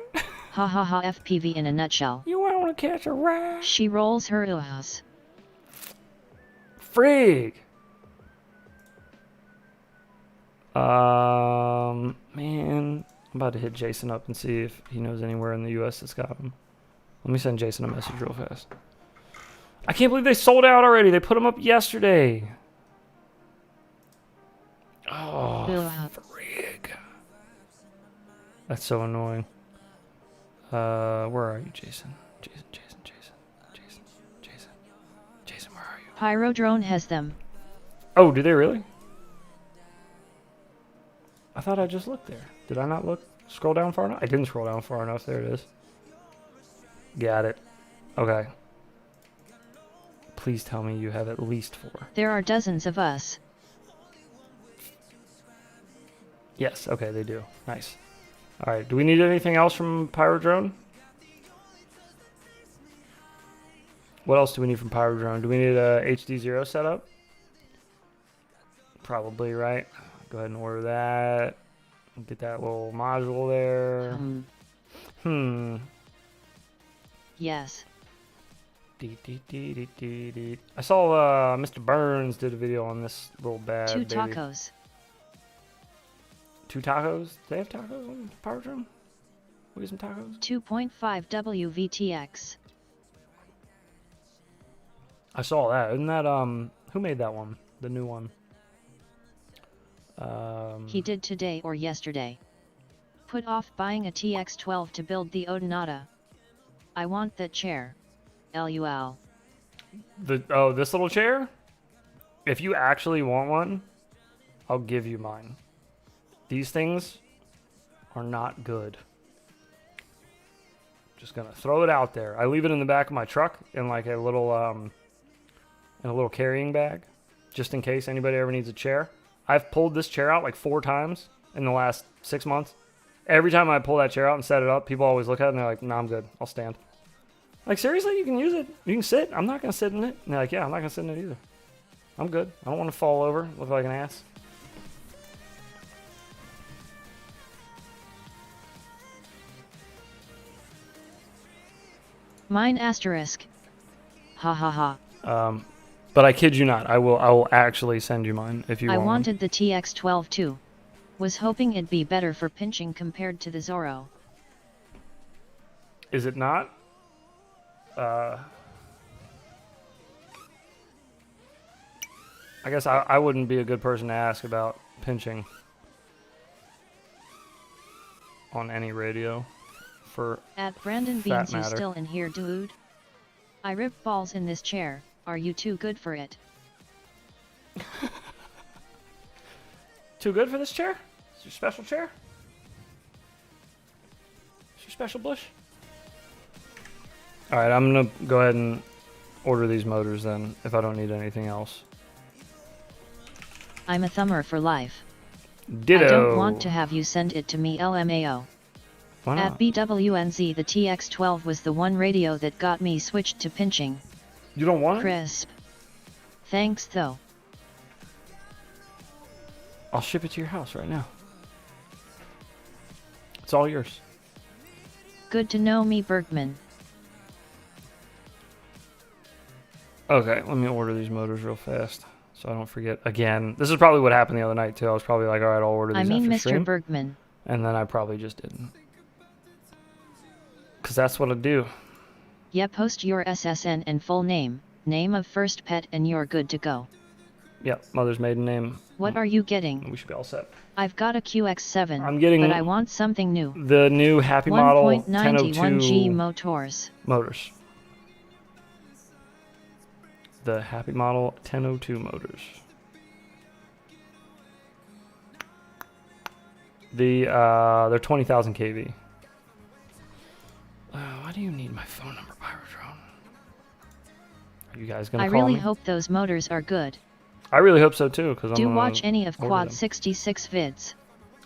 Ha ha ha. FPV in a nutshell. You want to catch a ride? She rolls her eyes. Frig. Man, I'm about to hit Jason up and see if he knows anywhere in the U.S. that's got them. Let me send Jason a message real fast. I can't believe they sold out already. They put them up yesterday. Oh, frig. That's so annoying. Where are you, Jason? Jason, where are you? Pyrodrone has them. Oh, do they really? I thought I just looked there. Did I not look? Scroll down far enough? I didn't scroll down far enough. There it is. Got it. Okay. Please tell me you have at least 4. There are dozens of us. Yes, okay, they do. Nice. Alright, do we need anything else from Pyrodrone? What else do we need from Pyrodrone? Do we need a HD0 setup? Probably, right? Go ahead and order that. Get that little module there. Yes. I saw Mr. Burns did a video on this little bad 2 baby. tacos. 2 tacos? Do they have tacos on Pyrodrome? We get some tacos? 2.5 WVTX. I saw that. Isn't that who made that one? The new one. He did today or yesterday. Put off buying a TX12 to build the Odinata. I want that chair. LUL. This little chair? If you actually want one, I'll give you mine. These things are not good. Just gonna throw it out there. I leave it in the back of my truck in like a little carrying bag, just in case anybody ever needs a chair. I've pulled this chair out like 4 times in the last 6 months. Every time I pull that chair out and set it up, people always look at it and they're like, "Nah, I'm good. I'll stand." Like, seriously, you can use it. You can sit. I'm not gonna sit in it. And they're like, "Yeah, I'm not gonna sit in it either." I'm good. I don't want to fall over, look like an ass. Mine asterisk. Ha ha ha. But I kid you not, I will actually send you mine if you I want one. wanted the TX12 too. Was hoping it'd be better for pinching compared to the Zorro. Is it not? I guess I wouldn't be a good person to ask about pinching on any radio for At Brandon that Beans, you matter. still in here, dude? I rip balls in this chair. Are you too good for it? Too good for this chair? It's your special chair? It's your special bush? Alright, I'm gonna go ahead and order these motors then, if I don't need anything else. I'm a thumber for life. Ditto! I don't want to have you send it to me, LMAO. Why At not? BWNZ, the TX12 was the one radio that got me switched to pinching. You don't want it? Crisp. Thanks though. I'll ship it to your house right now. It's all yours. Good to know me, Bergman. Okay, let me order these motors real fast so I don't forget again. This is probably what happened the other night too. I was probably like, all right, I'll order these I mean, after Mr. stream. Bergman. And then I probably just didn't. Because that's what I do. Yeah, post your SSN and full name, name of first pet, and you're good to go. Yep, mother's maiden name. What are you getting? We should be all set. I've got a QX7, I'm getting but I want something new. the new Happy Model 1.91G 1002 motors. motors. The Happy Model 1002 motors. They're 20,000 kV. Why do you need my phone number, Pyrodrone? Are you guys gonna I call really me? hope those motors are good. I really hope so too, because I'm Do gonna watch any of order Quad them. 66 vids.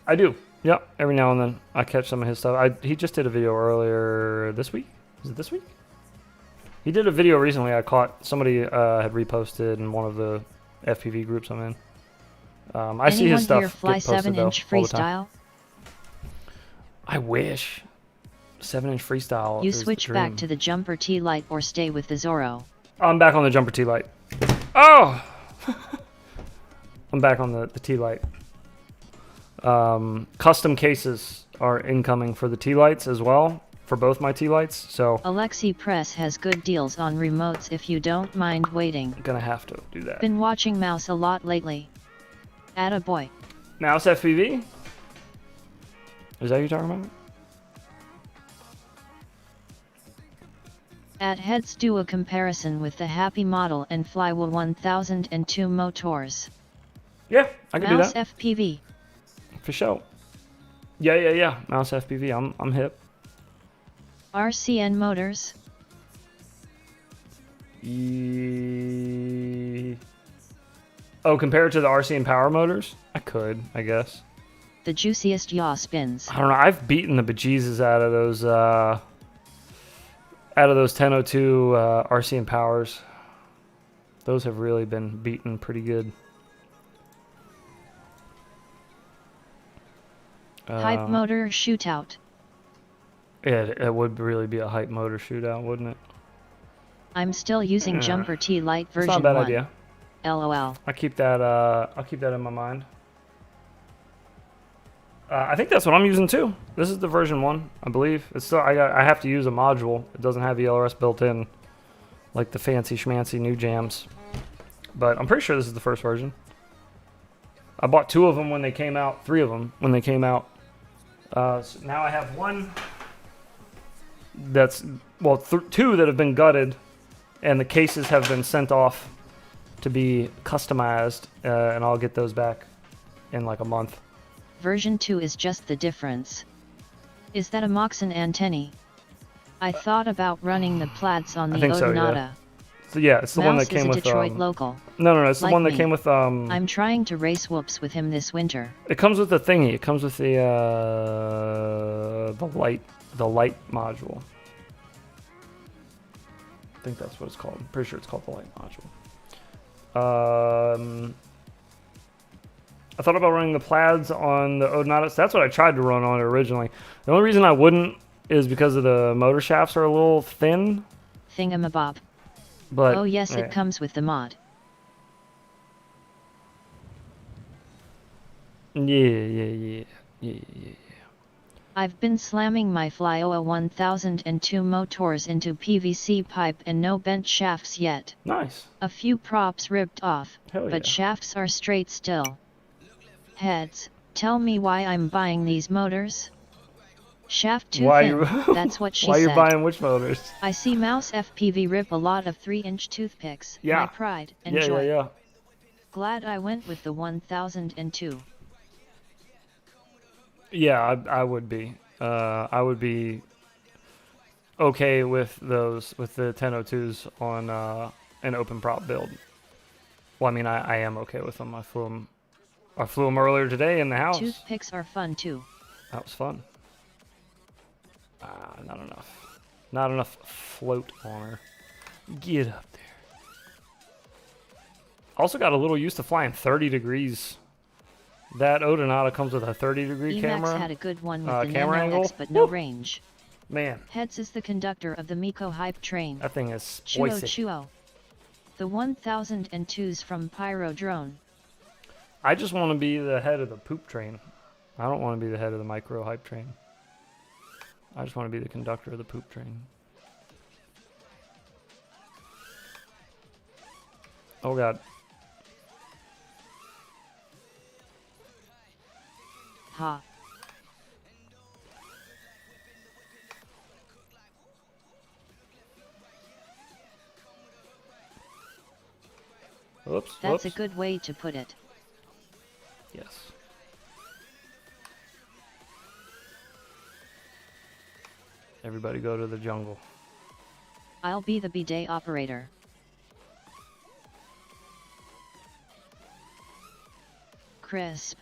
I do. Yep. Every now and then I catch some of his stuff. He just did a video earlier this week. Was it this week? He did a video recently. I caught somebody had reposted in one of the FPV groups I'm in. I see his stuff Anyone here fly get posted 7-inch though, all the time. freestyle? I wish. 7-inch freestyle. You is the switch back dream. to the jumper T-Light or stay with the Zorro. I'm back on the jumper T-Light. Oh! I'm back on the T-Light. Custom cases are incoming for the T-Lights as well, for both my T-Lights, so Alexi Press has good deals on remotes if you don't mind waiting. I'm gonna have to do that. Been watching Mouse a lot lately. Attaboy. Mouse FPV? Is that what you're talking about? At Heads do a comparison with the Happy Model and Flywheel 1002 motors. Yeah, I can Mouse do that. FPV. For sure. Yeah. Mouse FPV, I'm hip. RCN motors. Oh, compared to the RCN power motors? I could, I guess. The juiciest yaw spins. I don't know. I've beaten the bejesus out of those 1002 RCN powers. Those have really been beaten pretty good. Hype motor shootout. It would really be a hype motor shootout, wouldn't it? I'm still using Yeah. Jumper T Lite It's version not a bad 1. idea. LOL. I'll keep that in my mind. I think that's what I'm using too. This is the version 1, I believe. It's still I have to use a module. It doesn't have ELRS built in, like the fancy schmancy new jams. But I'm pretty sure this is the first version. I bought 2 of them when they came out, 3 of them when they came out. So now I have one that's, well, 2 that have been gutted, and the cases have been sent off to be customized, and I'll get those back in like a month. Version 2 is just the difference. Is that a Moxon antennae? I thought about running the plaids on the I think so, yeah. Odonata. So yeah, it's the one Mouse that came is a with Detroit local. No, it's the like one that me. came with I'm trying to race whoops with him this winter. it comes with the thingy. It comes with the light module. I think that's what it's called. I'm pretty sure it's called the light module. I thought about running the plaids on the Odonata. That's what I tried to run on it originally. The only reason I wouldn't is because of the motor shafts are a little thin. Thingamabob. But Oh yes, yeah. it comes with the mod. Yeah. I've been slamming my Flyoa 1002 motors into PVC pipe and no bent shafts yet. Nice. A few props ripped off, Hell but yeah. shafts are straight still. Heads, tell me why I'm buying these motors? Shaft too Why thin, you? that's what she Why said. you buying which motors? I see Mouse FPV rip a lot of 3-inch toothpicks. Yeah. My pride and joy. Yeah. Glad I went with the 1002. Yeah, I would be. I would be okay with those, with the 1002s on an open prop build. Well, I mean, I am okay with them. I flew them earlier today in the house. Toothpicks are fun too. That was fun. Not enough. Not enough float on her. Get up there. Also got a little used to flying 30 degrees. That Odonata comes with a 30-degree Emax camera. had a good one with the camera Nano angle. X but no Woo! range. Man, Heads is the conductor of the Miko hype train. that thing is Chuo spicy. Chuo. The 1002s from Pyro Drone. I just want to be the head of the poop train. I don't want to be the head of the micro hype train. I just want to be the conductor of the poop train. Oh god. Ha. Oops. That's a whoops. good way to put it. Yes. Everybody go to the jungle. I'll be the bidet operator. Crisp.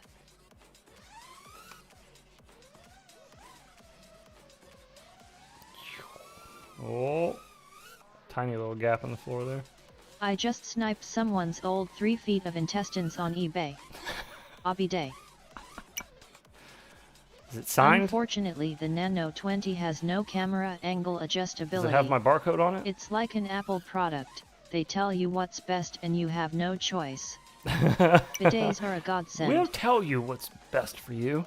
Oh. Tiny little gap in the floor there. I just sniped someone's old 3 feet of intestines on eBay. A bidet. Is it signed? Unfortunately, the Nano 20 has no camera angle adjustability. Does it have my barcode on it? It's like an Apple product. They tell you what's best and you have no choice. Bidets are a godsend. We'll tell you what's best for you.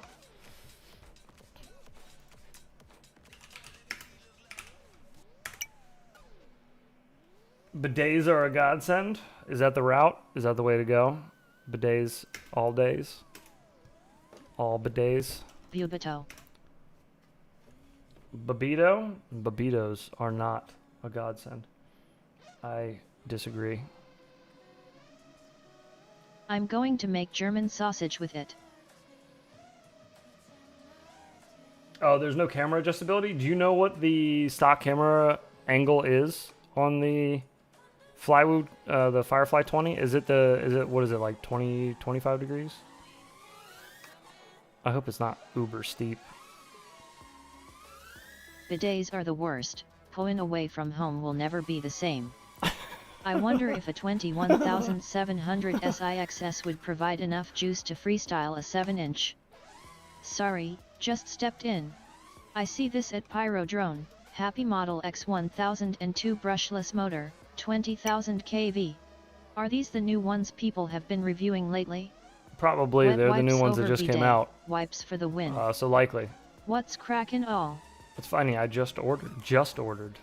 Bidets are a godsend? Is that the route? Is that the way to go? Bidets all days? All bidets? Bubito. Babito? Babitos are not a godsend. I disagree. I'm going to make German sausage with it. Oh, there's no camera adjustability? Do you know what the stock camera angle is on the Flywoo, the Firefly 20? What is it, like 20, 25 degrees? I hope it's not uber steep. Bidets are the worst. Pulling away from home will never be the same. I wonder if a 21700 SIXS would provide enough juice to freestyle a 7-inch. Sorry, just stepped in. I see this at Pyro Drone. Happy Model X1002 brushless motor, 20,000 kV. Are these the new ones people have been reviewing lately? Probably. Wet They're the new wipes ones that over just came bidet. out. Wipes for the win. So likely. What's crackin' all? It's funny, I just ordered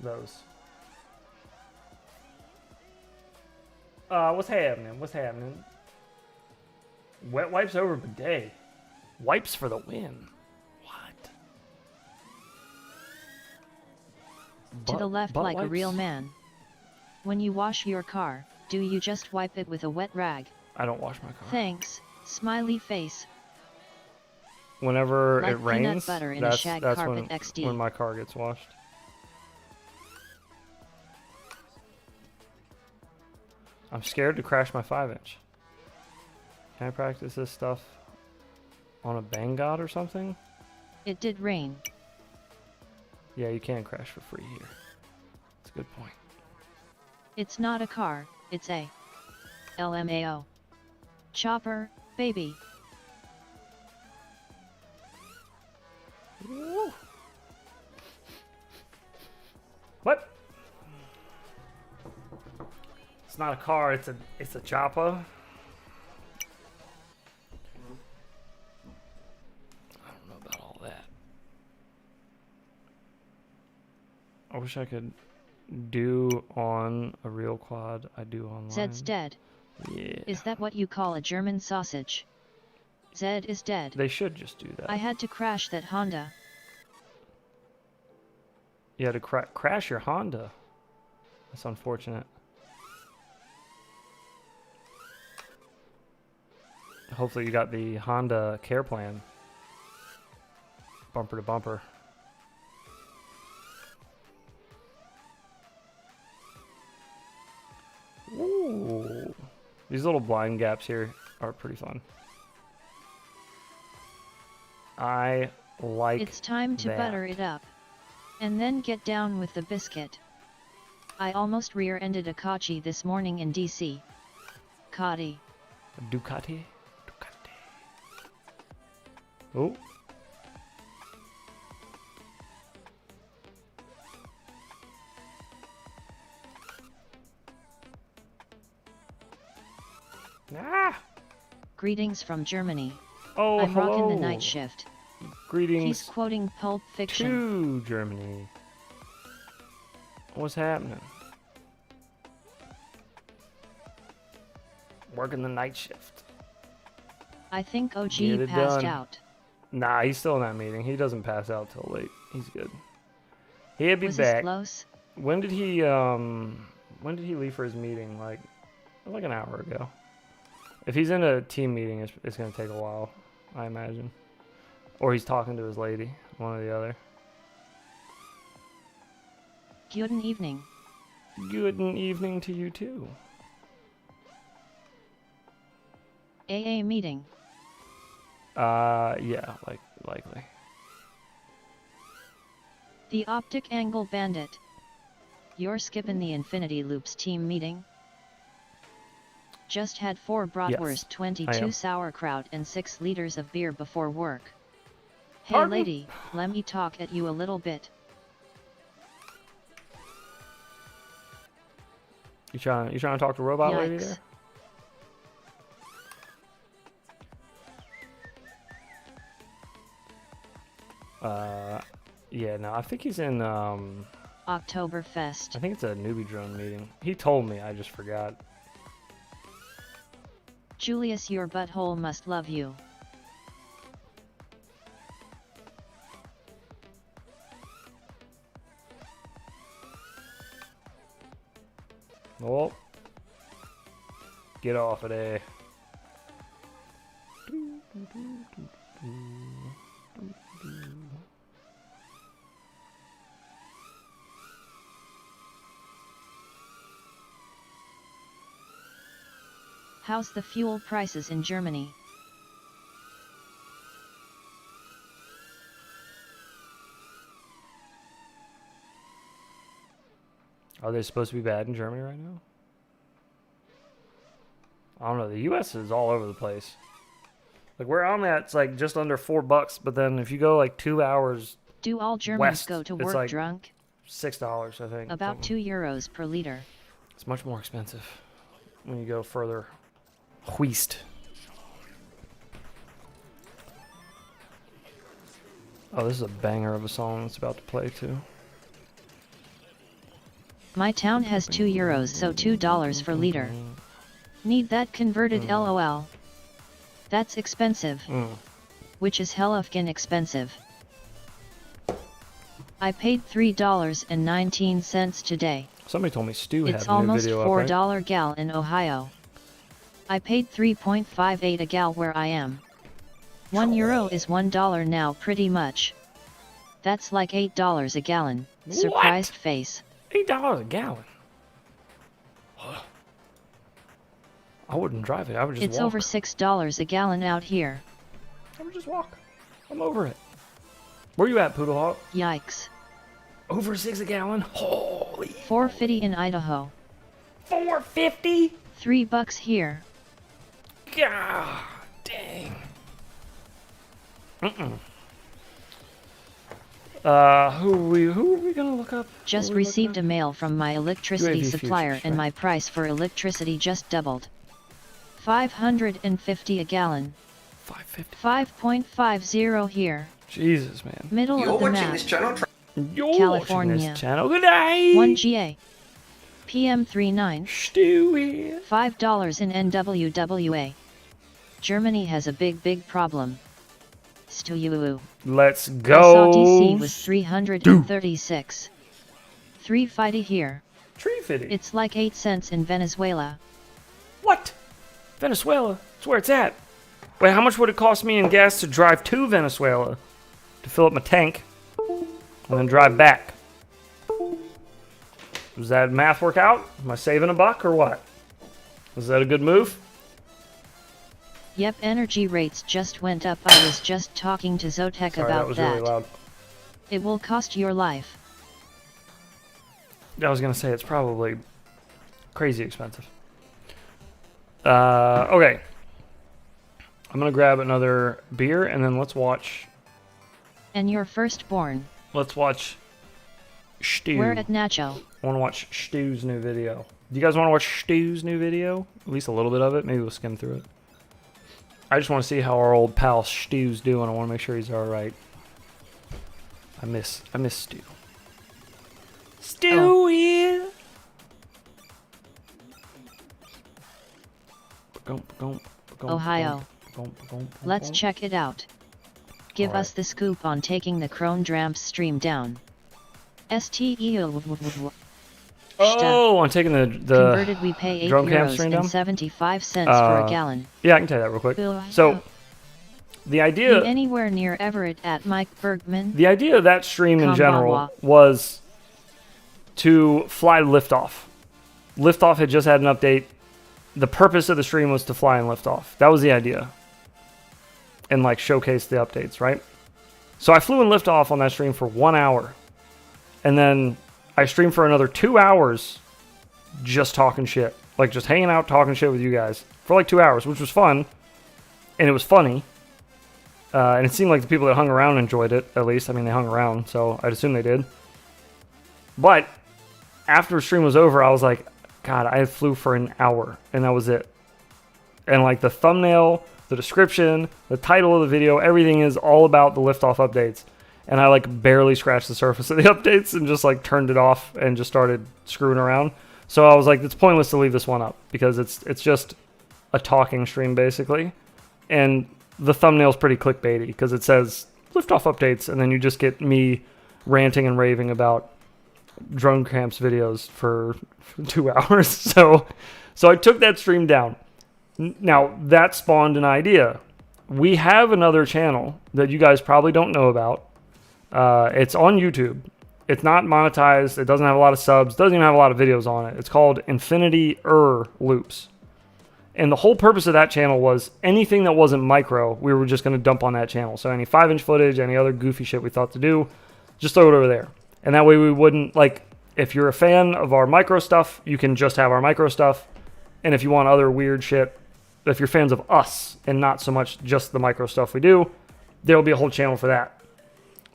those. What's happening? Wet wipes over bidet. Wipes for the win. What? To the left butt like a wipes? real man. When you wash your car, do you just wipe it with a wet rag? I don't wash my car. Thanks, smiley face. Whenever Like it rains, peanut butter in a that's shag when carpet XD. when my car gets washed. I'm scared to crash my 5-inch. Can I practice this stuff on a Banggod or something? It did rain. Yeah, you can crash for free here. That's a good point. It's not a car, it's a LMAO. Chopper, baby. Woo. What? It's not a car, it's a chopper. I don't know about all that. I wish I could do on a real quad. I do online. Zed's dead. Yeah. Is that what you call a German sausage? Zed is dead. They should just do that. I had to crash that Honda. You had to crash your Honda. That's unfortunate. Hopefully you got the Honda care plan. Bumper to bumper. Ooh. These little blind gaps here are pretty fun. I like It's time to that. butter it up. And then get down with the biscuit. I almost rear-ended a Kachi this morning in DC. Kati. Ducati? Ducati. Oh. Ah! Greetings from Germany. Oh, I'm hello. rocking the night shift. Greetings He's quoting Pulp Fiction. to Germany. What's happening? Working the night shift. I think OG Get it passed done. out. Nah, he's still in that meeting. He doesn't pass out till late. He's good. He'll be Was back. this close? When did he leave for his meeting? Like an hour ago. If he's in a team meeting, it's gonna take a while, I imagine. Or he's talking to his lady, one or the other. Good evening. Good evening to you too. AA meeting. Yeah, likely. The Optic Angle Bandit. You're skipping the Infinity Loops team meeting? Just had 4 bratwurst, I 22 am. sauerkraut and 6 liters of beer before work. Hey Pardon? lady, let me talk at you a little bit. You trying to talk to robot lady Yikes. there? Yeah, no, I think he's in I Oktoberfest. think it's a newbie drone meeting. He told me, I just forgot. Julius, your butthole must love you. Oh. Get off of there. How's the fuel prices in Germany? Are they supposed to be bad in Germany right now? I don't know. The U.S. is all over the place. Like where I'm at, it's like just under $4. But then if you go like 2 hours, Do all Germans West, go to it's work like drunk? $6, I think. About something. €2 per liter. It's much more expensive when you go further west. Oh, this is a banger of a song that's about to play too. My town has €2, so $2 per liter. Need that converted LOL. That's expensive. Which is hellufkin expensive. I paid $3.19 today. Somebody told me Stu had It's a new almost video $4 up, right? gal in Ohio. I paid 3.58 a gal where I am. €1 is $1 now pretty much. That's like $8 a gallon. Surprised face. $8 a gallon. I wouldn't drive it. I would just It's walk. over $6 a gallon out here. I would just walk. I'm over it. Where you at, Poodlehawk? Yikes. Over $6 a gallon? Holy. 450 in Idaho. 450? $3 here. God dang. Who are we gonna look up? Just received a mail from my electricity UAV supplier futures, and right. my price for electricity just doubled. 550 a gallon. 550. 5.50 here. Jesus, man. Middle You're of the watching map. this channel. You're watching California. this channel. Good day. 1 GA. PM39. Stewie. $5 in NWWA. Germany has a big problem. Stu. Let's I go. saw DC was 336. 350 here. Tree fitty. It's like 8 cents in Venezuela. What? Venezuela? That's where it's at. Wait, how much would it cost me in gas to drive to Venezuela? To fill up my tank. And then drive back. Does that math work out? Am I saving $1 or what? Is that a good move? Yep, energy rates just went up. I was just talking to Zotek Sorry, about that was really loud. It will cost your life. I was gonna say it's probably crazy expensive. Okay. I'm gonna grab another beer and then let's watch. And your firstborn. Let's watch Stu. Where at Nacho? I want to watch Stu's new video. Do you guys want to watch Stu's new video? At least a little bit of it. Maybe we'll skim through it. I just want to see how our old pal Stu's doing. I want to make sure he's all right. I miss Stu. Stewie. Ohio. Let's check it out. Give Alright. us the scoop on taking the Crone Dramps stream down. STEO. Oh, I'm taking the Converted, we pay 8 drone cam euros stream and down? 75 cents for a gallon. Yeah, I can tell you that real quick. Bill, So, the idea anywhere near Everett at Mike Bergman. the idea of that stream in Kambawa. general was to fly liftoff. Liftoff had just had an update. The purpose of the stream was to fly and lift off. That was the idea. And like showcase the updates, right? So I flew and lift off on that stream for 1 hour. And then I streamed for another 2 hours just talking shit. Like just hanging out talking shit with you guys for like 2 hours, which was fun. And it was funny. And it seemed like the people that hung around enjoyed it, at least. I mean, they hung around, so I'd assume they did. But after the stream was over, I was like, God, I flew for an hour, and that was it. And like the thumbnail, the description, the title of the video, everything is all about the liftoff updates. And I like barely scratched the surface of the updates and just like turned it off and just started screwing around. So I was like, it's pointless to leave this one up because it's just a talking stream basically. And the thumbnail's pretty clickbaity because it says liftoff updates, and then you just get me ranting and raving about drone camps videos for 2 hours. So I took that stream down. Now that spawned an idea. We have another channel that you guys probably don't know about. It's on YouTube. It's not monetized. It doesn't have a lot of subs. Doesn't even have a lot of videos on it. It's called Infinity Loops. And the whole purpose of that channel was anything that wasn't micro, we were just going to dump on that channel. So any 5-inch footage, any other goofy shit we thought to do, just throw it over there. And that way we wouldn't, like, if you're a fan of our micro stuff, you can just have our micro stuff. And if you want other weird shit, if you're fans of us and not so much just the micro stuff we do, there'll be a whole channel for that.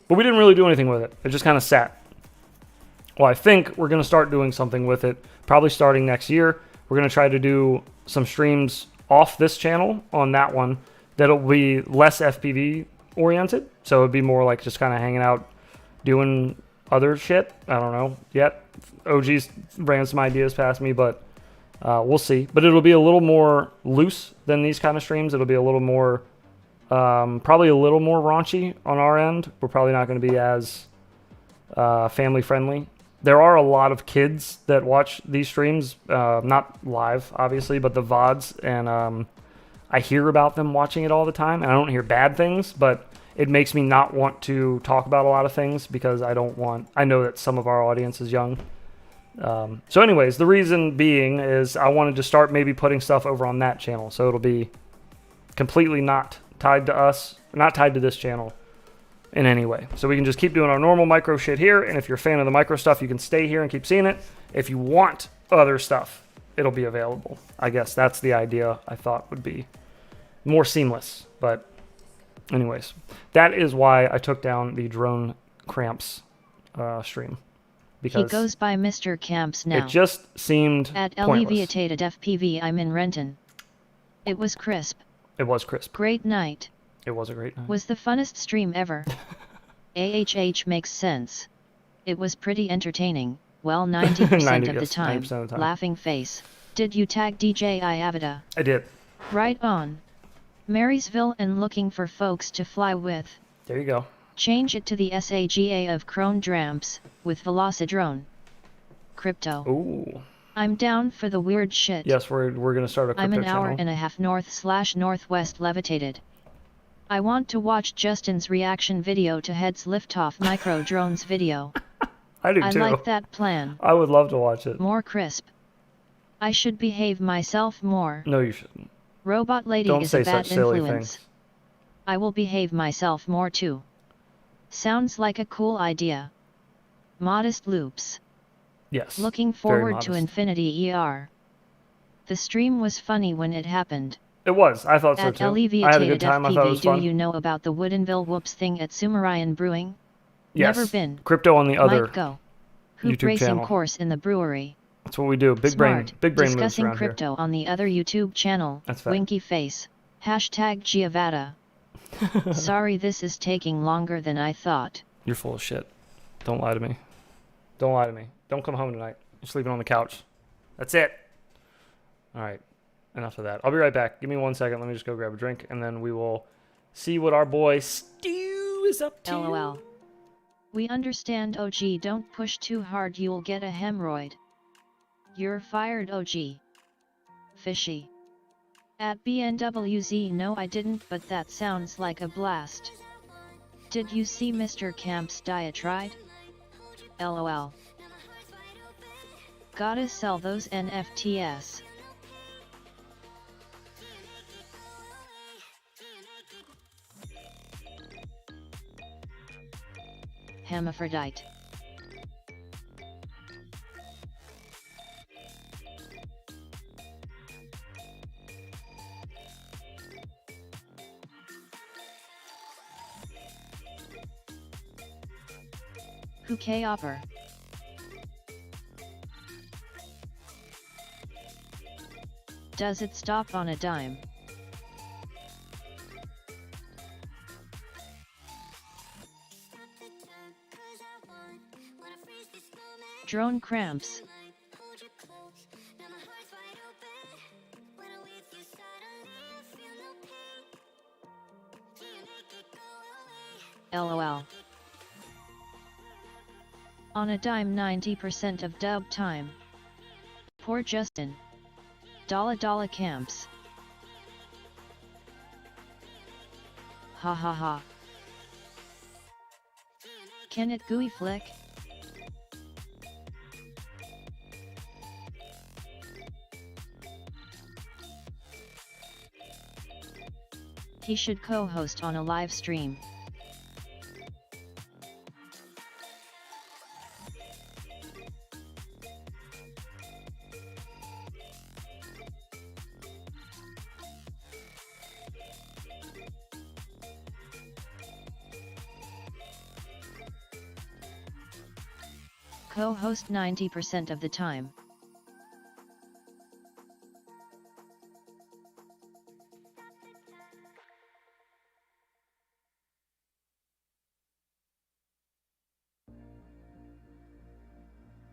But we didn't really do anything with it. It just kind of sat. Well, I think we're going to start doing something with it, probably starting next year. We're going to try to do some streams off this channel on that one that'll be less FPV oriented. So it'd be more like just kind of hanging out, doing other shit. I don't know yet. OG's ran some ideas past me, but we'll see. But it'll be a little more loose than these kind of streams. It'll be a little more, probably a little more raunchy on our end. We're probably not going to be as family friendly. There are a lot of kids that watch these streams, not live, obviously, but the VODs, and I hear about them watching it all the time, and I don't hear bad things, but it makes me not want to talk about a lot of things because I know that some of our audience is young. So anyways, the reason being is I wanted to start maybe putting stuff over on that channel, so it'll be completely not tied to us, not tied to this channel in any way. So we can just keep doing our normal micro shit here, and if you're a fan of the micro stuff, you can stay here and keep seeing it. If you want other stuff, it'll be available. I guess that's the idea. I thought would be more seamless. But anyways, that is why I took down the drone cramps stream. He Because goes by Mr. Camps now. it just seemed At pointless. Alleviated FPV, I'm in Renton. It was crisp. It was crisp. Great night. It was a great night. Was the funnest stream ever. AHH makes sense. It was pretty entertaining. Well, 90% of the time. 90% of the time. Laughing face. Did you tag DJ Iavada? I did. Right on. Marysville and looking for folks to fly with. There you go. Change it to the SAGA of Crone Dramps, with velocidrone. Crypto. Ooh. I'm down for the weird shit. Yes, we're gonna start a crypto I'm an channel. hour and a half north/northwest levitated. I want to watch Justin's reaction video to Head's Liftoff Micro Drones video. I do I too. like that plan. I would love to watch it. More crisp. I should behave myself more. No, you shouldn't. Robot lady Don't is say a bad such silly influence. things. I will behave myself more too. Sounds like a cool idea. Modest loops. Yes. Looking very forward to modest. Infinity ER. The stream was funny when it happened. It was. I thought so At too. I had a Alleviated good time. I thought it FPV, was do fun. you know about the Woodinville Whoops thing at Sumerian Brewing? Yes. Never been. Crypto on the other Might go. Hoop YouTube racing channel. course in the brewery. That's what we do. Big Smart. brain moves Discussing around crypto on the other YouTube channel. That's fact. Winky face. Hashtag Giavata. here. Sorry, this is taking longer than I thought. You're full of shit. Don't lie to me. Don't lie to me. Don't come home tonight. You're sleeping on the couch. That's it. All right. Enough of that. I'll be right back. Give me 1 second. Let me just go grab a drink, and then we will see what our boy Stu is up to. LOL. We understand, OG. Don't push too hard, you'll get a hemorrhoid. You're fired, OG. Fishy. At BNWZ, no, I didn't, but that sounds like a blast. Did you see Mr. Camp's diatribe? LOL. Gotta sell those NFTs. Hermaphrodite. Bouquet opera. Does it stop on a dime? Drone cramps. LOL. On a dime, 90% of dub time. Poor Justin. Dollar camps. Ha ha ha. Can it gooey flick? He should co-host on a live stream. Co-host 90% of the time.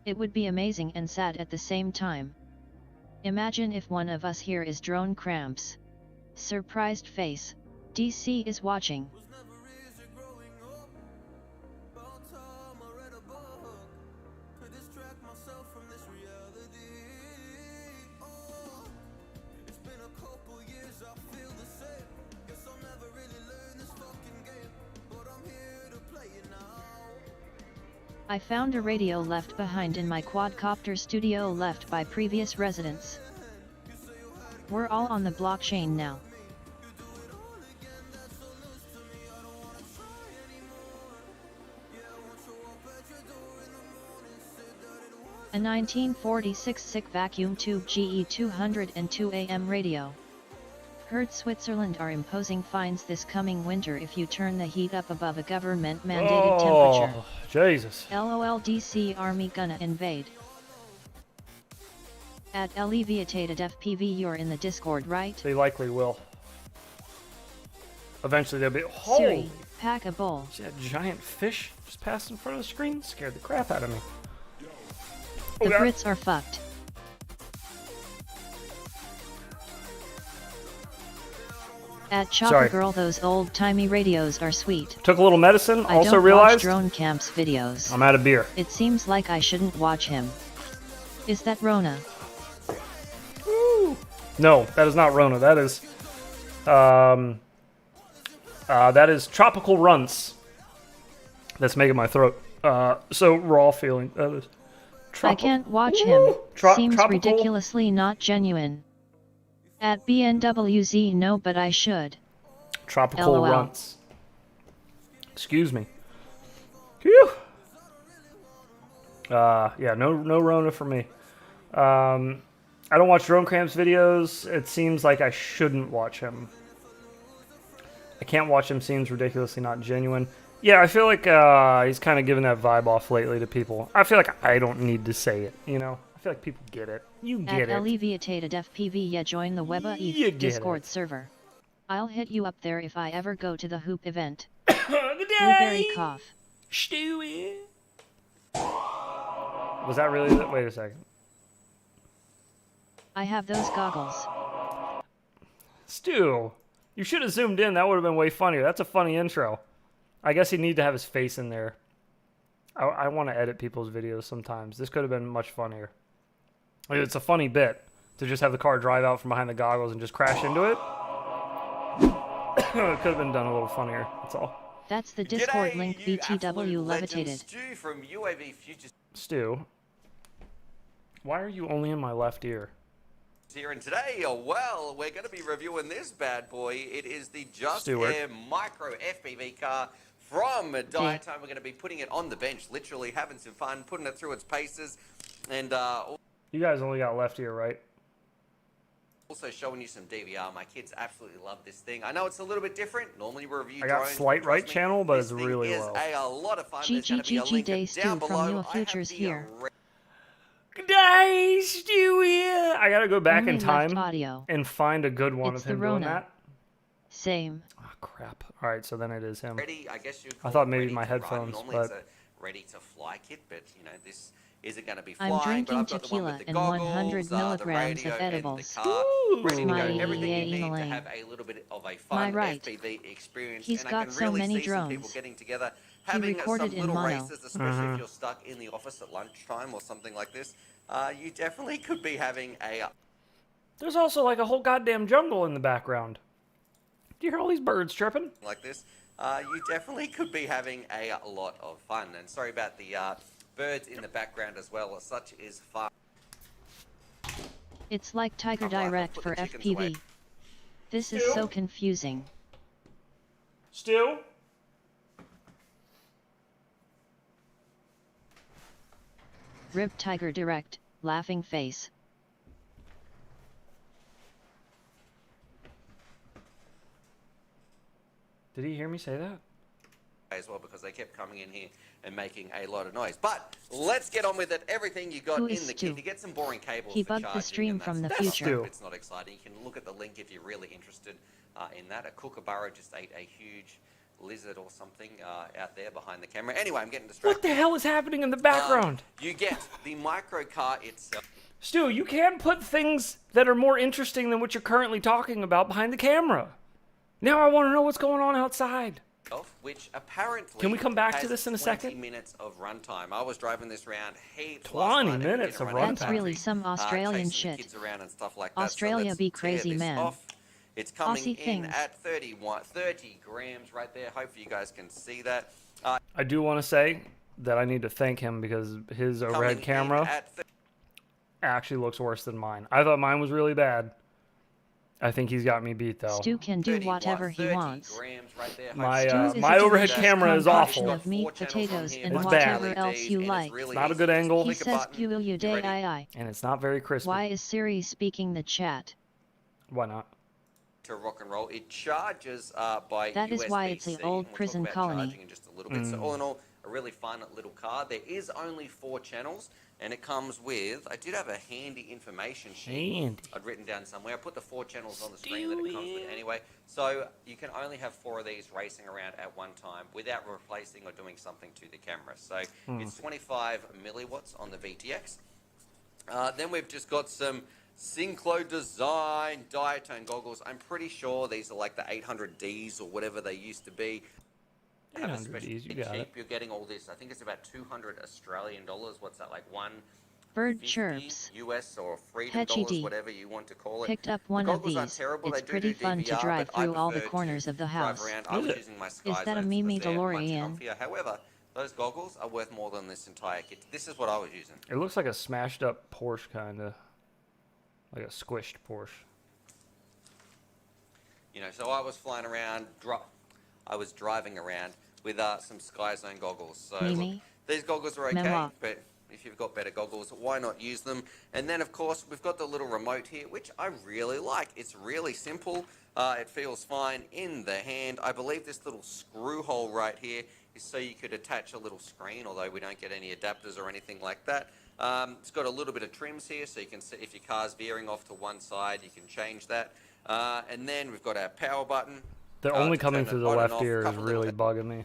It would be amazing and sad at the same time. Imagine if one of us here is drone cramps. Surprised face. DC is watching. I found a radio left behind in my quadcopter studio left by previous residents. We're all on the blockchain now. A 1946 sick vacuum tube GE 202 AM radio. Heard Switzerland are imposing fines this coming winter if you turn the heat up above a government-mandated temperature. Oh, Jesus. LOL DC Army gonna invade. At Alleviated FPV, you're in the Discord, right? They likely will. Eventually they'll be... Siri, pack a bowl. See that giant fish just passed in front of the screen? Scared the crap out of me. The God. Brits are fucked. At Chopper Sorry. Girl, those old-timey radios are sweet. Took a little medicine, I also don't realized watch Drone Camp's videos. I'm out of beer. It seems like I shouldn't watch him. Is that Rona? Woo. No, that is not Rona. That is Tropical Runts. That's making my throat so raw feeling. That is I can't watch him. Seems tropical. ridiculously not genuine. At BNWZ, no, but I should. Tropical LOL. Runts. Excuse me. Phew. Yeah, no Rona for me. I don't watch Drone Cramps videos. It seems like I shouldn't watch him. I can't watch him. Seems ridiculously not genuine. Yeah, I feel like he's kind of giving that vibe off lately to people. I feel like I don't need to say it, you know? I feel like people get it. You get At it. Alleviated FPV, yeah, join the Weba You ETH get Discord it. server. I'll hit you up there if I ever go to the Hoop event. Good Blueberry day, cough. Stewie. Was that really? Wait a second. I have those goggles. Stu, you should have zoomed in. That would have been way funnier. That's a funny intro. I guess he'd need to have his face in there. I want to edit people's videos sometimes. This could have been much funnier. It's a funny bit to just have the car drive out from behind the goggles and just crash into it. It could have been done a little funnier. That's all. That's the Discord G'day, link you BTW absolute legend. levitated. Stu from UAV Futures Stu, why are you only in my left ear? here, and today, well, we're going to be reviewing this bad boy. It is the Just Stewart. Air Micro FPV car from Diatone. We're going to be putting it on the bench, literally having some fun, putting it through its paces, and You guys only got left ear, right? also showing you some DVR. My kids absolutely love this thing. I know it's a little bit different. Normally we review I got drones, slight but right trust me, channel, but this it's thing really is low. a lot of fun. There's gonna be a GGGG link Day down Stu from below. Neo I have Futures the, here. Good day, Stewie. I gotta go back Only in time left audio. and find a good one It's of him the doing Rona. that. Same. Oh, crap. All right, so then it is him. Ready, I guess you'd I call thought it maybe ready my to run. headphones, Normally but- it's a ready to fly kit, but you know this isn't going to be flying. I'm but drinking I've got the one with tequila the and goggles, 100 the milligrams radio of and the edibles. car. Ready to go. Smiley Everything you need to Elaine. have a little bit of a My fun right. FPV experience. He's and I got can so really many see some people drones. getting together, He having recorded some in little mono. races, especially if you're stuck in the office at lunchtime or something like this. You definitely could be having a There's also like a whole goddamn jungle in the background. Do you hear all these birds chirping? like this. You definitely could be having a lot of fun. And sorry about the birds in the background as well. Such is fun. It's like Tiger Alright, let's Direct put for the chickens away. FPV. This is so confusing. Stu? Rib Tiger Direct, laughing face. Did he hear me say that? As well, because they kept coming in here and making a lot of noise. But let's get on with it. Everything you got Who in is the Stu? kit. You get some boring cables. He for bugged the charging, stream and from the that's future. Stu. It's not exciting. You can look at the link if you're really interested in that. A kookaburra just ate a huge lizard or something out there behind the camera. Anyway, I'm getting distracted. What the hell is happening in the background? You get the micro car itself. Stu, you can't put things that are more interesting than what you're currently talking about behind the camera. Now I want to know what's going on outside. Which apparently Can we come back to has this in a 20 second? minutes of runtime. I was driving this around heaps 20 last night and minutes getting of around That's the really country, some Australian chasing shit. the kids around and stuff like that. Australia So let's be tear crazy, this man. off. It's coming Aussie in thing. at 30 grams right there. Hopefully you guys can see that. I do want to say that I need to thank him because his Coming overhead in camera at actually looks worse than mine. I thought mine was really bad. I think he's got me beat though. Stu can do 31, whatever he 30 wants. grams right there. My, Stu is my a overhead delicious camera is concoction awful. of meat, potatoes, and It's whatever bad. else you like. Not a good angle. He says QU day And it's not very crispy. Why is Siri speaking the chat? Why not? To rock and roll, it charges by That is why it's USB-C, an old and we'll prison talk about colony. charging in just a little bit. So all in all, a really fun little car. There is only 4 channels, and it comes with. I did have a handy information sheet I'd written down somewhere. I put the 4 channels on the screen that it comes with anyway. So you can only have 4 of these racing around at one time without replacing or doing something to the camera. So it's 25 milliwatts on the VTX. Then we've just got some Synclo Design diatone goggles. I'm pretty sure these are like the 800Ds or whatever they used to be. 800Ds, you got it. You're getting all this. I think it's about 200 Australian dollars. What's that, like Bird chirps. US or freedom Petchy dollars, D. whatever you want to call it. Picked up The one of goggles aren't these. terrible. It's They do pretty fun to DVR, drive but I through all the prefer corners to of the drive house. around. I was using my Sky Is that a Zones Mimi because they're much DeLorean? comfier. However, those goggles are worth more than this entire kit. This is what I was using. It looks like a smashed up Porsche kind of. Like a squished Porsche. You know, so I was flying around, I was driving around with some Sky Zone goggles. So look, these goggles are okay, but if you've got better goggles, why not use them? And then, of course, we've got the little remote here, which I really like. It's really simple. It feels fine in the hand. I believe this little screw hole right here is so you could attach a little screen, although we don't get any adapters or anything like that. It's got a little bit of trims here, so you can see if your car's veering off to one side, you can change that. And then we've got our power button. They're only to coming turn through it the on and left off, ear is couple really little bugging me.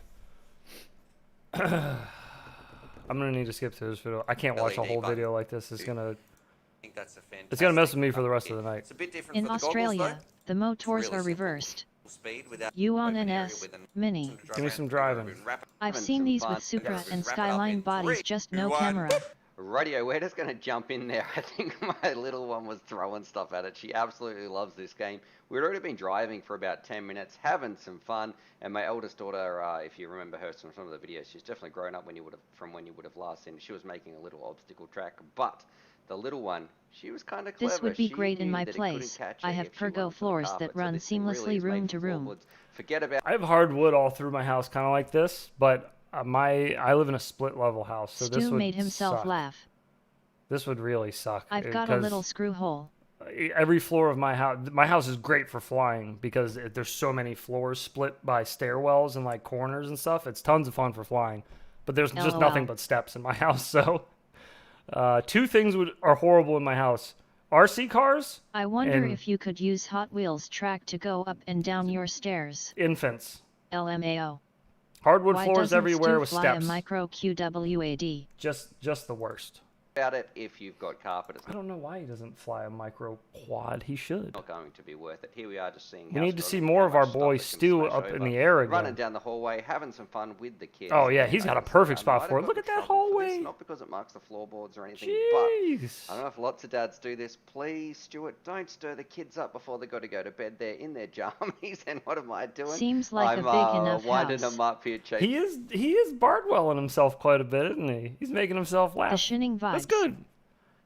I'm gonna need to skip through this video. I can't watch a LED whole button. video like this. It's gonna. I think that's a fantastic It's gonna mess with me for the rest of the night. It's a bit different In for the Australia, goggles, though. the motors really are simple. reversed. Speed without You on open an area S with an- Mini. Give me some driving. I've seen these with Supra and Skyline bodies, just no camera. Radio, we're just going to jump in there. I think my little one was throwing stuff at it. She absolutely loves this game. We'd already been driving for about 10 minutes, having some fun. And my eldest daughter, if you remember her from some of the videos, she's definitely grown up from when you would have last seen. She was making a little obstacle track, but the little one, she was kind of clever. This would be She great in knew my that it couldn't place. catch I her have if she wanted pergo to the floors carpet. that So run this thing really seamlessly is made room for to room. floorboards. Forget about I have hardwood all through my house, kind of like this, but I live in a split level house, so this Stu would made himself suck. laugh. This would really suck. I've got a little screw hole. Every floor of my house is great for flying because there's so many floors split by stairwells and like corners and stuff. It's tons of fun for flying, but there's just LOL. nothing but steps in my house. So 2 things are horrible in my house: RC cars, I wonder and if you could use Hot Wheels track to go up and down your stairs. infants. LMAO. Hardwood Why floors doesn't everywhere Stu with fly steps. a micro QWAD? Just the worst. it if you've got carpet. It's I don't know why he doesn't fly a micro quad. He should. not going to be worth it. Here we are just seeing. We how need to see struggling, more how of our much stuff boy it can Stu smash up in over. the air again. Running down the hallway, having some fun with the kids. Oh, yeah, he's got a perfect spot I for it. might Look have at got in that trouble for this, hallway. Not because it marks the floorboards or anything, Jeez. but I don't know if lots of dads do this. Please, Stuart, don't stir the kids up before they got to go to bed. They're in their jammies, and what am I doing? Seems like I'm, a big enough winding house. them up here, chasing. He is Bardwelling himself quite a bit, isn't he? He's making himself laugh. The shinning vibes. That's good.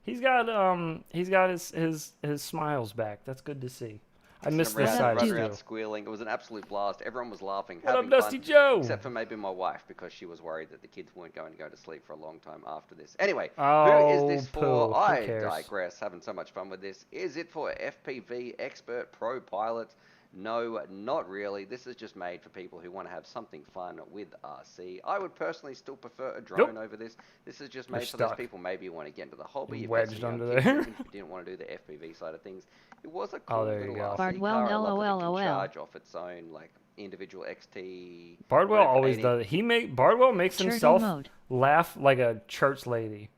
He's got his smiles back. That's good to see. I missed this side Run of around Stu. squealing. It was an absolute blast. Everyone was laughing, What up, having Dusty fun, Joe? except for maybe my wife because she was worried that the kids weren't going to go to sleep for a long time after this. Anyway, Oh, who is this poo. for? Who I cares? digress. Having so much fun with this. Is it for FPV expert pro pilots? No, not really. This is just made for people who want to have something fun with RC. I would personally still prefer a drone over this. This is just made You're for those stuck. people maybe you want to get into the hobby. You've Wedged got some young under kids, there. even if you didn't want to do the FPV side of things. It was a cool there you little go. RC Bardwell, car. I love that it LOL. can charge off its own like individual XT. Bardwell whatever, always 80. does. Bardwell makes Turtle himself mode. laugh like a church lady,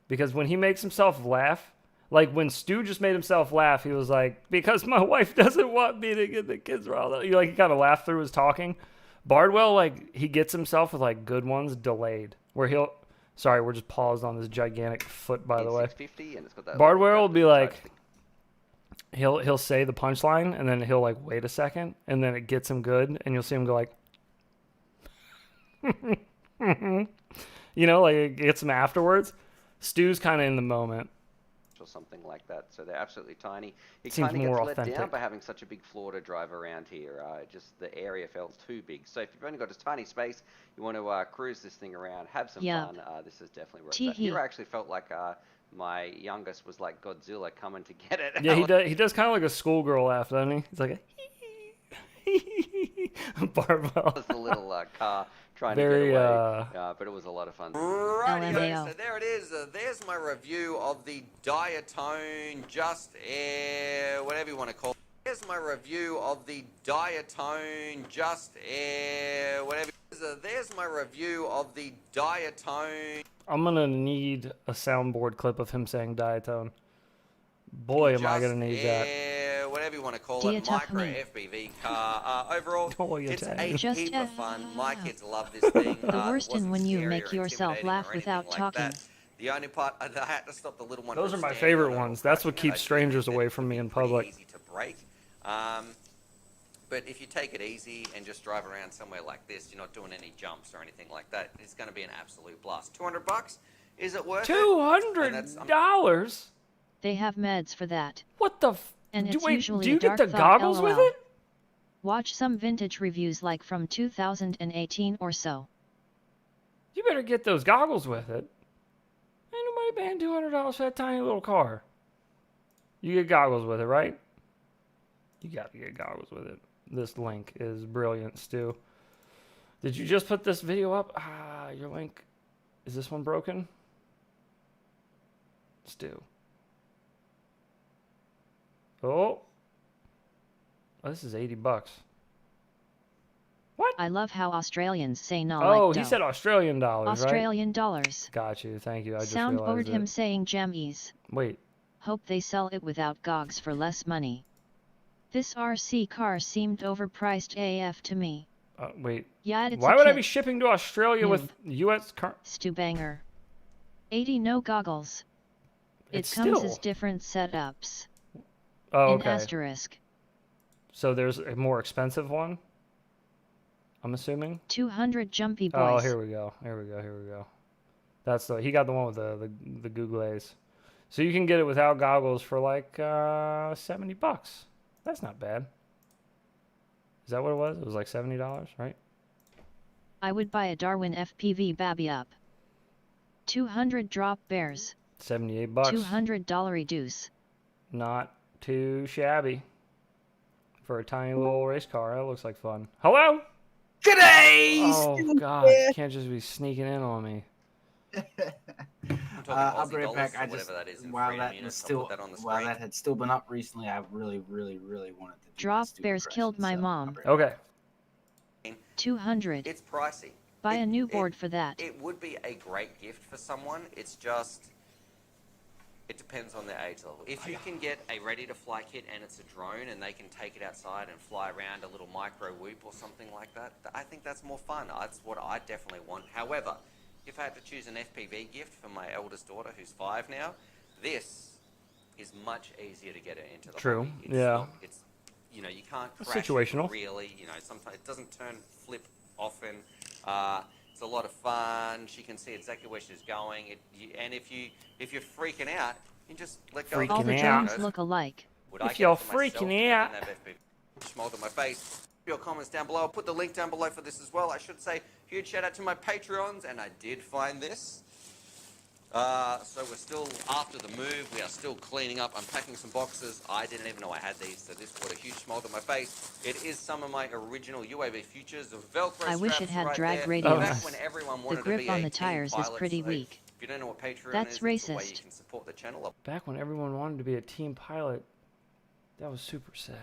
because when he makes himself laugh, like when Stu just made himself laugh, he was like, because my wife doesn't want me to get the kids riled up. He kind of laughed through his talking. Bardwell, like, he gets himself with like good ones delayed, where he'll. Sorry, we're just paused on this gigantic foot, by the way. 650, and it's got that Bardwell will be like, charge. he'll say the punchline, and then he'll like wait a second, and then it gets him good, and you'll see him go like, like it gets him afterwards. Stu's kind of in the moment. or something like that. So they're absolutely tiny. It Seems kind of gets more let down authentic. by having such a big floor to drive around here. Just the area felt too big. So if you've only got this tiny space, you want to cruise this thing around, have some Yup. fun. This is definitely where it's at. Here I actually felt like my youngest was like Godzilla coming to get it. Yeah, he does kind of like a schoolgirl laugh, doesn't he? He's like a barbell. was the little car trying Very, to get away, but it was a lot of fun. Rightio, LMAO. so there it is. There's my review of the Diatone Just Air, whatever you want to call it. Here's my review of the Diatone Just Air, whatever. There's my review of the Diatone. I'm gonna need a soundboard clip of him saying diatone. Boy, am I gonna need that. Whatever you want to call it, micro FPV car. Overall, it's a Just heap of fun. My kids love this thing. The worst in when you make yourself laugh without talking. The only part I had to stop the little one. Those are from my standing favorite on it or ones. That's what crashing it. keeps I strangers think away that from me would in be pretty public. Easy to break. But if you take it easy and just drive around somewhere like this, you're not doing any jumps or anything like that. It's going to be an absolute blast. $200? Is it worth it? $200? They have meds for that. What the? And it's usually do you a get dark the thought, goggles with LOL. it? Watch some vintage reviews like from 2018 or so. You better get those goggles with it. Ain't nobody paying $200 for that tiny little car. You get goggles with it, right? You got to get goggles with it. This link is brilliant, Stu. Did you just put this video up? Ah, your link. Is this one broken? Stu. Oh. This is $80. What? I love how Australians say no Oh, like he dough. said Australian dollars, right? Australian dollars. Got you. Thank you. I just Soundboard realized him it. saying jammies. Wait. Hope they sell it without gogs for less money. This RC car seemed overpriced AF to me. Wait. Yeah, it's Why a would I kit. be shipping to Australia with Noob. U.S. car? Stu banger. 80 no goggles. It's It comes still- as different setups. Oh, In okay. asterisk. So there's a more expensive one? I'm assuming? 200 jumpy boys. Oh, here we go. Here we go. Here we go. That's the he got the one with the googles. So you can get it without goggles for like $70. That's not bad. Is that what it was? It was like $70, right? I would buy a Darwin FPV babby up. 200 drop bears. $78. $200 deuce. Not too shabby for a tiny little race car. That looks like fun. Hello? G'day! Oh God! You can't just be sneaking in on me. I'll be right back. I just while that had still been up recently, I really wanted to do Drop stupid bears impression, killed my so mom. I'll be right back. Okay. 200. It's pricey. Buy a new board for that. It would be a great gift for someone. It's just, it depends on their age level. If you can get a ready-to-fly kit and it's a drone and they can take it outside and fly around a little micro whoop or something like that, I think that's more fun. That's what I definitely want. However, if I had to choose an FPV gift for my eldest daughter, who's 5 now, this is much easier to get her into the True. hobby. It's Yeah. not- it's, you know, you can't It's crash situational. it really. You know, sometimes it doesn't turn flip often. It's a lot of fun. She can see exactly where she's going. And if you're freaking out, you just let go. Freaking All the out. drones look alike. Would If I get you're it for myself freaking if I out. didn't have FPV? Smiled on my face. Your comments down below. I'll put the link down below for this as well. I should say huge shout out to my Patreons, and I did find this. So we're still after the move. We are still cleaning up, unpacking some boxes. I didn't even know I had these, so this brought a huge smile to my face. It is some of my original UAV futures, the Velcro I wish straps it had right drag there. radius. Back nice. when everyone The wanted to grip be on a the team tires is pilot, pretty so weak. If you don't know what Patreon That's is, it's a way racist. you can support the channel. Back when everyone wanted to be a team pilot, that was super sad.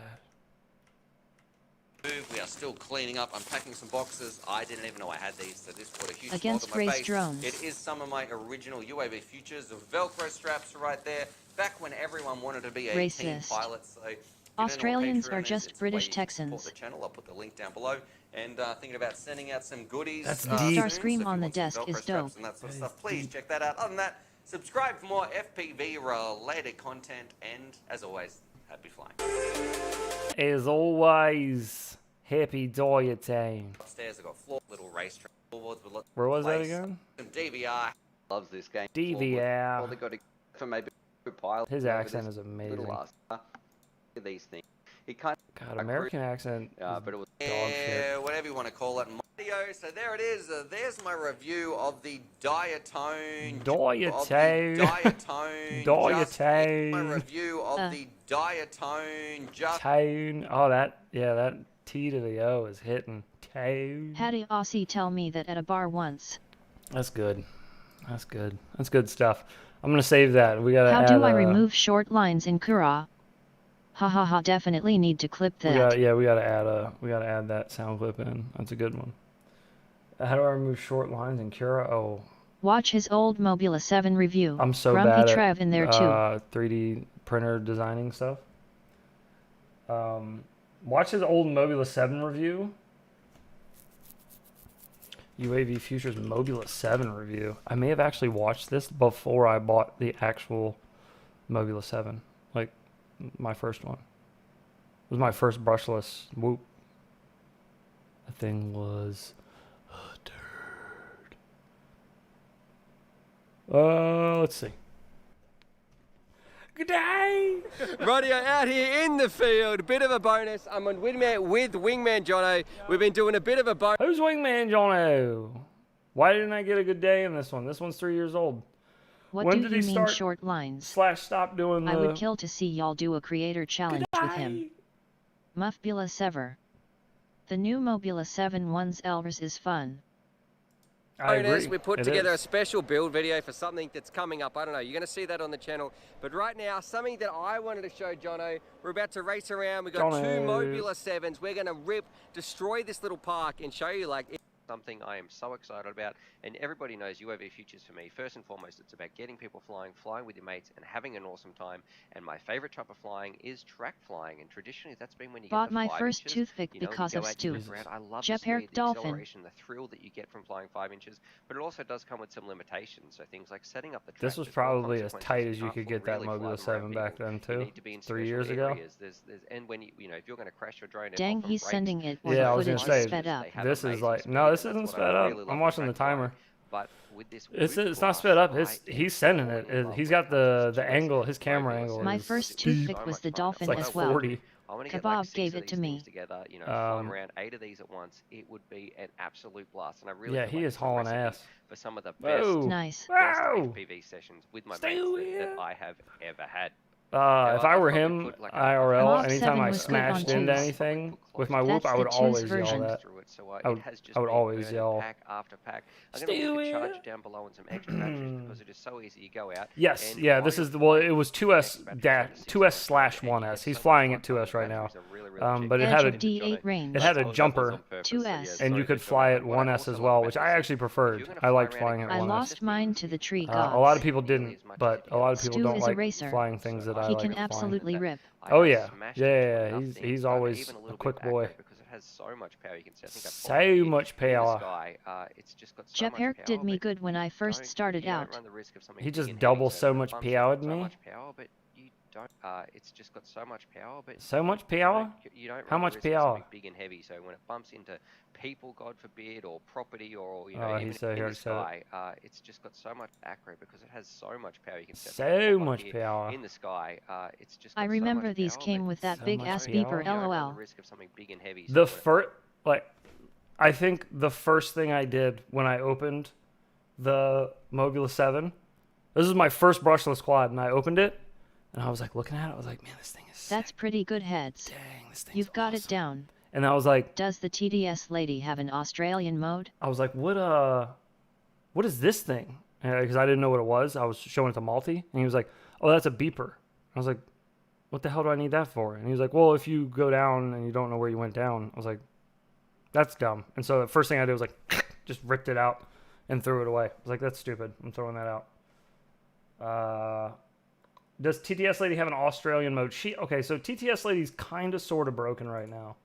We are still cleaning up, unpacking some boxes. I didn't even know I had these, so this brought a huge Against smile to my race face. drones. It is some of my original UAV futures. The Velcro straps are right there. Back when everyone wanted to be a team Racist. pilot, so if you don't know what Australians Patreon are is, just it's a way British you can Texans. support the channel. I'll put the link down below. And thinking about sending out some goodies. That's soon, deep. so Starscream if you on the want some desk Velcro is straps dope. and that sort of stuff, please check that out. Other than that, subscribe for more FPV related content. And as always, happy flying. As always, happy dieting. Upstairs, I've got floor, little racetrack, floorboards with lots Where was that place, again? some DVR. Loves this game. DVR. All they got to for maybe pilot. His accent is amazing. These things. He kind God, of American accent. but it was dog shit. Whatever you want to call it. Video. So there it is. There's my review of the Diatone. Diatone. Diatone. Diatone. My review of the Diatone. Tone. Oh, that T to the O is hitting. Tone. Had a Aussie tell me that at a bar once. That's good. That's good. That's good stuff. I'm gonna save that. We gotta. How do I remove short lines in Kura? Ha ha ha! Definitely need to clip that. We gotta add that sound clip in. That's a good one. How do I remove short lines in Cura? Oh. Watch his old Mobula 7 review. I'm so Grumpy bad Trev in there too. 3D printer designing stuff. Watch his old Mobula 7 review. UAV Futures Mobula 7 review. I may have actually watched this before I bought the actual Mobula 7. Like, my first one. It was my first brushless whoop. The thing was a turd. Let's see. Good day! Radio out here in the field, a bit of a bonus. I'm on with Wingman Jono. We've been doing a bit of a bonus. Who's Wingman Jono? Why didn't I get a good day in this one? This one's 3 years old. What when do did you he mean start short lines? Stop doing the... I would kill to see y'all do a creator challenge with him. Muffbula Sever. The new Mobula 7 one's Elvis is fun. I agree. We put together a special build video for something that's coming up. I don't know, you're going to see that on the channel. But right now, something that I wanted to show Jono, we're about to race around. We've got 2 Mobula 7s. We're going to destroy this little park and show you like... something I am so excited about, and everybody knows UAV Futures for me. First and foremost, it's about getting people flying with your mates, and having an awesome time. And my favorite type of flying is track flying, and traditionally that's been when you bought get the my 5 first inches. toothpick You know, because you of go out, Stu. you look around. I love Jeff the Eric speed, the Dolphin. acceleration, the thrill that you get from flying 5 inches, but it also does come with some limitations. So things like setting up the track. This was probably as tight as you could get that Mobula 7 back then too. 3 years ago. And when you know, if you're going to crash your drone, Dang, he's sending it. Yeah, I was gonna say sped up. this is like this isn't sped up. I'm watching the timer. But with this, it's not sped up. He's sending it. He's got the angle. His camera angle. My first toothpick was the Dolphin like as well. 40. Kebab gave it to me. Together, you know, flying around 8 of these at once, it would be an absolute blast. And I really he is hauling ass for some of the best, best FPV sessions with my mates that I have ever had. If I were him, IRL, anytime I smashed into anything with my whoop, I would always yell that. I would always yell. Pack after pack. I'm going to put a charger down below and some extra batteries because it is so easy. You go out. Yes, yeah. This is well. It was 2S/1S. He's flying at 2S right now. But it had a jumper, 2S, and you could fly at 1S as well, which I actually preferred. I liked flying at 1S. I lost mine to the tree gods. A lot of people didn't, but a lot of people Stu don't is a like racer. flying things that I like. He can absolutely rip. Oh yeah, yeah. He's always a quick boy. So much power. You can see, so much power. Jeff Eric did me good when I first started out. He just doubles so much power than me. It's just got so much power, but so much power. How much power? Big and heavy. So when it bumps into people, God forbid, or property, or you know, even in the sky, it's just got so much accurate because it has so much power. You can set so much power in the sky. It's just. I remember these came with that big ass beeper. LOL. The first, I think the first thing I did when I opened the Mobula 7, this is my first brushless quad, and I opened it. And I was like looking at it, I was like, man, this thing is sick. That's pretty good heads. Dang, this thing's You've got awesome. it down. And I was like, does the TDS lady have an Australian mode? I was like, what is this thing? Because I didn't know what it was. I was showing it to Malty, and he was like, oh, that's a beeper. I was like, what the hell do I need that for? And he was like, well, if you go down and you don't know where you went down. I was like, that's dumb. And so the first thing I did was like, just ripped it out and threw it away. I was like, that's stupid. I'm throwing that out. Does TTS Lady have an Australian mode? Okay, so TTS Lady's kind of sort of broken right now.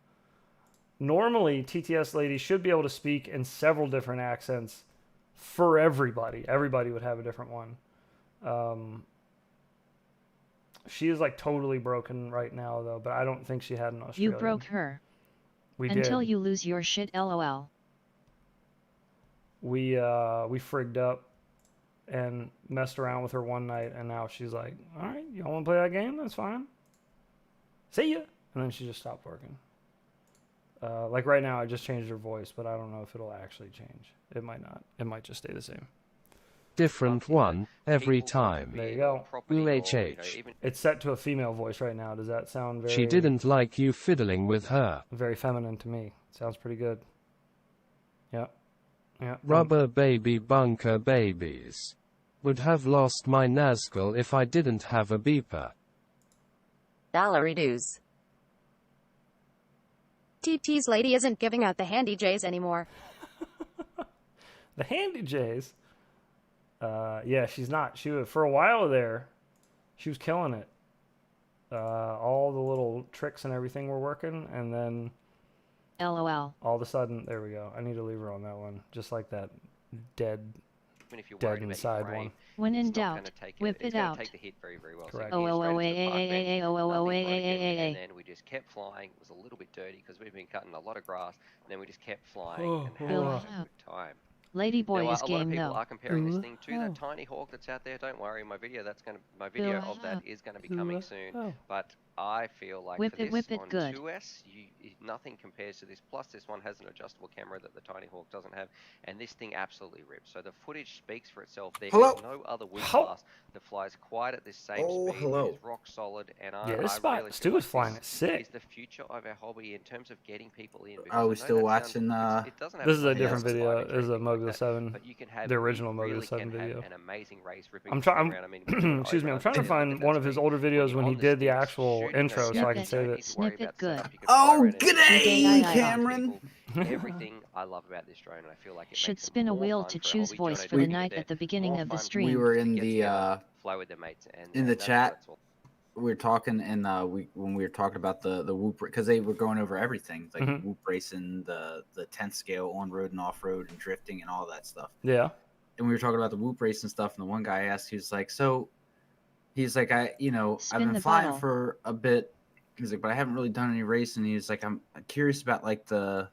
Normally, TTS Lady should be able to speak in several different accents for everybody. Everybody would have a different one. She is like totally broken right now, though, but I don't think she had an Australian. You broke her. We Until did. you lose your shit, LOL. We frigged up. and messed around with her one night, and now she's like, all right, y'all want to play that game? That's fine. See ya. And then she just stopped working. Like right now, I just changed her voice, but I don't know if it'll actually change. It might not. It might just stay the same. Different one every time. There you go. UHH. It's set to a female voice right now. Does that sound very... She didn't like you fiddling with her. Very feminine to me. Sounds pretty good. Yeah. Yeah. Rubber baby bunker babies. Would have lost my Nazgul if I didn't have a beeper. Salary dues. TT's lady isn't giving out the handy J's anymore. The handy J's? Yeah, she's not. For a while there, she was killing it. All the little tricks and everything were working, and then... LOL. All of a sudden, there we go. I need to leave her on that one. Just like that dead inside one. When in doubt, whip it out. Take the hit very, very well. Correct. And then we just kept flying. It was a little bit dirty because we've been cutting a lot of grass. And then we just kept flying and having a good time. Ladyboy is game though. A lot of people are comparing this thing to that tiny hawk that's out there. Don't worry, my video of that is gonna be coming soon. But I feel like whip for it, this whip it on good. 2S, nothing compares to this. Plus, this one has an adjustable camera that the Tiny Hawk doesn't have, and this thing absolutely rips. So the footage speaks for itself. There is no other wood class that flies quite at this same speed. It is rock solid, and Stu is flying at 6. Is the future of our hobby in terms of getting people in. Oh, we're still watching. This is a different video. This is a Mogul 7. But you can have, the original Mogul 7 can video. An amazing race ripping around. I mean, excuse me. I'm trying to find one of his older videos when he did the actual intro, so I can save it. Snip it good. Oh, g'day, Cameron. Everything I love about this drone, and I feel like it should spin a wheel to choose voice for the night at the beginning of the stream. We were in the fly with their mates, and in the chat. We were talking, and when we were talking about the whoop, because they were going over everything, like whoop racing, the 10th scale on road and off road, and drifting and all that stuff. Yeah. And we were talking about the whoop racing stuff, and the one guy asked, he's like, I've been flying for a bit. He's like, but I haven't really done any racing. He's like, I'm curious about like the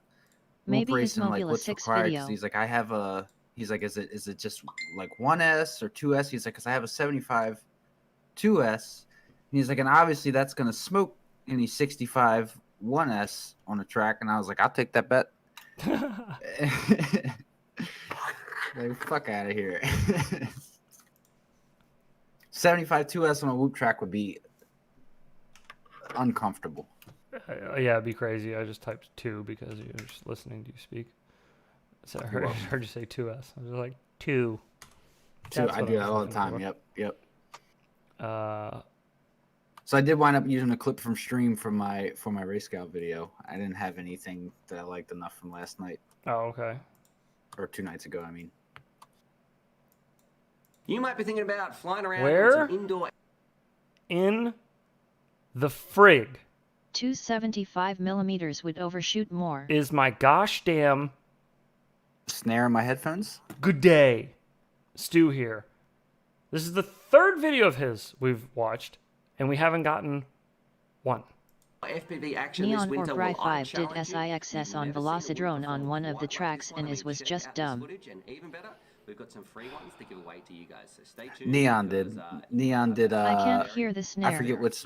whoop racing, like what's required. He's like, I have a. He's like, is it just like 1S or 2S? He's like, because I have a 75 2S. And he's like, and obviously that's gonna smoke any 65 1S on the track. And I was like, I'll take that bet. Like, fuck out of here. 75 2S on a whoop track would be uncomfortable. Yeah, it'd be crazy. I just typed 2 because you're just listening to you speak. So I heard you say 2S. I was like 2. I do that all the time. For. Yep. So I did wind up using a clip from stream for my Race Scout video. I didn't have anything that I liked enough from last night. Oh, okay. Or 2 nights ago, I mean. You might be thinking about flying around where indoor. In the frig 275 millimeters would overshoot more. Is my gosh damn snare in my headphones? Good day. Stu here. This is the 3rd video of his we've watched, and we haven't gotten one. FPV action Neon this winter or Bry 5 did SIXS on velocidrone on one of the tracks and was just dumb. And even better, we've got some free ones to give away to you guys, so stay tuned. Neon did. I can't hear the snare. I forget which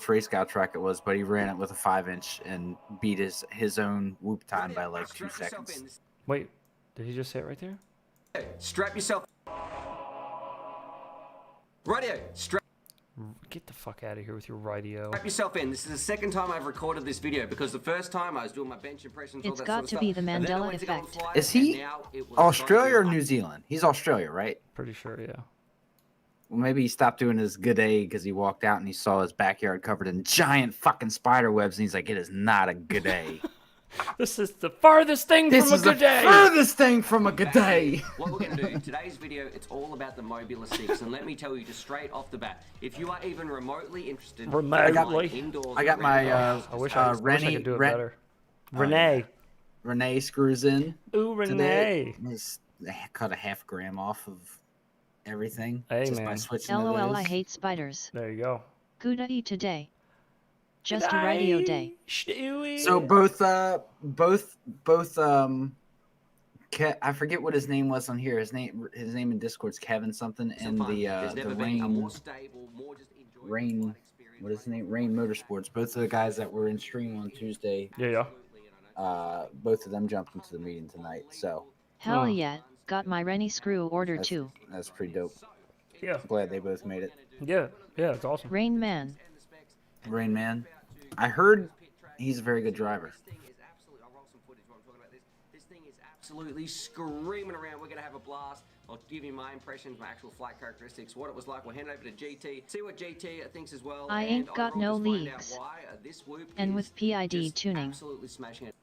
Race Scout track it was, but he ran it with a 5-inch and beat his own whoop time by like 2 seconds. Wait, did he just say it right there? Strap yourself. Radio, strap. Get the fuck out of here with your radio. Strap yourself in. This is the second time I've recorded this video because the first time I was doing my bench impressions. It's got to be the Mandela effect. Is he Australia or New Zealand? He's Australia, right? Pretty sure, yeah. Well, maybe he stopped doing his good day because he walked out and he saw his backyard covered in giant fucking spider webs, and he's like, "It is not a good day." This is the farthest thing from a good day. Furthest thing from a good day. What we're going to do, today's video, it's all about the Mobula 6. And let me tell you just straight off the bat, if you are even remotely interested... I got my I wish I could do it better. Renee screws in. Ooh, Renee. Cut a half gram off of everything. Hey, just man. by switching LOL, I hate spiders. There you go. Good day today. Just a radio day. So both I forget what his name was on here. His name in Discord's Kevin something, and the Rain. What is his name? Rain Motorsports. Both of the guys that were in stream on Tuesday. Yeah. Both of them jumped into the meeting tonight. So. Hell yeah! Got my Rennie screw order too. That's pretty dope. Yeah. Glad they both made it. Yeah. Yeah. It's awesome. Rain Man. Rain Man. I heard he's a very good driver. This thing is absolutely screaming around. We're going to have a blast. I'll give you my impressions, my actual flight characteristics, what it was like. We'll hand it over to GT, see what GT thinks as well. I ain't got no leaks. And with PID tuning. Absolutely smashing it.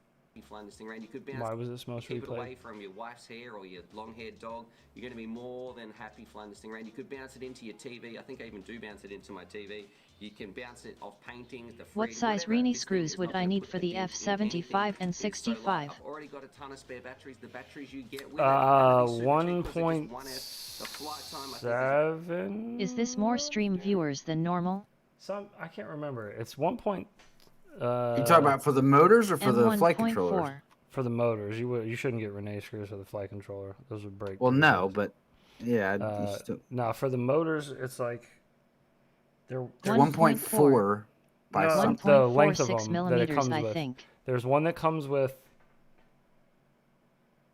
Flying this thing around, you could bounce. Why was this most keep it replayed? away from your wife's hair or your long-haired dog. You're going to be more than happy flying this thing around. You could bounce it into your TV. I think I even do bounce it into my TV. You can bounce it off paintings. What size Rennie screws would I need for the F75 and 65? I've already got a ton of spare batteries. The batteries you get with 1.7. Is this more stream viewers than normal? I can't remember. It's 1. You talk about for the motors or for the flight controllers? For the motors, you shouldn't get Renee screws for the flight controller. Those would break. Well, no, but yeah. No, for the motors, it's like they're 1.4 by something. The length of them that it comes I with. think. There's one that comes with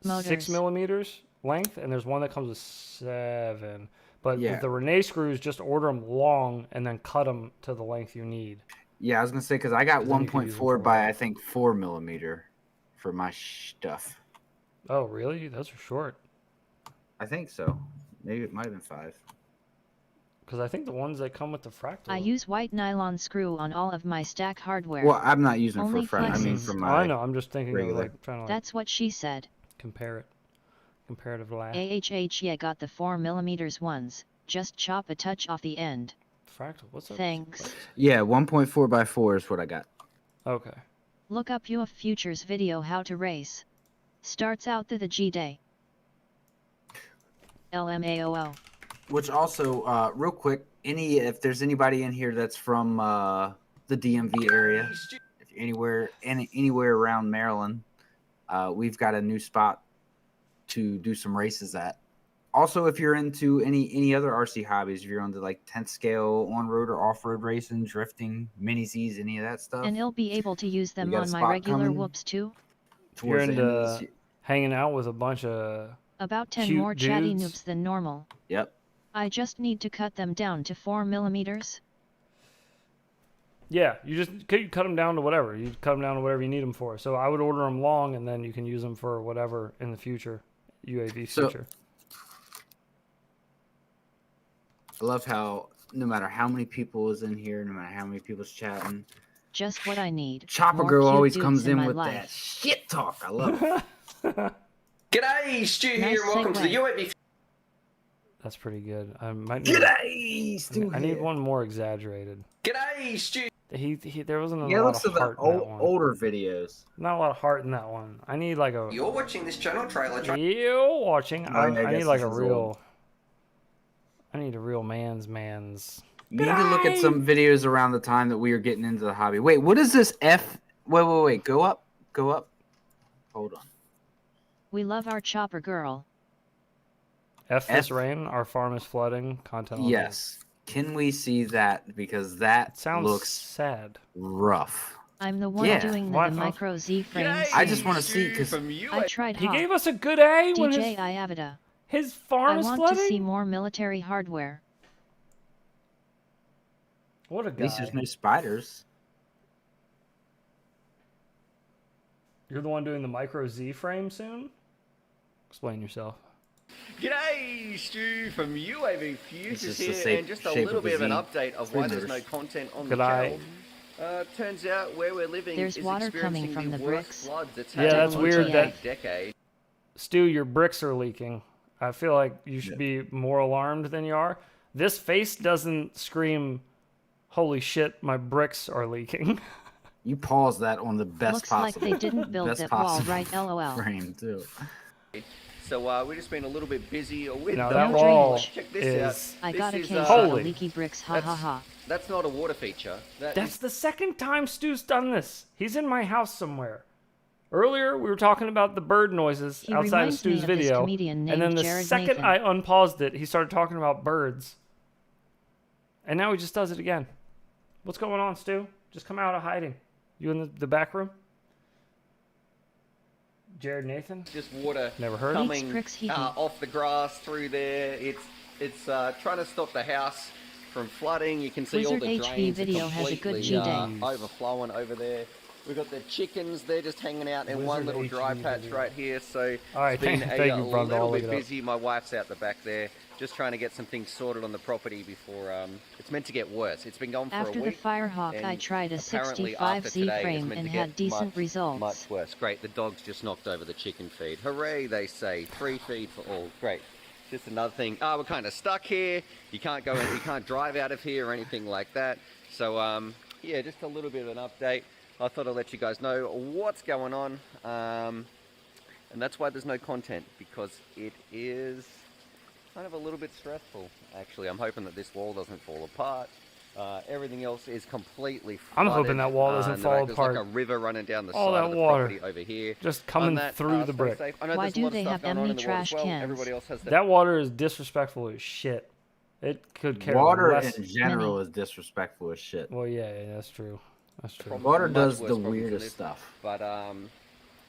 6 millimeters length, and there's one that comes with 7. But with the Renee screws, just order them long and then cut them to the length you need. Yeah, I was gonna say because I got 1.4 by I think 4 millimeter for my stuff. Oh, really? Those are short. I think so. Maybe it might have been 5. Because I think the ones that come with the fractal. I use white nylon screw on all of my stack hardware. Well, I'm not using it for fractal. I mean flexes. for my. I know. I'm just thinking regular. of like trying to. Like, That's what she said. compare it. Comparative lag. Yeah, got the 4 millimeters ones. Just chop a touch off the end. Fractal. What's up? Thanks. Yeah, 1.4 by 4 is what I got. Okay. Look up UF Futures video how to race. Starts out the G day. LMAOO. Which also, real quick, if there's anybody in here that's from the DMV area, if anywhere around Maryland, we've got a new spot to do some races at. Also, if you're into any other RC hobbies, if you're into like 10th scale on-road or off-road racing, drifting, mini Z's, any of that stuff. And he'll be able to use them on my regular whoops too? You're into hanging out with a bunch of about 10 more chatty noobs than normal. Yep. I just need to cut them down to 4 millimeters. Yeah, you cut them down to whatever. You cut them down to whatever you need them for. So I would order them long, and then you can use them for whatever in the future, UAV future. I love how no matter how many people is in here, no matter how many people's chatting, just what I need. Chopper Girl always comes in with that shit talk. I love it. G'day, Stu here, and welcome to the UAV. That's pretty good. I might need, G'day, Stu. I need one more exaggerated. G'day, Stu. There wasn't a lot of heart in that one. Older videos. Not a lot of heart in that one. I need like a. You're watching this channel trailer. You're watching. I need like a real. Old. I need a real man's. You need to look at some videos around the time that we were getting into the hobby. Wait, what is this F? Wait. Go up. Hold on. We love our Chopper Girl. This rain. Our farm is flooding. Content. Yes. Can we see that? Because that looks sad. Rough. I'm the one doing the micro Z frames. I just want to see because I tried. He gave us a good A when DJ Iavida. His farm is flooding. I want to see more military hardware. What a guy. At least there's no spiders. You're the one doing the micro Z frame soon? Explain yourself. G'day, Stu from UAV Futures here, and just a little bit of an update of why there's no content on the channel. Turns out where we're living there's is water coming experiencing from the the worst bricks. floods it's Yeah, that's weird. That decade. Stu, your bricks are leaking. I feel like you should be more alarmed than you are. This face doesn't scream, "Holy shit, my bricks are leaking." You paused that on the best Looks possible. like they didn't build that wall right, LOL. Frame too. So we've just been a little bit busy with now the that wall Check this is... out. I got a case holy. of leaky bricks, ha ha ha. That's not a water feature. That's the second time Stu's done this. He's in my house somewhere. Earlier, we were talking about the bird noises He outside of reminds Stu's me of this video, comedian and then named the Jared second Nathan. I unpaused it, he started talking about birds. And now he just does it again. What's going on, Stu? Just come out of hiding. You in the back room? Jared Nathan? Just water Never heard coming Pricks off the grass through there. It's trying to stop the house from flooding. You can see Wizard all the HV drains video are has a good completely G-day. overflowing over there. We've got the chickens. They're just hanging out in Wizard one little dry HV patch video. right here. So All right, it's been thank a you, Brundle. I'll little look bit it up. busy. My wife's out the back there, just trying to get some things sorted on the property before it's meant to get worse. It's been going for After a the week. Firehawk, I and tried a apparently 65 after today, it's Z-frame meant and to had get decent results. Much worse. Great. The dog's just knocked over the chicken feed. Hooray, they say. Free feed for all. Great. Just another thing. Oh, we're kind of stuck here. You can't go in, you can't drive out of here or anything like that. So, yeah, just a little bit of an update. I thought I'd let you guys know what's going on. And that's why there's no content, because it is kind of a little bit stressful, actually. I'm hoping that this wall doesn't fall apart. Everything else is completely flooded. I'm hoping that wall doesn't fall apart. There's like a river running down the All side that of the water property over here. just coming On that, through the stay brick. safe. I know Why there's a do lot of they stuff have going on empty in the water as trash well. cans? Everybody else has That water is disrespectful as shit. It could carry Water less. in general is disrespectful as shit. Well, yeah, that's true. That's true. Water Much does worse the problems than weirdest this. stuff. But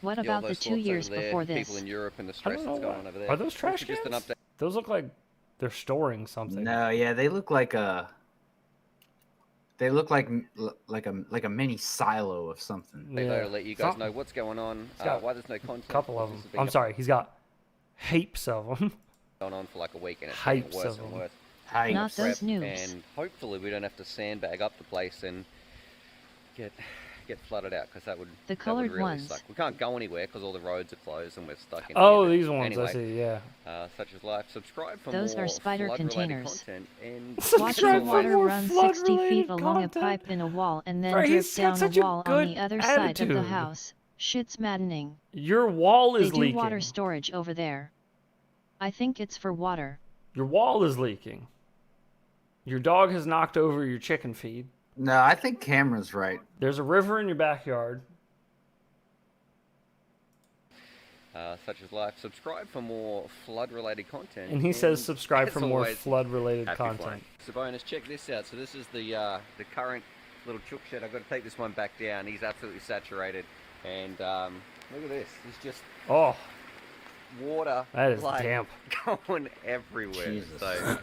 What yeah, all about the those 2 thoughts years over there, before this? people in Europe and the I stress don't that's know going on over there. Are those trash This is cans? just an update. Those look like they're storing something. No, yeah, they look like a. They look like a mini silo of something. They Yeah. to let you guys know what's going on, got why there's no content. A couple of This them. has been I'm sorry, he's got heaps of them. going on for like a week and it's getting Heaps worse of and them. worse. Not those Prep, noobs. and hopefully we don't have to sandbag up the place and get flooded out, because that would The that would colored really ones. suck. We can't go anywhere because all the roads are closed and we're stuck in Oh, here. these ones, Anyway, I see, yeah. Such as life. Subscribe for Those more are spider flood-related containers. content and Watch Subscribe the for water more run 60 feet flood-related along a content. pipe in a wall and then Bro, drip he's got down a such a wall on good the other side of the attitude. house. Shit's maddening. Your wall They is do leaking. water storage over there. I think it's for water. Your wall is leaking. Your dog has knocked over your chicken feed. No, I think Cameron's right. There's a river in your backyard. Such as life. Subscribe for more flood-related content. And he says subscribe as for more always, flood-related happy content. flying. So bonus, check this out. So this is the current little chook shed. I've got to take this one back down. He's absolutely saturated. And look at this. It's just Oh, water. that is like, damp. going everywhere. Jesus. So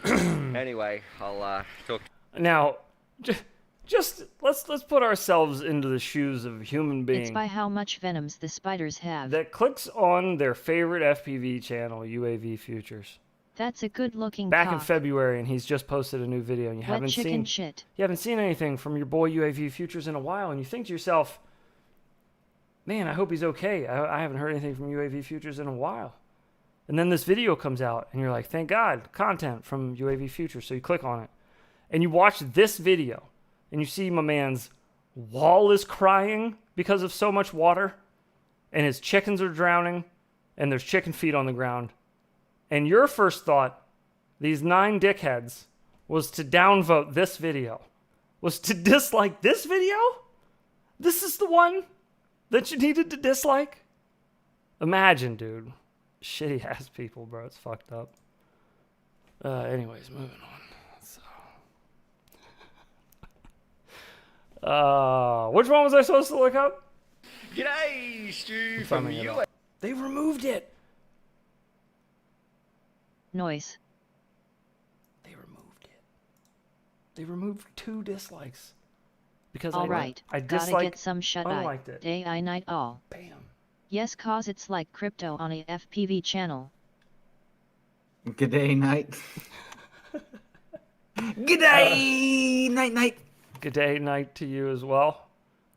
anyway, I'll talk. Now, just let's put ourselves into the shoes of a human being It's by how much venoms the spiders have. that clicks on their favorite FPV channel, UAV Futures. That's a good-looking Back in cock. February, and he's just posted a new video, and you Wet haven't chicken seen shit. you haven't seen anything from your boy UAV Futures in a while, and you think to yourself, man, I hope he's okay. I haven't heard anything from UAV Futures in a while. And then this video comes out, and you're like, thank God, content from UAV Futures. So you click on it, and you watch this video, and you see my man's wall is crying because of so much water, and his chickens are drowning, and there's chicken feet on the ground. And your first thought, these 9 dickheads, was to downvote this video, was to dislike this video? This is the one that you needed to dislike? Imagine, dude. Shitty ass people, bro. It's fucked up. Anyways, moving on. Which one was I supposed to look up? G'day, Stu from Thumbing it you. up. They removed it. Noise. They removed it. They removed 2 dislikes. Because All right. I Gotta dislike get some shut-eye. unliked it. Day I night all. Bam. Yes, cause it's like crypto on a FPV channel. G'day, night. G'day, night. Good day, night to you as well.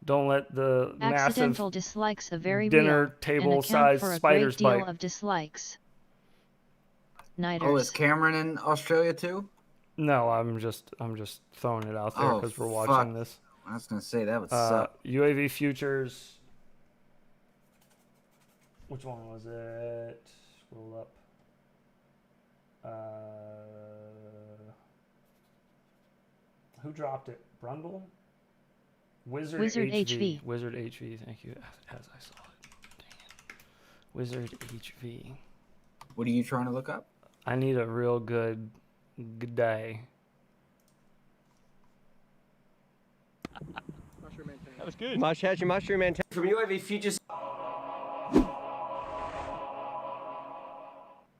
Don't let the Accidental massive dislikes a very dinner real, table and account size for a spiders great deal bite. of dislikes. Nighters. Oh, is Cameron in Australia too? No, I'm just throwing it out there Oh, because we're fuck. watching this. I was gonna say that would suck. UAV Futures. Which one was it? Scroll up. Who dropped it? Brundle? Wizard HV. Wizard HV, thank you. As I saw it. Wizard HV. What are you trying to look up? I need a real good day. That was good. How's your mushroom antenna? From UAV Futures.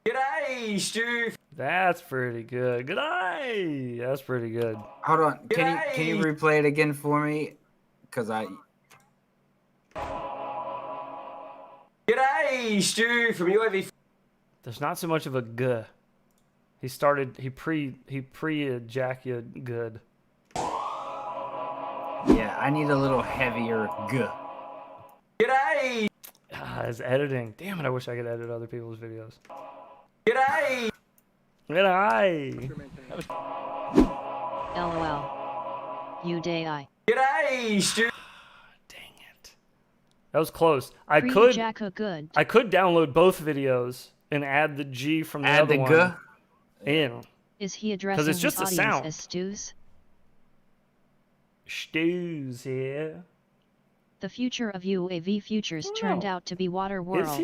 G'day, Stu. That's pretty good. Good eye. That's pretty good. Hold on. Can you replay it again for me? Cause G'day, Stu from UAV. There's not so much of a g. He pre-ejaculate good. Yeah, I need a little heavier g. G'day. His editing. Damn it, I wish I could edit other people's videos. G'day. G'day. LOL. You day I. G'day, Stu. Dang it. That was close. I could download both videos and add the G from the other one in. Is he addressing it's just the a audience sound. as Stews? Stews here. The future of UAV futures turned out to be Water World.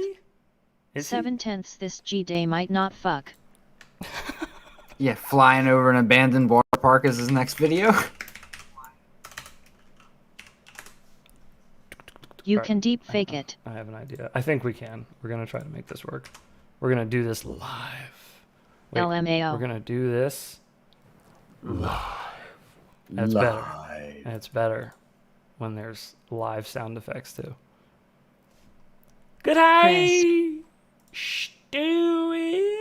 Is he? 7/10 this G-Day might not fuck. Yeah, flying over an abandoned water park is his next video. You can deep fake it. I have an idea. I think we can. We're going to try to make this work. We're going to do this live. Wait, LMAO. We're going to do this live. That's better. It's better when there's live sound effects too. Good eye, Stewie.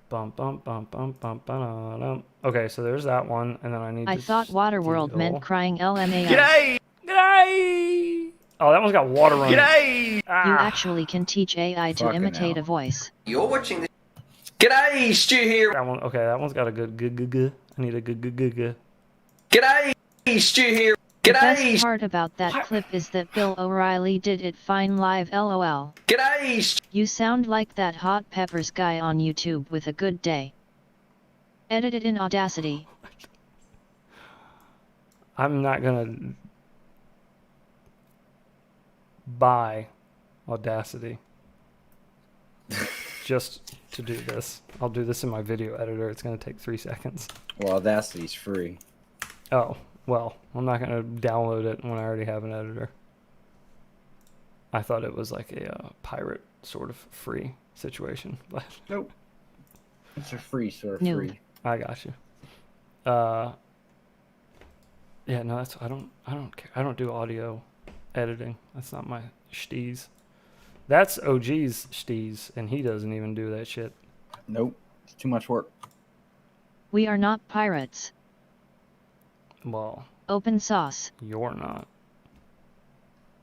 Bum bum bum bum bum bum. Okay, so there's that one, and then I need. I thought Waterworld meant crying LMAO. G'day! G'day! Oh, that one's got water running. G'day! You actually can teach AI to imitate a voice. You're watching this. G'day, Stu here. That one, okay, that one's got a good g. I need a good. G'day, Stu here. The G'day. best part about that clip is that Bill O'Reilly did it fine live LOL. G'day. You sound like that Hot Peppers guy on YouTube with a good day. Edit it in Audacity. I'm not gonna buy Audacity just to do this. I'll do this in my video editor. It's gonna take 3 seconds. Well, Audacity's free. Oh, well, I'm not gonna download it when I already have an editor. I thought it was like a pirate sort of free situation, but nope. It's a free sort of No. free. I got you. Yeah, no, that's I don't care. I don't do audio editing. That's not my steez. That's OG's steez, and he doesn't even do that shit. Nope. It's too much work. We are not pirates. Well, Open sauce. you're not.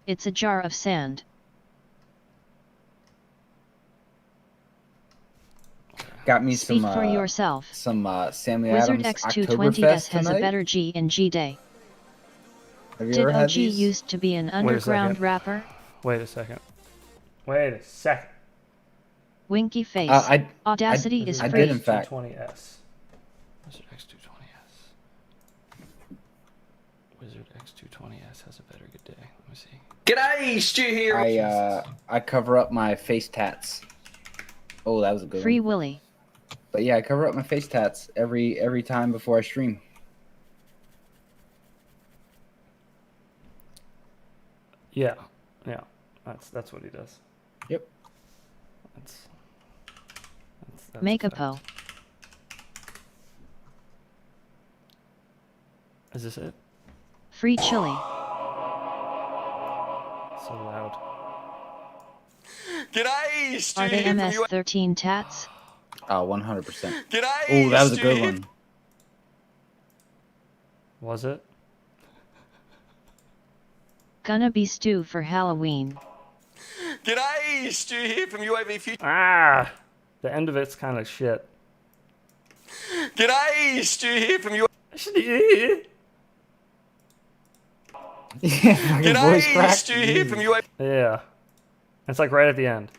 It's a jar of sand. Got me Speak some for yourself. some Sammy Wizard Adams X220S Oktoberfest has a tonight. better G in G-Day. Have you Did ever had OG these? used to be an a underground second. rapper? Wait a second. Wait a second. Winky face. Audacity is I free. did in fact. X220S. Wizard X220S. Wizard X220S has a better good day. Let me see. G'day, Stu here. I cover up my face tats. Oh, that was a good Free one. Willy. But yeah, I cover up my face tats every time before I stream. Yeah. That's what he does. Yep. That's Make a fact. po. Is this it? Free chili. So loud. G'day, Stu Are they here from MS-13 tats? Oh, 100%. G'day, Oh, that was a Stu good here. one. Was it? Gonna be stew for Halloween. G'day, Stu here from UAV Future. Ah! The end of it's kind of shit. G'day, Stu here from UAV. Yeah, fucking voice G'day, crack. Stu here from UAV. Yeah. It's like right at the end.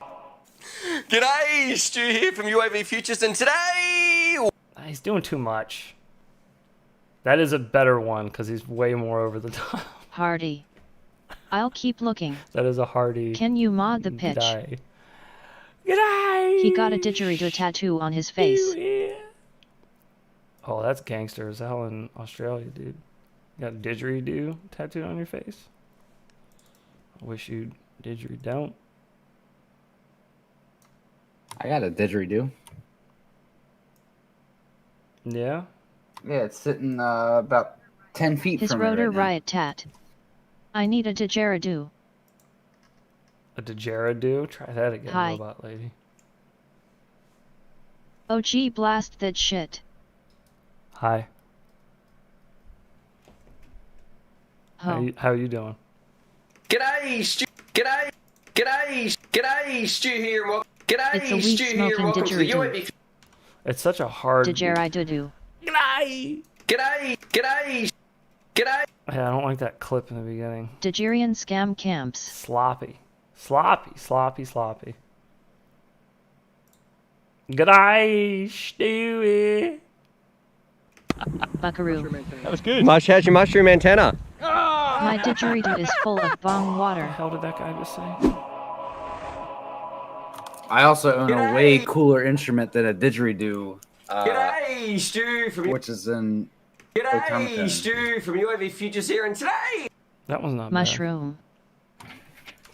G'day, Stu here from UAV Futures, and today. He's doing too much. That is a better one because he's way more over the top. Hardy. I'll keep looking. That is a hearty. Can you mod the pitch? G'day. G'day. He got a didgeridoo tattoo on his face. Oh, that's gangster as hell in Australia, dude. You got a didgeridoo tattoo on your face? I wish you don't. I got a didgeridoo. Yeah? Yeah, it's sitting about 10 feet His from me rotor right now. riot tat. I need a didgeridoo. A didgeridoo? Try that again, Hi. robot lady. Oh gee, blast that shit. Hi. Ho. How you doing? G'day, Stu. G'day, Stu here. It's a weed smoking didgeridoo. It's such a hard... Didgeridoo. G'day! G'day. Yeah, I don't like that clip in the beginning. Digerian scam camps. Sloppy. Sloppy. G'day, Stewie. Buckaroo. That was good. How's your mushroom antenna? My didgeridoo is full of bong water. What the hell did that guy just say? I also own a way cooler instrument than a didgeridoo. G'day, Stu from which is in G'day, automaton. Stu from UAV Futures here, and today That was not bad. Mushroom.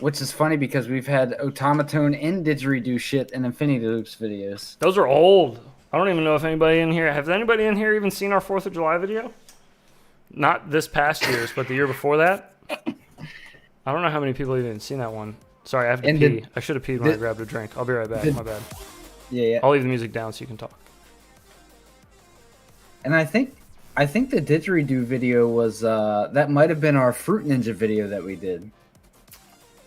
Which is funny because we've had automaton and didgeridoo shit in Infinity Loops videos. Those are old. I don't even know if anybody in here... Has anybody in here even seen our 4th of July video? Not this past year's, but the year before that. I don't know how many people have even seen that one. Sorry, I have to pee. I should have peed when I grabbed a drink. I'll be right back. My bad. Yeah. I'll leave the music down so you can talk. And I think the didgeridoo video was that might have been our Fruit Ninja video that we did.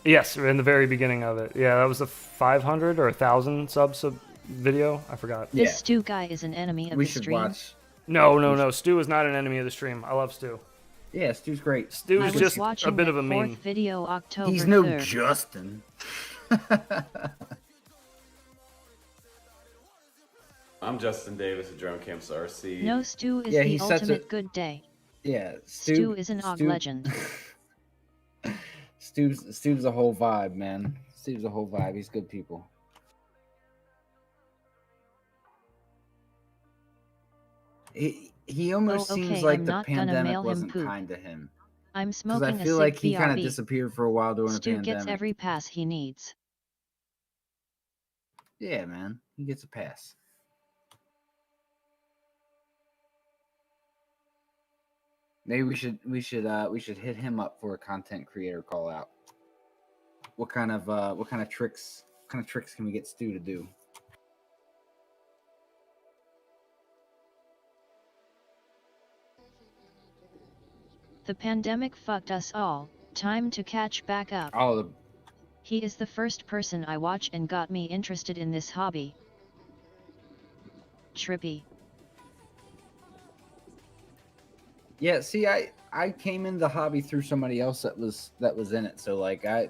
Yes, in the very beginning of it. Yeah, that was the 500 or 1,000 subs video. I forgot. This Stu guy is an enemy of We the should stream. watch. No. Stu is not an enemy of the stream. I love Stu. Yeah, Stu's great. Stu I is was just watching a bit of a that meme. fourth video October He's no 3rd. Justin. I'm Justin Davis of Drone Camps RC. No, Stu is Yeah, the he's such ultimate a- good day. Yeah, Stu is an Og legend. Stu's a whole vibe, man. Stu's a whole vibe. He's good people. He almost okay, seems like I'm the not gonna pandemic mail him wasn't poop. kind to him. I'm Because smoking I a feel sick like he kind of BRB. disappeared for a while during the Stu pandemic. gets every pass he needs. Yeah, man. He gets a pass. Maybe we should hit him up for a content creator call out. What kind of tricks can we get Stu to do? The pandemic fucked us all. Time to catch back up. Oh, He is the first person I watch and got me interested in this hobby. Trippy. yeah. See, I came into the hobby through somebody else that was in it. So like I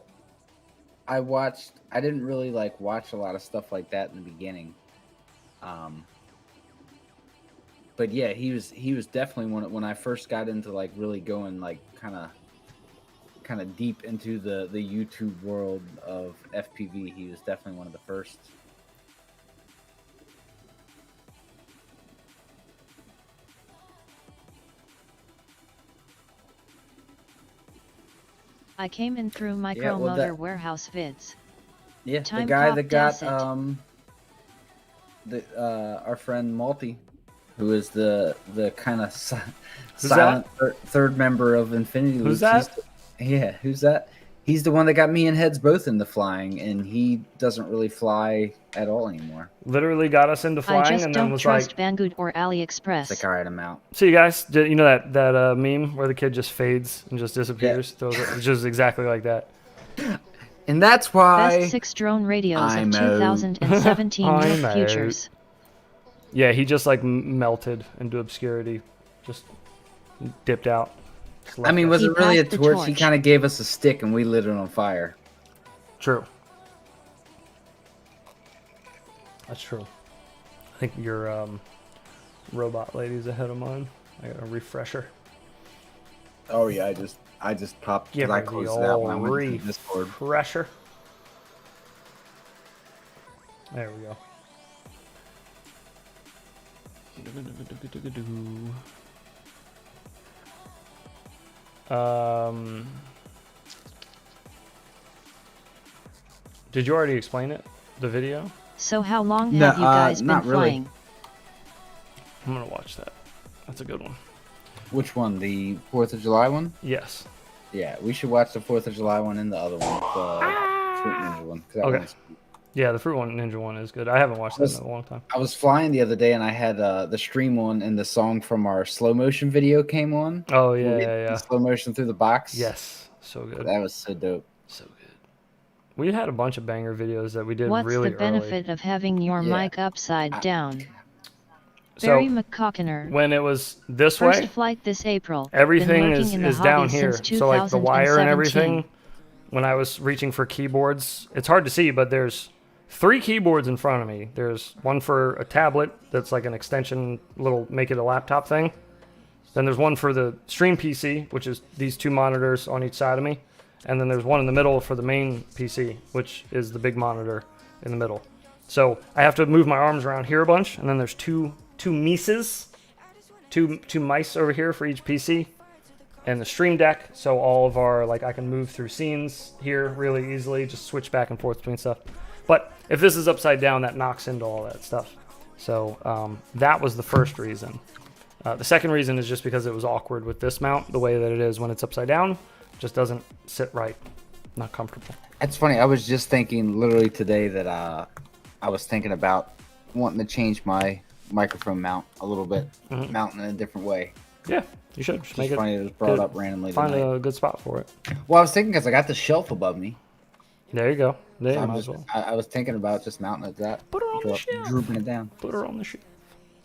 didn't really like watch a lot of stuff like that in the beginning. But yeah, he was definitely when I first got into like really going like kind of deep into the YouTube world of FPV. He was definitely one of the first. I came in through Micro well, Motor Warehouse vids. Yeah, Time the guy pop that got Dasset. our friend Malty, who is the kind of Who's silent third member of Infinity Loops. Who's that? Who's that? He's the one that got me and Heads both into flying, and he doesn't really fly at all anymore. Literally got us into flying I just and then don't was trust like... Banggood or AliExpress. It's like, all right, I'm out. So you guys, you know that meme where the kid just fades and just disappears? Yeah. It's just exactly like that. And that's why Best 6 drone radios I'm of 2017 I'm Nick Futures. Yeah, he just like melted into obscurity. Just dipped out. Just I left mean, us. was He it really a passed the torch? He torch. kind of gave us a stick, and we lit it on fire. True. That's true. I think your robot lady's ahead of mine. I got a refresher. Oh yeah, I just popped because I closed it out when I went to Discord. Pressure. There we go. Did you already explain it? The video? So how long have you guys been flying? I'm gonna watch that. That's a good one. Which one? The 4th of July one? Yes. Yeah, we should watch the 4th of July one and the other one, the Fruit Ninja one. Okay. Yeah, the Fruit Ninja one is good. I haven't watched that in a long time. I was flying the other day and I had the stream on and the song from our slow motion video came on. Oh yeah, yeah. Slow motion through the box. Yes, so good. That was so dope. So good. We had a bunch of banger videos that we did What's really the benefit of having your mic upside down? Barry McCockiner. When it was this First way, flight this April. everything is down here. So like the wire and everything. When I was reaching for keyboards, it's hard to see, but there's 3 keyboards in front of me. There's one for a tablet that's like an extension, little make it a laptop thing. Then there's one for the stream PC, which is these 2 monitors on each side of me. And then there's one in the middle for the main PC, which is the big monitor in the middle. So I have to move my arms around here a bunch, and then there's two mices, two mice over here for each PC, and the stream deck. So all of our, like, I can move through scenes here really easily, just switch back and forth between stuff. But if this is upside down, that knocks into all that stuff. So that was the first reason. The second reason is just because it was awkward with this mount, the way that it is when it's upside down. Just doesn't sit right. Not comfortable. That's funny. I was just thinking literally today that I was thinking about wanting to change my microphone mount a little bit, mount in a different way. Yeah, you should. Just make funny it was brought up randomly Find tonight. a good spot for it. Well, I was thinking because I got the shelf above me. There you go. There So you might as well. I was thinking about just mounting it that. Put her on the shelf. Drooping it down. Put her on the shelf.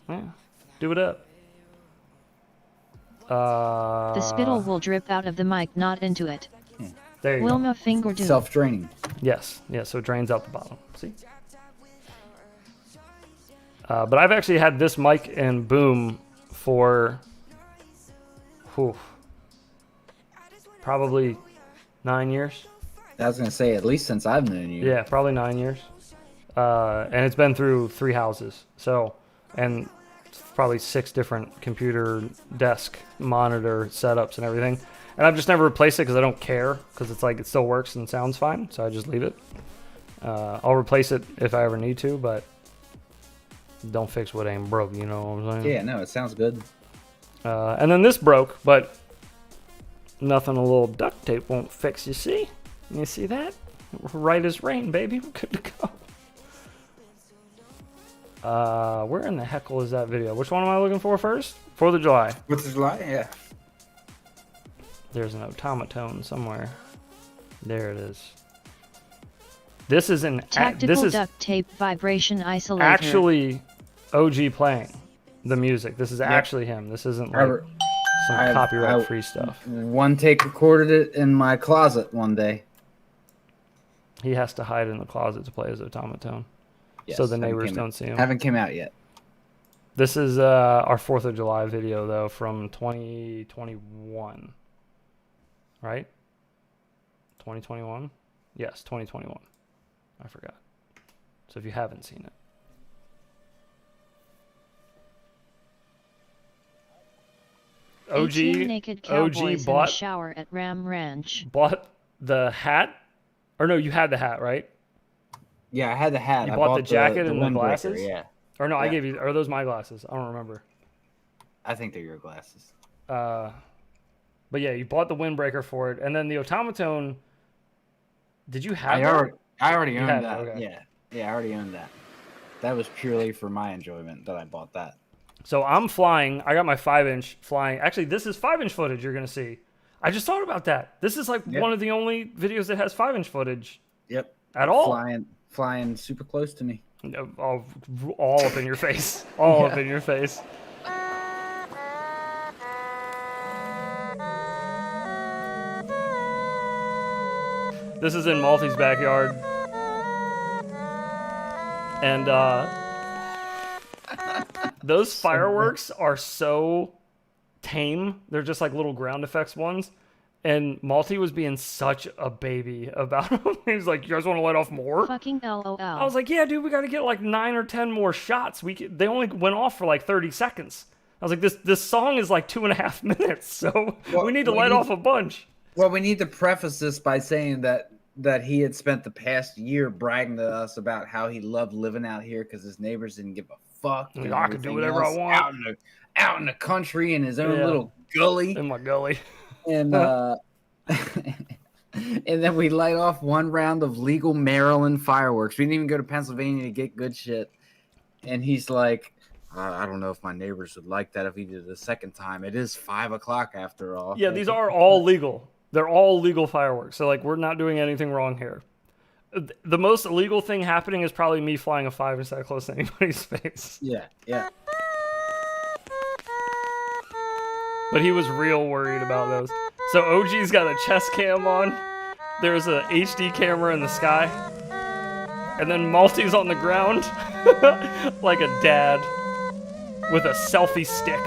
Yeah. Do it up. The spittle will drip out of the mic, not into it. There you Wilma finger do. Self-draining. Yes. Yeah, so it drains out the bottom. See? But I've actually had this mic and boom for probably 9 years. I was going to say, at least since I've known you. Yeah, probably 9 years. And it's been through 3 houses. So, and probably 6 different computer desk monitor setups and everything. And I've just never replaced it because I don't care, because it's like it still works and sounds fine, so I just leave it. I'll replace it if I ever need to, but don't fix what ain't broke, you know what I'm saying? Yeah, no, it sounds good. And then this broke, but nothing a little duct tape won't fix, you see? You see that? Right as rain, baby. We're good to go. Where in the heckle is that video? Which one am I looking for first? 4th of July. 4th of July, yeah. There's an automaton somewhere. There it is. This is an tactical duct tape vibration isolator. Actually, OG playing the music. This is actually him. This isn't like some copyright-free stuff. One take recorded it in my closet one day. He has to hide in the closet to play his automaton, yes, so the neighbors don't see him. Haven't came out yet. This is our 4th of July video, though, from 2021. Right? 2021? Yes, 2021. I forgot. So if you haven't seen it. naked cowboys in the shower at Ram Ranch. Bought the hat? Or no, you had the hat, right? Yeah, I had the hat. You I bought the jacket and the windbreaker, glasses? Yeah. Or no, I gave you... Are those my glasses? I don't remember. I think they're your glasses. But yeah, you bought the windbreaker for it, and then the automaton. Did you have that? I already owned that. Okay. Yeah, I already owned that. That was purely for my enjoyment that I bought that. So I'm flying. I got my 5-inch flying. Actually, this is 5-inch footage you're gonna see. I just thought about that. This is like one of the only videos that has 5-inch footage. Yep. At all. Flying super close to me. All up in your face. All up in your face. This is in Malty's backyard. And those fireworks are so tame. They're just like little ground effects ones. And Malty was being such a baby about them. He was like, "You guys want to let off more?" Fucking LOL. I was like, "Yeah, dude, we got to get like 9 or 10 more shots. They only went off for like 30 seconds." I was like, "This song is like 2.5 minutes, so we need to let off a bunch." Well, we need to preface this by saying that he had spent the past year bragging to us about how he loved living out here because his neighbors didn't give a fuck. Like, I could do whatever I want out in the country in his own little gully. In my gully. And and then we light off one round of legal Maryland fireworks. We didn't even go to Pennsylvania to get good shit. And he's like, I don't know if my neighbors would like that if he did it a second time. It is 5 o'clock after all. Yeah, these are all legal. They're all legal fireworks. So like, we're not doing anything wrong here. The most illegal thing happening is probably me flying a 5 instead of close to anybody's face. Yeah. But he was real worried about those. So OG's got a chest cam on. There's a HD camera in the sky. And then Malty's on the ground like a dad with a selfie stick.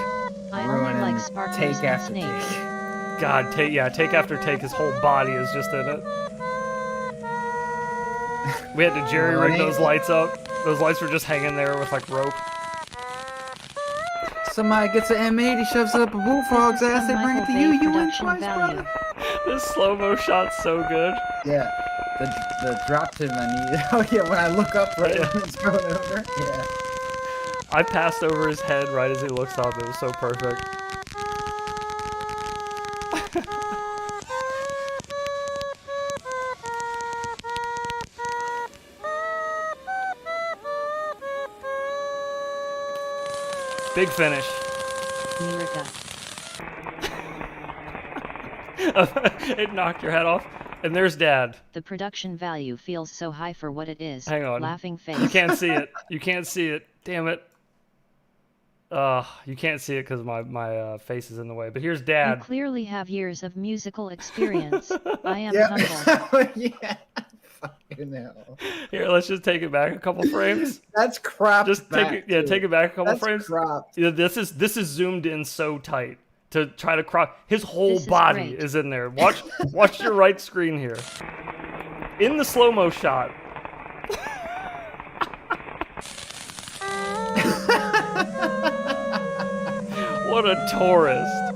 I only like sparklers take after snakes. God, take after take. His whole body is just in it. We had to jerry-rig those lights up. Those lights were just hanging there with like rope. Somebody gets an M80, shoves it up a bullfrog's ass, they bring it to you. You win twice, brother. This slow-mo shot's so good. Yeah, the drop to I need. Oh yeah, when I look up right when it's going over. Yeah. I passed over his head right as he looks up. It was so perfect. Big finish. It knocked your head off. And there's Dad. The production value feels so high for what it is. Hang on. Laughing face. You can't see it. You can't see it. Damn it. You can't see it because my face is in the way. But here's Dad. You clearly have years of musical experience. I am humble. Yeah. Fucking hell. Here, let's just take it back a couple frames. That's cropped. Just take it. Yeah, take it back a couple frames. Cropped. Yeah, this is zoomed in so tight to try to crop. His whole body is in there. Watch your right screen here. In the slow-mo shot. What a tourist.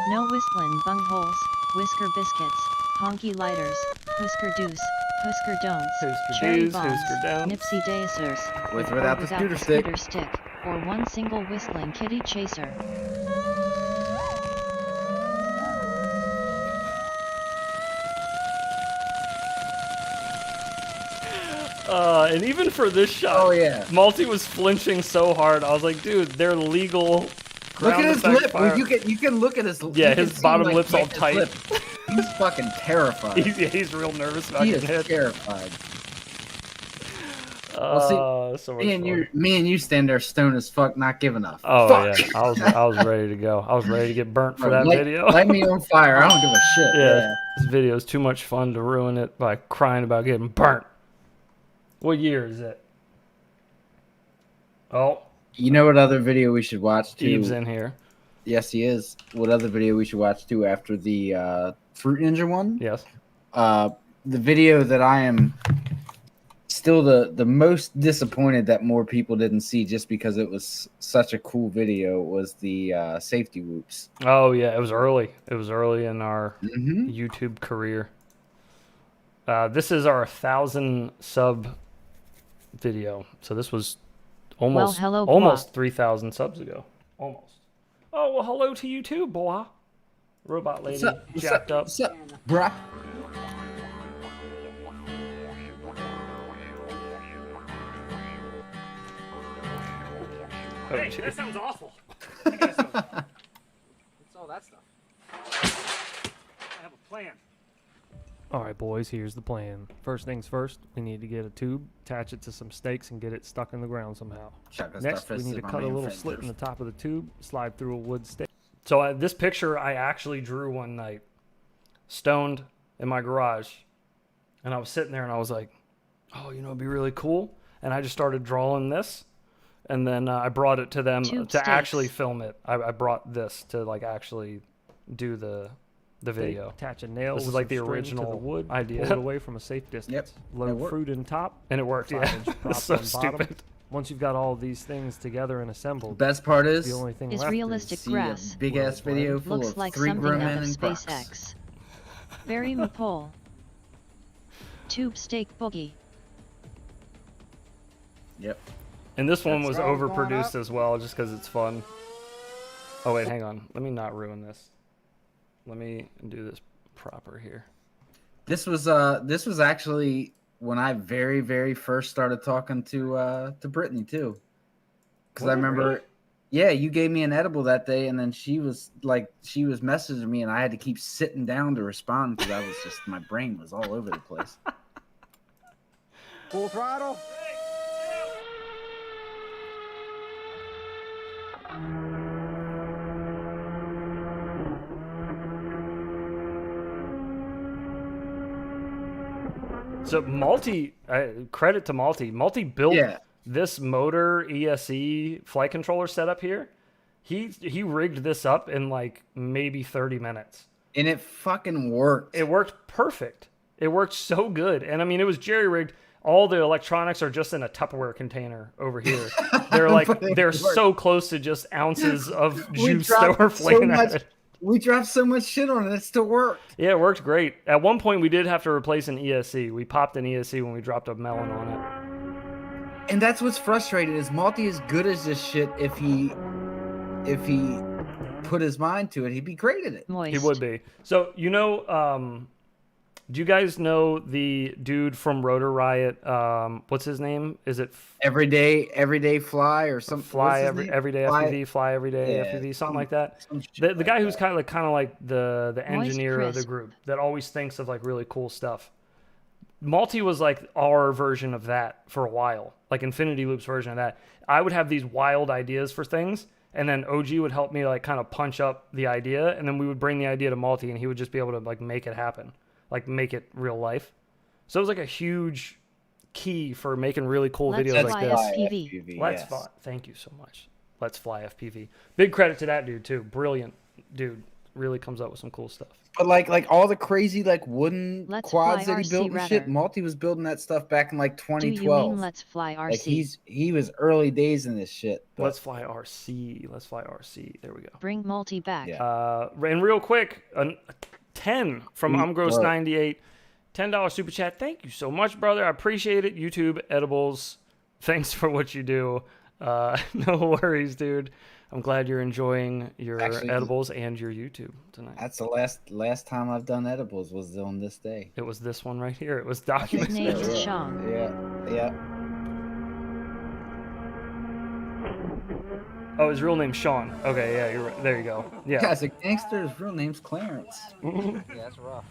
No whistling bungholes, whisker biscuits, honky lighters, whisker deuce, whisker don'ts, cherry bombs, nipsey dancers, with or without the scooter stick, or one single whistling kitty chaser. And even for this shot, Malty was flinching so hard. I was like, dude, they're legal. Look at his lip. Well, you can look at his. Yeah, his bottom lip's all tight. He's fucking terrified. He's real nervous about getting hit. He is terrified. Well, see, me and you stand there stone as fuck, not giving up. Oh fuck. Yeah, I was ready to go. I was ready to get burnt for that video. Light me on fire. I don't give a shit. Yeah, this video is too much fun to ruin it by crying about getting burnt. What year is it? Oh. You know what other video we should watch too? Eve's in here. Yes, he is. What other video we should watch too after the Fruit Ninja one? Yes. The video that I am still the most disappointed that more people didn't see just because it was such a cool video was the safety whoops. Oh yeah, it was early. It was early in our YouTube career. This is our 1,000 sub video. So this was almost 3,000 subs ago. Almost. Oh, well, hello to you too, boy. Robot lady jacked up. What's up, bruh? Hey, that sounds awful. What's all that stuff? I have a plan. All right, boys, here's the plan. First things first, we need to get a tube, attach it to some stakes, and get it stuck in the ground somehow. Next, we need to cut a little slit in the top of the tube, slide through a wood stake. So this picture I actually drew one night, stoned in my garage. And I was sitting there and I was like, oh, you know, it'd be really cool. And I just started drawing this. and then I brought it to them Tube to steaks. actually film it. I brought this to like actually do the video. Attach a nail. This is with like some the string original to the wood. idea. Pull it away from a safe distance. Yep. Load fruit in top. And it worked. 5-inch Yeah. prop So on bottom. stupid. Once you've got all these things together and assembled, Best part is the only thing Is left realistic is see grass. a big ass video full Looks of like 3 something grown out men of in Crocs. SpaceX. Very Mapole. Tube steak boogie. Yep. And this one was That's all going overproduced up. as well, just because it's fun. Oh wait, hang on. Let me not ruin this. Let me do this proper here. This was actually when I very, very first started talking to Brittany too. Because I remember, yeah, you gave me an edible that day, and then she was messaging me, and I had to keep sitting down to respond because I was just my brain was all over the place. Full throttle. So Multi, credit to Multi. Multi built this motor ESC flight controller setup here. He rigged this up in like maybe 30 minutes. And it fucking worked. It worked perfect. It worked so good. And I mean, it was jerry rigged. All the electronics are just in a Tupperware container over here. They're like, they're so close to just ounces of juice that were flaming at it. We dropped so much shit on it. It still worked. Yeah, it worked great. At one point, we did have to replace an ESC. We popped an ESC when we dropped a melon on it. And that's what's frustrating is Multi is good as this shit. If he put his mind to it, he'd be great at it. Moist. He would be. So do you guys know the dude from Rotor Riot? What's his name? Is it Everyday Fly or something? Fly everyday FPV, Fly everyday Yeah, FPV, something like that. The guy who's kind of like the engineer of the group that always thinks of like really cool stuff. Multi was like our version of that for a while, like Infinity Loop's version of that. I would have these wild ideas for things, and then OG would help me like kind of punch up the idea, and then we would bring the idea to Multi, and he would just be able to like make it happen. Like make it real life. So it was like a huge key for making really cool videos like this. FPV. Let's fly. Thank you so much. Let's Fly FPV. Big credit to that dude too. Brilliant dude. Really comes up with some cool stuff. But like all the crazy like wooden Let's quads Fly that he RC built and shit, rather. Multi was building that stuff back in like Do 2012. you mean Let's Fly RC? Like he was early days in this shit. But Let's Fly RC. Let's Fly RC. There we go. Bring Multi back. And real quick, 10 from Umgross98. $10 super chat. Thank you so much, brother. I appreciate it. YouTube Edibles. Thanks for what you do. No worries, dude. I'm glad you're enjoying your edibles and your YouTube tonight. That's the last time I've done edibles was on this day. It was this one right here. It was His documented. name is Sean. Yeah. Oh, his real name's Sean. Okay, yeah, you're right. There you go. Yeah. Guy's a gangster. His real name's Clarence. Yeah, that's rough.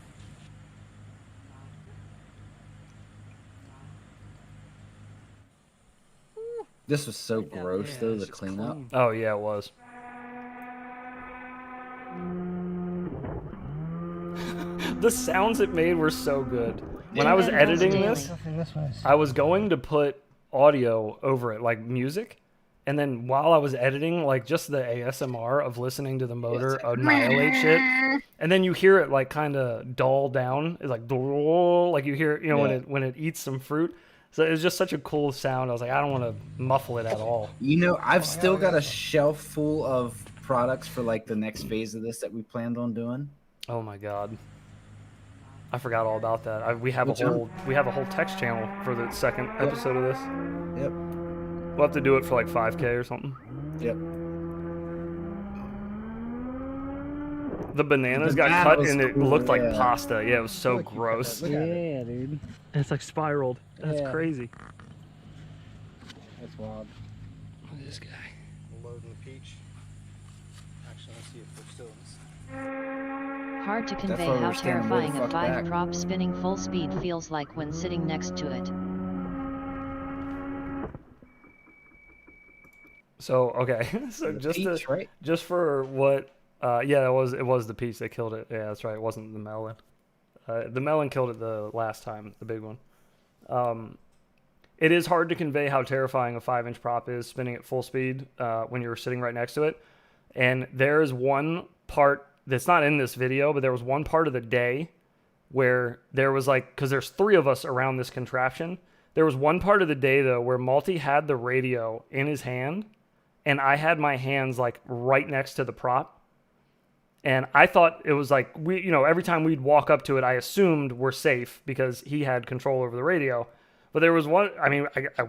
This was so gross though, the cleanup. Oh yeah, it was. The sounds it made were so good. When I was editing this, I was going to put audio over it, like music, and then while I was editing, like just the ASMR of listening to the motor annihilate shit, and then you hear it like kind of dull down. It's like you hear, you know, when it eats some fruit. So it was just such a cool sound. I was like, I don't want to muffle it at all. You know, I've still got a shelf full of products for like the next phase of this that we planned on doing. Oh my god, I forgot all about that. We have a whole text channel for the second episode of this. Yep. We'll have to do it for like 5K or something. Yep. The bananas got cut and it looked like pasta. Yeah, it was so gross. Yeah, dude. It's like spiraled. That's crazy. That's wild. Look at this guy. Loading the peach. Actually, let's see if we're still in this. Hard to convey why how we're standing way the terrifying a fuck 5 back. prop spinning full speed feels like when sitting next to it. So okay, so just for what? Yeah, it was the peach that killed it. Yeah, that's right. It wasn't the melon. The melon killed it the last time, the big one. it is hard to convey how terrifying a 5-inch prop is spinning at full speed when you're sitting right next to it. And there's one part that's not in this video, but there was one part of the day where there was like, because there's 3 of us around this contraption. There was one part of the day though where Malty had the radio in his hand and I had my hands like right next to the prop. And I thought it was like, every time we'd walk up to it, I assumed we're safe because he had control over the radio. But there was one,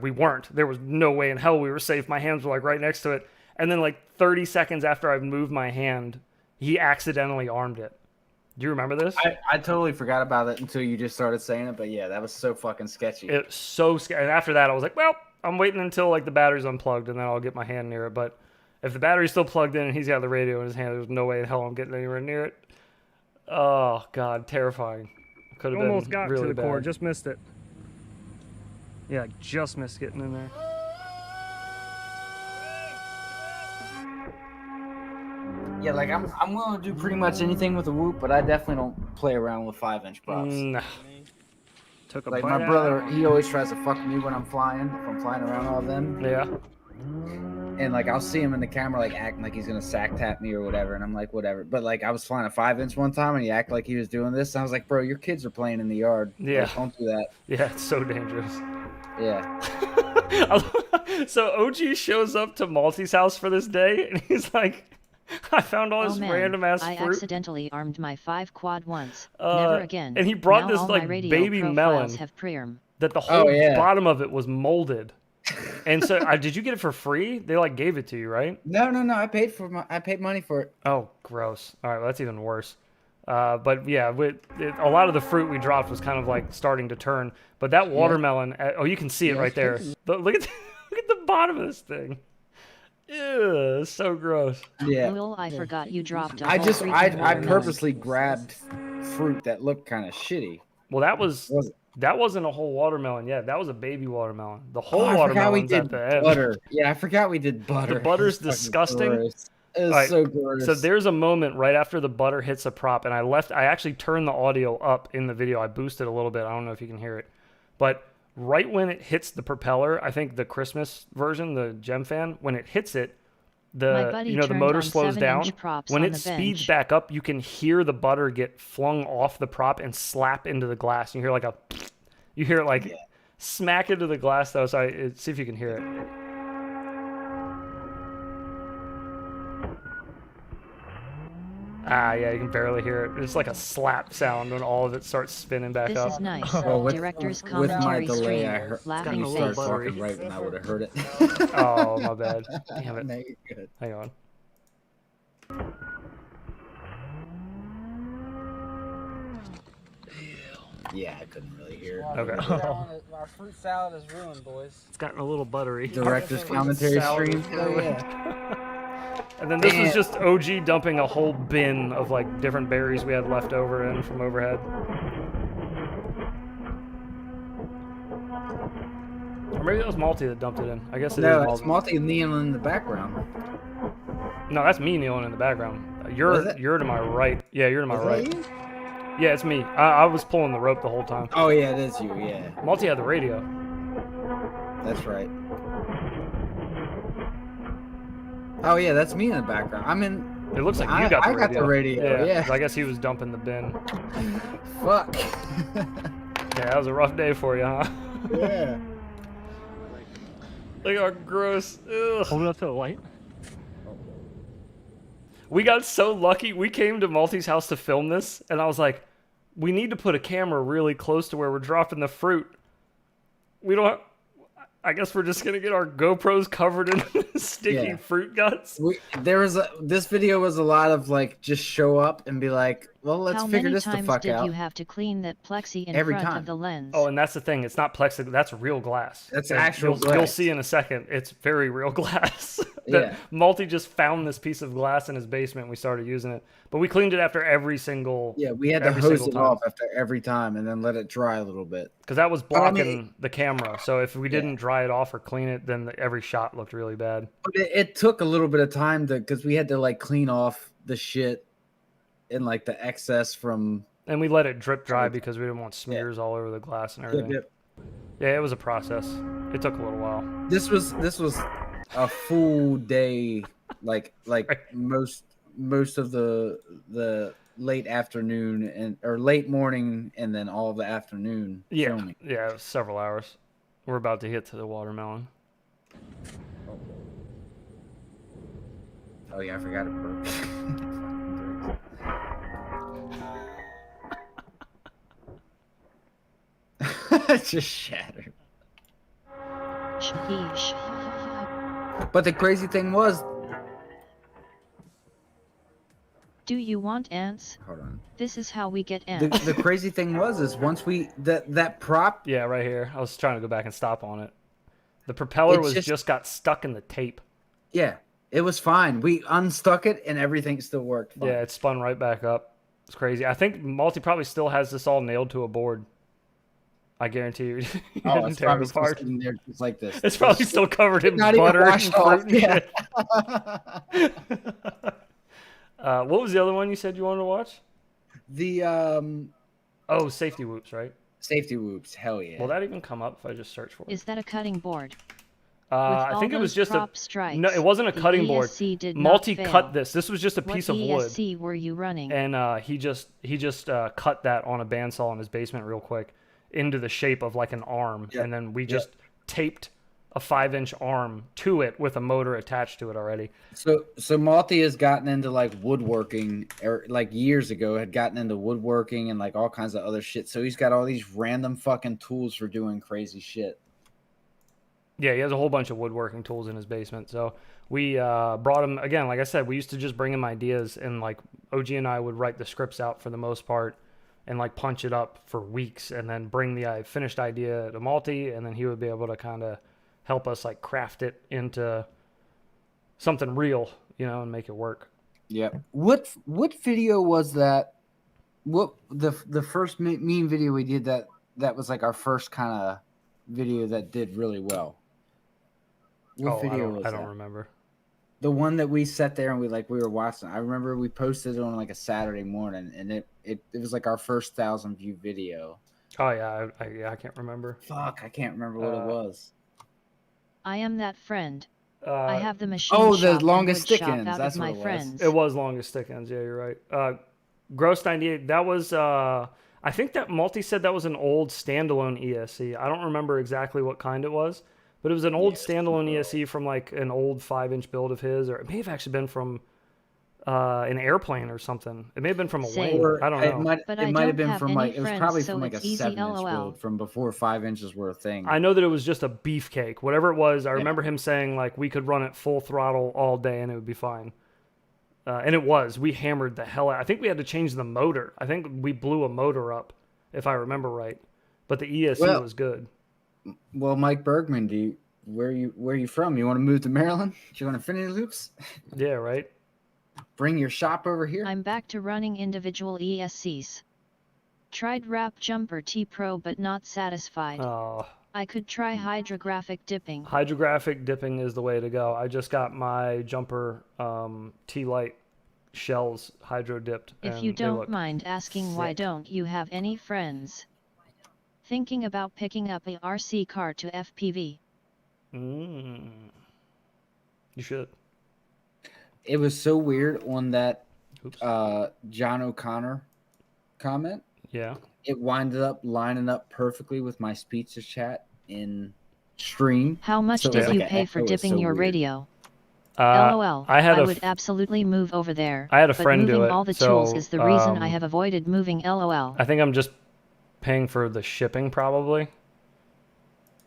we weren't. There was no way in hell we were safe. My hands were like right next to it. And then like 30 seconds after I moved my hand, he accidentally armed it. Do you remember this? I totally forgot about it until you just started saying it. But yeah, that was so fucking sketchy. It's so scary. And after that, I was like, well, I'm waiting until like the battery's unplugged and then I'll get my hand near it. But if the battery's still plugged in and he's got the radio in his hand, there's no way in hell I'm getting anywhere near it. Oh, God, terrifying. Could have been almost got really to the bad. core, just missed it. Yeah, just missed getting in there. Yeah, like I'm willing to do pretty much anything with a whoop, but I definitely don't play around with 5-inch props. Nah. Took a Like bite my out. brother, he always tries to fuck me when I'm flying. If I'm flying around all of them. Yeah. And like I'll see him in the camera like acting like he's gonna sack tap me or whatever, and I'm like whatever. But like I was flying a 5-inch one time and he acted like he was doing this. And I was like, bro, your kids are playing in the yard. Yeah. Like, don't do that. Yeah, it's so dangerous. Yeah. So OG shows up to Malty's house for this day and he's like, I found all this random ass fruit. I accidentally armed my 5 quad once. Never again. And he brought now this all like my radio baby melon have prearm. that the whole bottom of it was molded. And so did you get it for free? They like gave it to you, right? No. I paid money for it. Oh, gross. All right, well, that's even worse. But yeah, a lot of the fruit we dropped was kind of like starting to turn. But that watermelon, you can see it right there. Look at the bottom of this thing. Ew, so gross. Yeah. Will, I forgot you dropped. I purposely grabbed fruit that looked kind of shitty. Well, that wasn't a whole watermelon. Yeah, that was a baby watermelon. The whole watermelon's at the end. Butter. Yeah, I forgot we did butter. The butter's disgusting. It was so gross. So there's a moment right after the butter hits a prop, and I actually turned the audio up in the video. I boosted a little bit. I don't know if you can hear it. But right when it hits the propeller, I think the Christmas version, the Gem Fan, when it hits it, the motor slows down. When it speeds back up, you can hear the butter get flung off the prop and slap into the glass. You hear it like smack into the glass though. So see if you can hear it. Yeah, you can barely hear it. It's like a slap sound when all of it starts spinning back up. This is nice. With Director's commentary my delay, stream. I heard, Laughing you started face. talking right when I would have heard it. Oh, my bad. Damn it. No, you're good. Hang on. Yeah, I couldn't really hear it. Okay. Our fruit salad is ruined, boys. It's gotten a little buttery. Director's commentary stream. Oh, yeah. And then this was just OG dumping a whole bin of like different berries we had left over in from overhead. Or maybe that was Malty that dumped it in. I guess it is Malty. No, it's Malty kneeling in the background. No, that's me kneeling in the background. You're to my right. Yeah, you're to my right. You? Yeah, it's me. I was pulling the rope the whole time. Oh yeah, it is you. Yeah. Malty had the radio. That's right. Oh yeah, that's me in the background. I'm in. It looks like you got the radio. I got the radio. Yeah. I guess he was dumping the bin. Fuck. Yeah, that was a rough day for you, huh? Yeah. Look how gross. Ugh. Hold it up to the light. We got so lucky. We came to Malty's house to film this, and I was like, we need to put a camera really close to where we're dropping the fruit. We don't. I guess we're just gonna get our GoPros covered in sticky fruit guts. This video was a lot of like just show up and be like, well, let's figure this the fuck out. How many times did you have to clean that plexi in front of the lens? Oh, and that's the thing. It's not plexi. That's real glass. That's actual glass. You'll see in a second. It's very real glass. Malty just found this piece of glass in his basement. And we started using it, but we cleaned it after every single. Yeah, we had to hose it off after every time and then let it dry a little bit. Because that was blocking the camera. So if we didn't dry it off or clean it, then every shot looked really bad. But it took a little bit of time because we had to like clean off the shit and like the excess from. And we let it drip dry because we didn't want smears all over the glass and everything. Yeah, it was a process. It took a little while. This was a full day, like most of the late afternoon or late morning, and then all of the afternoon filming. Yeah, it was several hours. We're about to hit to the watermelon. Oh yeah, I forgot it broke. It just shattered. Sheesh. But the crazy thing was... Do you want ants? Hold on. This is how we get ants. The crazy thing is once that prop... Yeah, right here. I was trying to go back and stop on it. The propeller just got stuck in the tape. Yeah, it was fine. We unstuck it and everything still worked fine. Yeah, it spun right back up. It's crazy. I think Multi probably still has this all nailed to a board. I guarantee you. Oh, it's probably still sitting there just like this. It's probably still covered in butter and fruit and shit. What was the other one you said you wanted to watch? The Safety Whoops, right? Safety Whoops, hell yeah. Will that even come up if I just search for it? Is that a cutting board? I think it was just a strikes, no. It wasn't a cutting board. Multi cut this. This was just a piece of wood. What ESC were you running? And he just cut that on a bandsaw in his basement real quick into the shape of like an arm, and then we just taped a 5-inch arm to it with a motor attached to it already. So Malty has gotten into like woodworking, or like years ago had gotten into woodworking and like all kinds of other shit. So he's got all these random fucking tools for doing crazy shit. Yeah, he has a whole bunch of woodworking tools in his basement. So we brought him, again, like I said, we used to just bring him ideas, and like OG and I would write the scripts out for the most part and like punch it up for weeks, and then bring the finished idea to Malty, and then he would be able to kind of help us like craft it into something real, and make it work. Yeah. What video was that? What the first meme video we did that was like our first kind of video that did really well? What video was that? I don't remember. The one that we sat there and we were watching. I remember we posted it on like a Saturday morning, and it was like our first 1,000 view video. Oh yeah, I can't remember. Fuck, I can't remember what it was. I am that friend. I have the machine. Oh, shop the longest and stick wood shop ends. out That's of my what it friends. was. It was longest stick ends. Yeah, you're right. Gross 98. That was. I think that Multi said that was an old standalone ESC. I don't remember exactly what kind it was, but it was an old standalone ESC from like an old 5-inch build of his, or it may have actually been from an airplane or something. It may have been from a wing. I don't know. It might have been from like, it was probably from like a 7-inch build from before 5 inches were a thing. I know that it was just a beefcake. Whatever it was, I remember him saying like we could run it full throttle all day and it would be fine. And it was. We hammered the hell out. I think we had to change the motor. I think we blew a motor up, if I remember right. But the ESC was good. Well, Mike Bergman, where are you from? You want to move to Maryland? Do you want Infinity Loops? Yeah, right. Bring your shop over here. I'm back to running individual ESCs. Tried Wrap Jumper T-Pro but not satisfied. Oh. I could try hydrographic dipping. Hydrographic dipping is the way to go. I just got my jumper T-Light shells hydro dipped. If you don't mind asking, why don't you have any friends? Thinking about picking up a RC car to FPV. You should. It was so weird on that John O'Connor comment. Yeah. It winded up lining up perfectly with my speech to chat in stream. How much did you pay for dipping your radio? LOL. I would absolutely move over there. I had a friend do it. Moving all the tools is the reason I have avoided moving. LOL. I think I'm just paying for the shipping probably.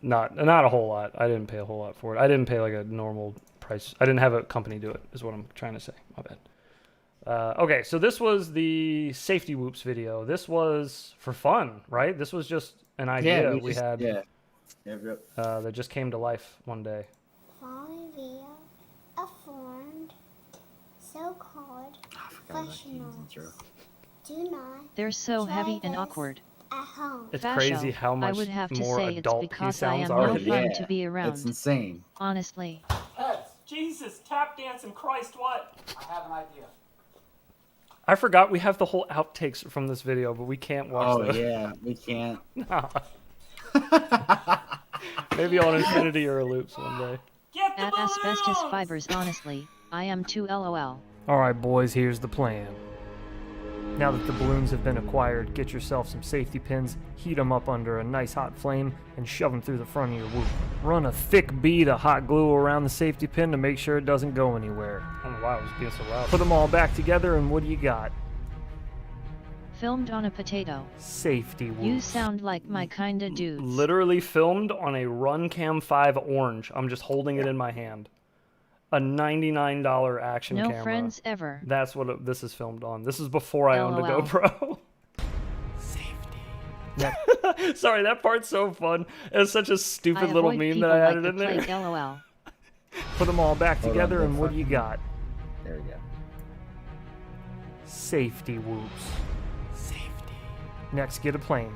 Not a whole lot. I didn't pay a whole lot for it. I didn't pay like a normal price. I didn't have a company do it, is what I'm trying to say. My bad. Okay, so this was the Safety Whoops video. This was for fun, right? This was just an idea we had that just came to life one day. Following via a formed so-called professionals do not. They're so heavy and awkward. At home. It's crazy how much I would have to more say adult it's because he sounds I am already. no fun to be around. It's insane. Honestly. Heads, Jesus, tap dancing, Christ, what? I have an idea. I forgot we have the whole outtakes from this video, but we can't watch them. Oh yeah, we can't. No. Maybe on Infinity or Loops one day. At Asbestos Fibers, honestly, I am too LOL. Alright boys, here's the plan. Now that the balloons have been acquired, get yourself some safety pins, heat them up under a nice hot flame, and shove them through the front of your whoop. Run a thick bead of hot glue around the safety pin to make sure it doesn't go anywhere. I don't know why it was being so loud. Put them all back together, and what do you got? Filmed on a potato. Safety whoops. You sound like my kinda dudes. Literally filmed on a Runcam 5 orange. I'm just holding it in my hand. A $99 action camera. No friends ever. That's what this is filmed on. This is before I owned a GoPro. Safety. Sorry, that part's so fun. It's such a stupid little meme that I added in there. LOL. Put them all back together, and what do you got? There we go. Safety whoops. Safety. Next, get a plane.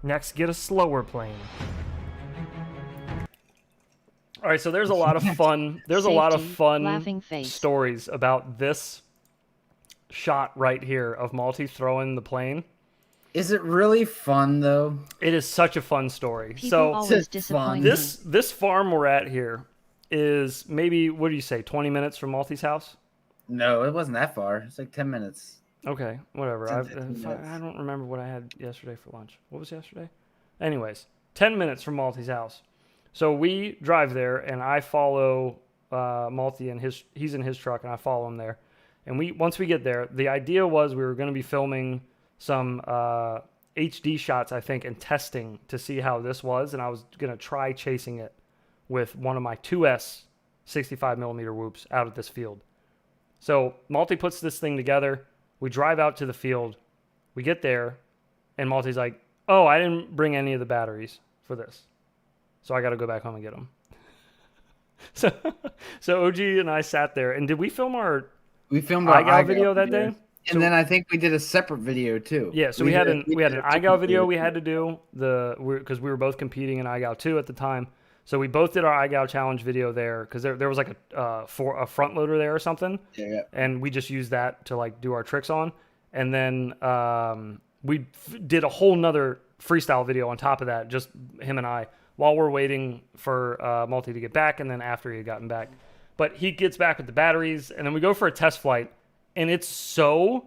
Next, get a slower plane. All right, so there's a lot of fun. There's a lot of fun laughing face. stories about this shot right here of Malty throwing the plane. Is it really fun though? It is such a fun story. People so always disappoint this farm we're at here is maybe, what do you say, 20 minutes from Malty's house? No, it wasn't that far. It's like 10 minutes. Okay, whatever. 10, 15 minutes. I don't remember what I had yesterday for lunch. What was yesterday? Anyways, 10 minutes from Malty's house. So we drive there, and I follow Malty, and he's in his truck, and I follow him there. And once we get there, the idea was we were going to be filming some HD shots, I think, and testing to see how this was, and I was going to try chasing it with one of my 2S 65mm whoops out at this field. So Malty puts this thing together. We drive out to the field. We get there, and Malty's like, oh, I didn't bring any of the batteries for this. So I got to go back home and get them. So OG and I sat there, and did we film our iGal video that day? And then I think we did a separate video too. Yeah, so we had an iGal video we had to do because we were both competing in iGal 2 at the time. So we both did our iGal challenge video there because there was like a front loader there or something. Yeah. And we just used that to like do our tricks on, and then we did a whole nother freestyle video on top of that, just him and I, while we're waiting for Malty to get back, and then after he had gotten back. But he gets back with the batteries, and then we go for a test flight, and it's so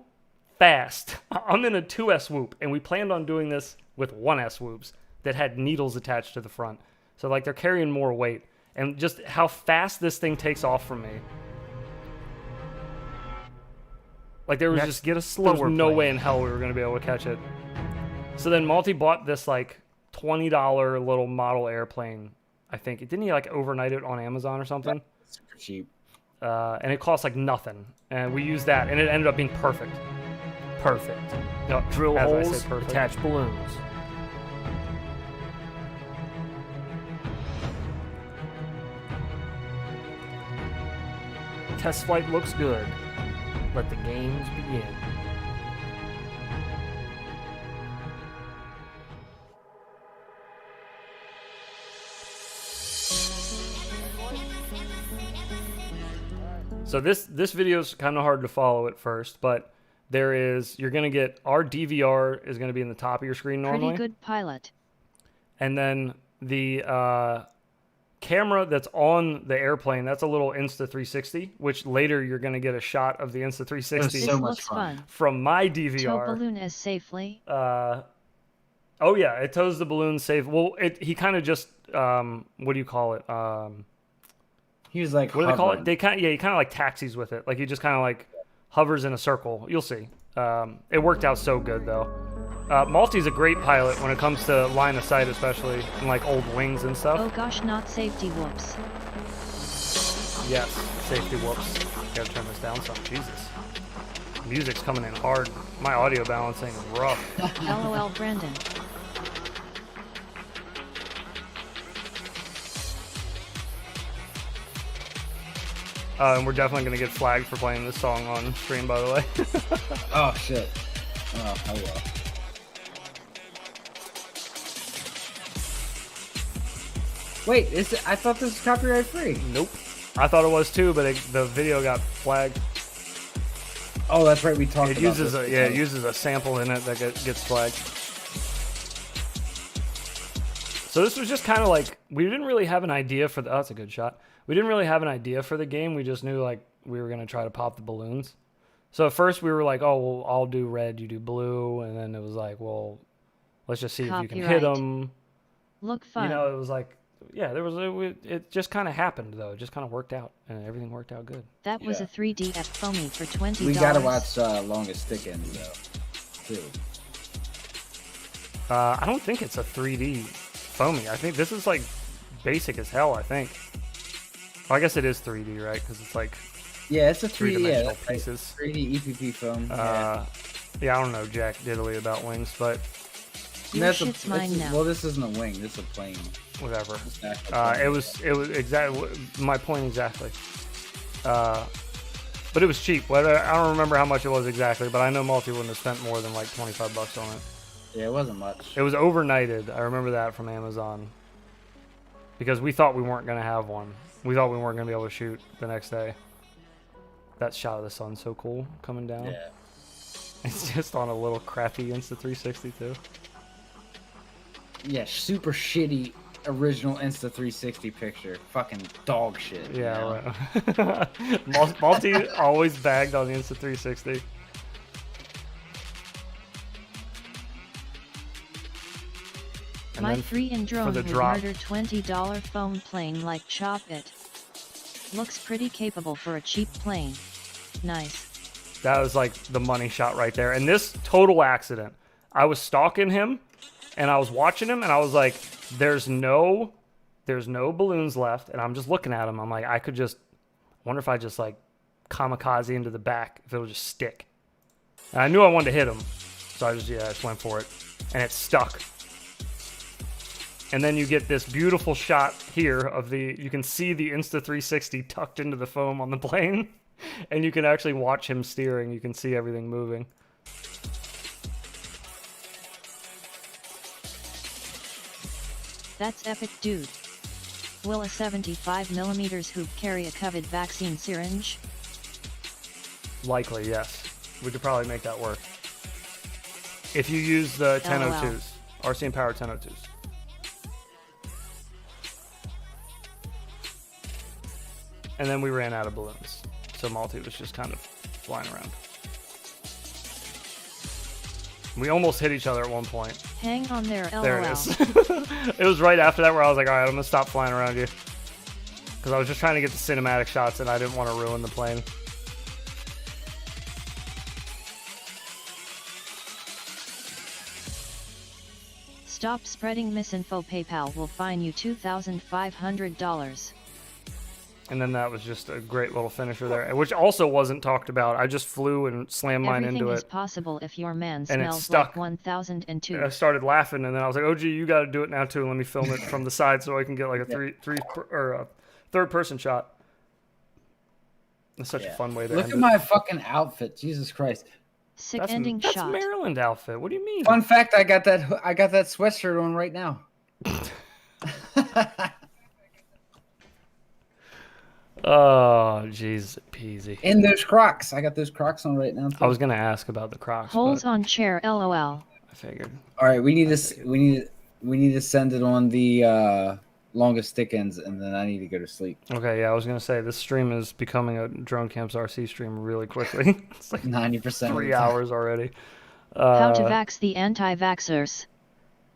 fast. I'm in a 2S whoop, and we planned on doing this with 1S whoops that had needles attached to the front. So like they're carrying more weight, and just how fast this thing takes off from me. Like there was no way in hell we were going to be able to catch it. So then Malty bought this like $20 little model airplane, I think. Didn't he like overnight it on Amazon or something? Yeah, super cheap. And it cost like nothing. And we used that, and it ended up being perfect. Perfect. No, Drill as I holes, said, perfect. attach balloons. Test flight looks good. Let the games begin. So this video is kind of hard to follow at first, but you're going to get, our DVR is going to be in the top of your screen normally. Pretty good pilot. And then the camera that's on the airplane, that's a little Insta360, which later you're going to get a shot of the Insta360 This looks fun. from my DVR. Tow balloon as safely. Oh yeah, it tows the balloon safe. Well, he kind of just, what do you call it? He was like, what do they call it? He kind of like taxis with it. Like he just kind of like hovers in a circle. You'll see. It worked out so good though. Malty's a great pilot when it comes to line of sight, especially in like old wings and stuff. Oh gosh, not safety whoops. Yes, safety whoops. Gotta turn this down some. Jesus. Music's coming in hard. My audio balancing is rough. LOL Brandon. And we're definitely going to get flagged for playing this song on stream, by the way. Oh, shit. Oh, well. Wait, I thought this was copyright free. Nope. I thought it was too, but the video got flagged. Oh, that's right. We talked about it. It uses a sample in it that gets flagged. So this was just kind of like, we didn't really have an idea for the, oh, that's a good shot. We didn't really have an idea for the game. We just knew like we were going to try to pop the balloons. So at first we were like, oh, well, I'll do red, you do blue. And then it was like, well, let's just see if you can hit them. Look fun. You know, it was like, yeah, it just kind of happened though. It just kind of worked out and everything worked out good. That was a 3D at Foamy for $20. We gotta watch Longest Stick Ends though, too. I don't think it's a 3D Foamy. I think this is like basic as hell, I think. Well, I guess it is 3D, right? Because it's like it's a 3D, three-dimensional pieces. 3D EPP foam. Yeah, I don't know jack diddly about wings, but shit's mine now. Well, this isn't a wing. This is a plane. Whatever. It was exactly my point exactly. But it was cheap. I don't remember how much it was exactly, but I know Multi wouldn't have spent more than like $25 on it. Yeah, it wasn't much. It was overnighted. I remember that from Amazon. Because we thought we weren't going to have one. We thought we weren't going to be able to shoot the next day. That shot of the sun so cool coming down. Yeah. It's just on a little crappy Insta360 too. Yeah, super shitty original Insta360 picture. Fucking dog shit. Yeah, right. Multi always bagged on the Insta360. My 3-in drone would murder $20 foam plane like Chop It. Looks pretty capable for a cheap plane. Nice. That was like the money shot right there. And this total accident. I was stalking him and I was watching him and I was like, there's no balloons left. And I'm just looking at him. I'm like, I wonder if I just like kamikaze into the back, if it'll just stick. And I knew I wanted to hit him. So I just went for it. And it stuck. And then you get this beautiful shot here of you can see the Insta360 tucked into the foam on the plane. And you can actually watch him steering. You can see everything moving. That's epic, dude. Will a 75mm hoop carry a COVID vaccine syringe? Likely, yes. We could probably make that work. If you use the 1002s. RC Power 1002s. And then we ran out of balloons. So Multi was just kind of flying around. We almost hit each other at one point. Hang on there, LOL. There it is. It was right after that where I was like, all right, I'm going to stop flying around you. Because I was just trying to get the cinematic shots and I didn't want to ruin the plane. Stop spreading misinfo. PayPal will fine you $2,500. And then that was just a great little finisher there, which also wasn't talked about. I just flew and slammed mine into it. Everything is possible if your man and smells like 1002. And I started laughing, and then I was like, "Oh, gee, you got to do it now too. Let me film it from the side so I can get like a third-person shot." That's such a fun way to Look at my fucking outfit, Jesus Christ! Sick ending shot. That's Maryland outfit. What do you mean? Fun fact: I got that sweatshirt on right now. Oh, jeez, peasy. And those Crocs. I got those Crocs on right now. Too. I was gonna ask about the Crocs. Holes on chair, LOL. I figured. All right, we need to send it on the Longest Stick Ends, and then I need to go to sleep. Okay, yeah, I was gonna say this stream is becoming a Drone Camps RC stream really quickly. It's like 90%. 3 hours already. How to vax the anti-vaxxers.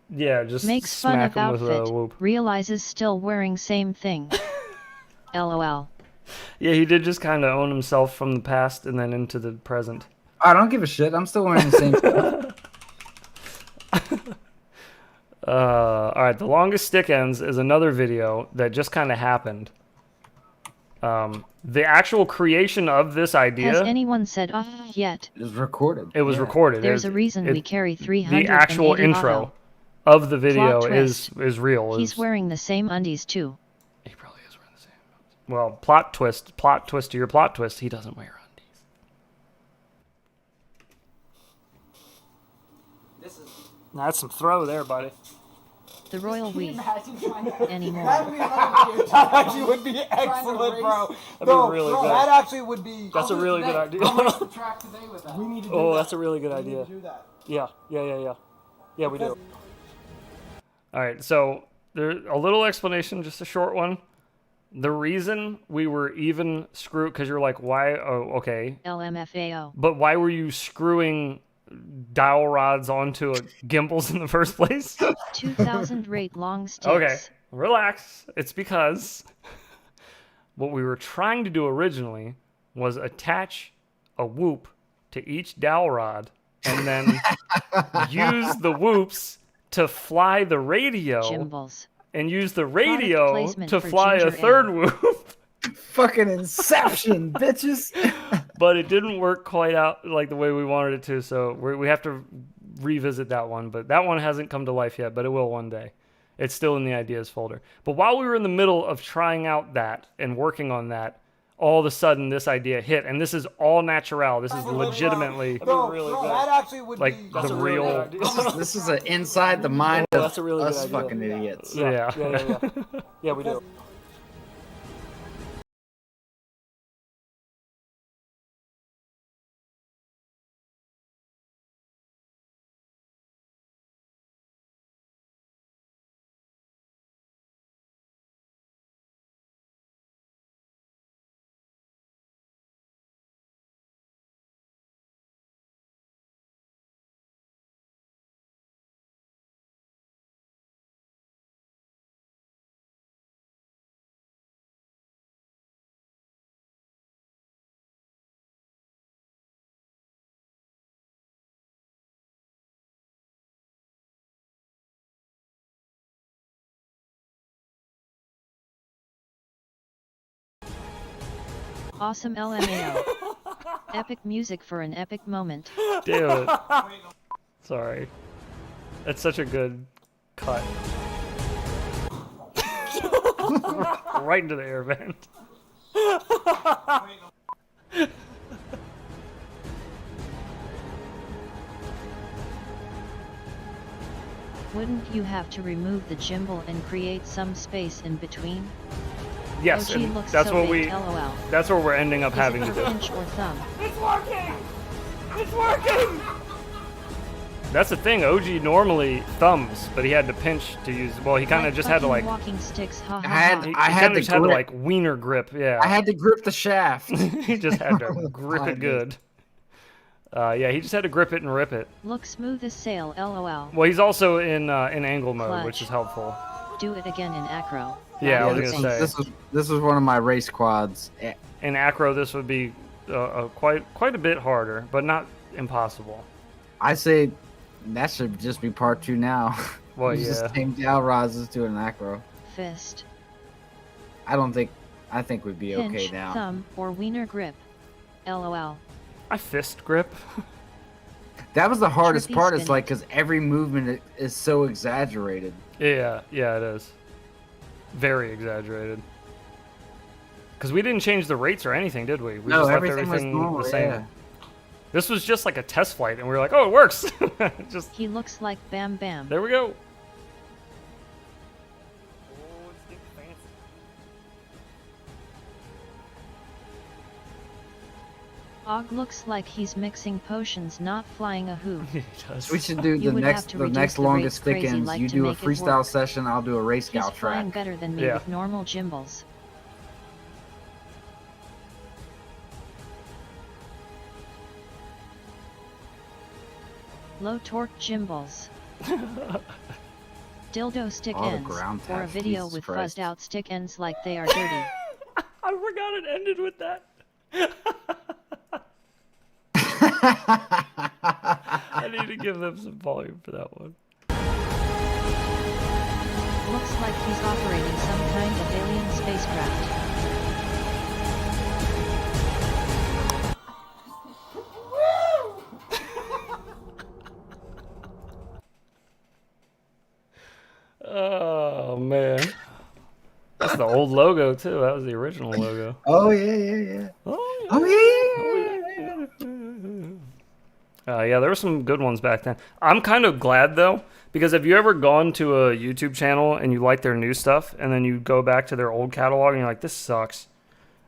Yeah, just makes fun of them with outfit. a whoop. Realizes still wearing same thing. LOL. Yeah, he did just kind of own himself from the past and then into the present. I don't give a shit. I'm still wearing the same stuff. All right, the Longest Stick Ends is another video that just kind of happened. The actual creation of this idea. Has anyone said yet? It was recorded. It was recorded. There's a reason we carry 300. The actual intro of the video is real. He's wearing the same undies too. He probably is wearing the same. Well, plot twist to your plot twist. He doesn't wear undies. That's some throw there, buddy. The royal we anymore. That actually would be excellent, bro. That'd be really good. That actually would be. That's a really good idea. We need to do that. That's a really good idea. Yeah, we do. All right, so a little explanation, just a short one. The reason we were even screwed, because you're like, why? Oh, okay. LMFAO. But why were you screwing dowel rods onto gimbals in the first place? 2,000 rate long sticks. Okay, relax. It's because what we were trying to do originally was attach a whoop to each dowel rod and then use the whoops to fly the radio. Gimbals. And use the radio to fly a third whoop. Fucking Inception, bitches. But it didn't work quite out like the way we wanted it to, so we have to revisit that one. But that one hasn't come to life yet, but it will one day. It's still in the ideas folder. But while we were in the middle of trying out that and working on that, all of a sudden this idea hit, and this is all natural. This is legitimately that actually would like be the real. This is an inside the mind of That's a really us good idea. fucking idiots. Yeah. Yeah, we do. Awesome LMAO. Epic music for an epic moment. Damn it. Sorry. That's such a good cut. Right into the air vent. Wouldn't you have to remove the gimbal and create some space in between? Yes, OG and looks that's so what big, we. LOL. That's what we're ending up Is having it to for do. pinch or thumb? It's working! It's working! That's the thing. OG normally thumbs, but he had to pinch to use. Well, he kind of Like just had to fucking like. walking sticks. Ha ha I had- ha. He I had kind of to just had to grip. like wiener grip. Yeah. I had to grip the shaft. He just had to grip it good. Yeah, he just had to grip it and rip it. Look smooth as sail. LOL. Well, he's also in angle mode, Clutch. which is helpful. Do it again in acro. Yeah, I was this gonna say. this was one of my race quads. In acro, this would be quite a bit harder, but not impossible. I say that should just be part 2 now. Well, Use yeah. the same dowel rods as doing an acro. Fist. I think we'd be Pinch, okay now. thumb, or wiener grip. LOL. I fist grip. That was the hardest Trippy part. It's spin like it. because every movement is so exaggerated. Yeah, it is. Very exaggerated. Because we didn't change the rates or anything, did we? We No, just left everything was everything normal, the same. yeah. This was just like a test flight, and we were like, oh, it works. Just He looks like Bam Bam. there we go. Og looks like he's mixing potions, not flying a hoop. He does. We should do You the would have to the reduce next the longest rates stick crazy ends. like You to do a make it freestyle work. session. I'll do a race He's scout flying track. better than me Yeah. with normal gimbals. Low torque gimbals. Dildo stick Oh, the ends, ground or a taps, video Jesus with Christ. fuzzed out stick ends like they are dirty. I forgot it ended with that. I need to give them some volume for that one. Looks like he's operating some kind of alien spacecraft. Oh man, that's the old logo too. That was the original logo. Oh yeah. Oh yeah. Yeah, there were some good ones back then. I'm kind of glad though, because have you ever gone to a YouTube channel and you like their new stuff, and then you go back to their old catalog and you're like, this sucks.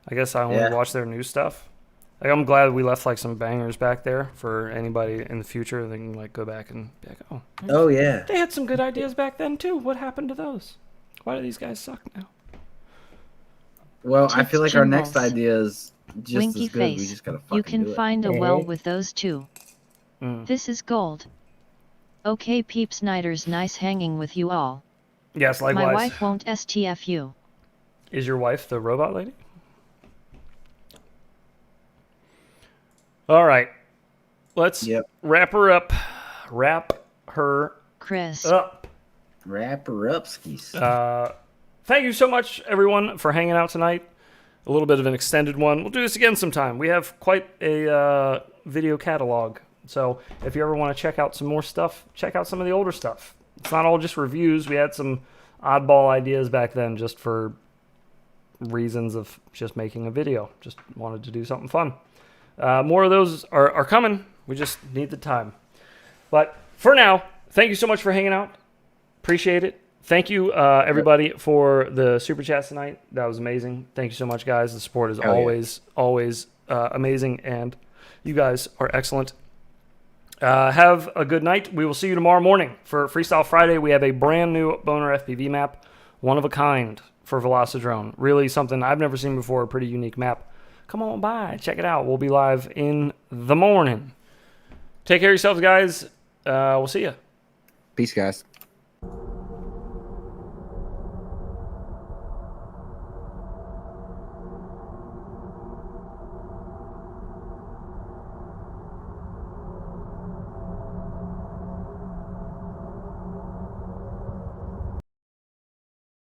I guess I only watch their new stuff. Like, I'm glad we left like some bangers back there for anybody in the future. They can like go back and be like, Oh yeah. they had some good ideas back then too. What happened to those? Why do these guys suck now? Well, I Tips feel like our next Jimbles. idea is just Winky as good. face. We just gotta fucking You can do it. find a well with those too. This is gold. Okay, peeps, Niders, nice hanging with you all. Yes, likewise. My wife won't STF you. Is your wife the robot lady? All right. Let's wrap her up. Wrap her Chris. up. Wrap her up, skis. Thank you so much, everyone, for hanging out tonight. A little bit of an extended one. We'll do this again sometime. We have quite a video catalog. So if you ever want to check out some more stuff, check out some of the older stuff. It's not all just reviews. We had some oddball ideas back then just for reasons of just making a video. Just wanted to do something fun. More of those are coming. We just need the time. But for now, thank you so much for hanging out. Appreciate it. Thank you, everybody, for the super chats tonight. That was amazing. Thank you so much, guys. The support is always amazing, and you guys are excellent. Have a good night. We will see you tomorrow morning for Freestyle Friday. We have a brand new Boner FPV map, one of a kind for velocidrone. Really something I've never seen before. A pretty unique map. Come on by, check it out. We'll be live in the morning. Take care of yourselves, guys. We'll see you. Peace, guys.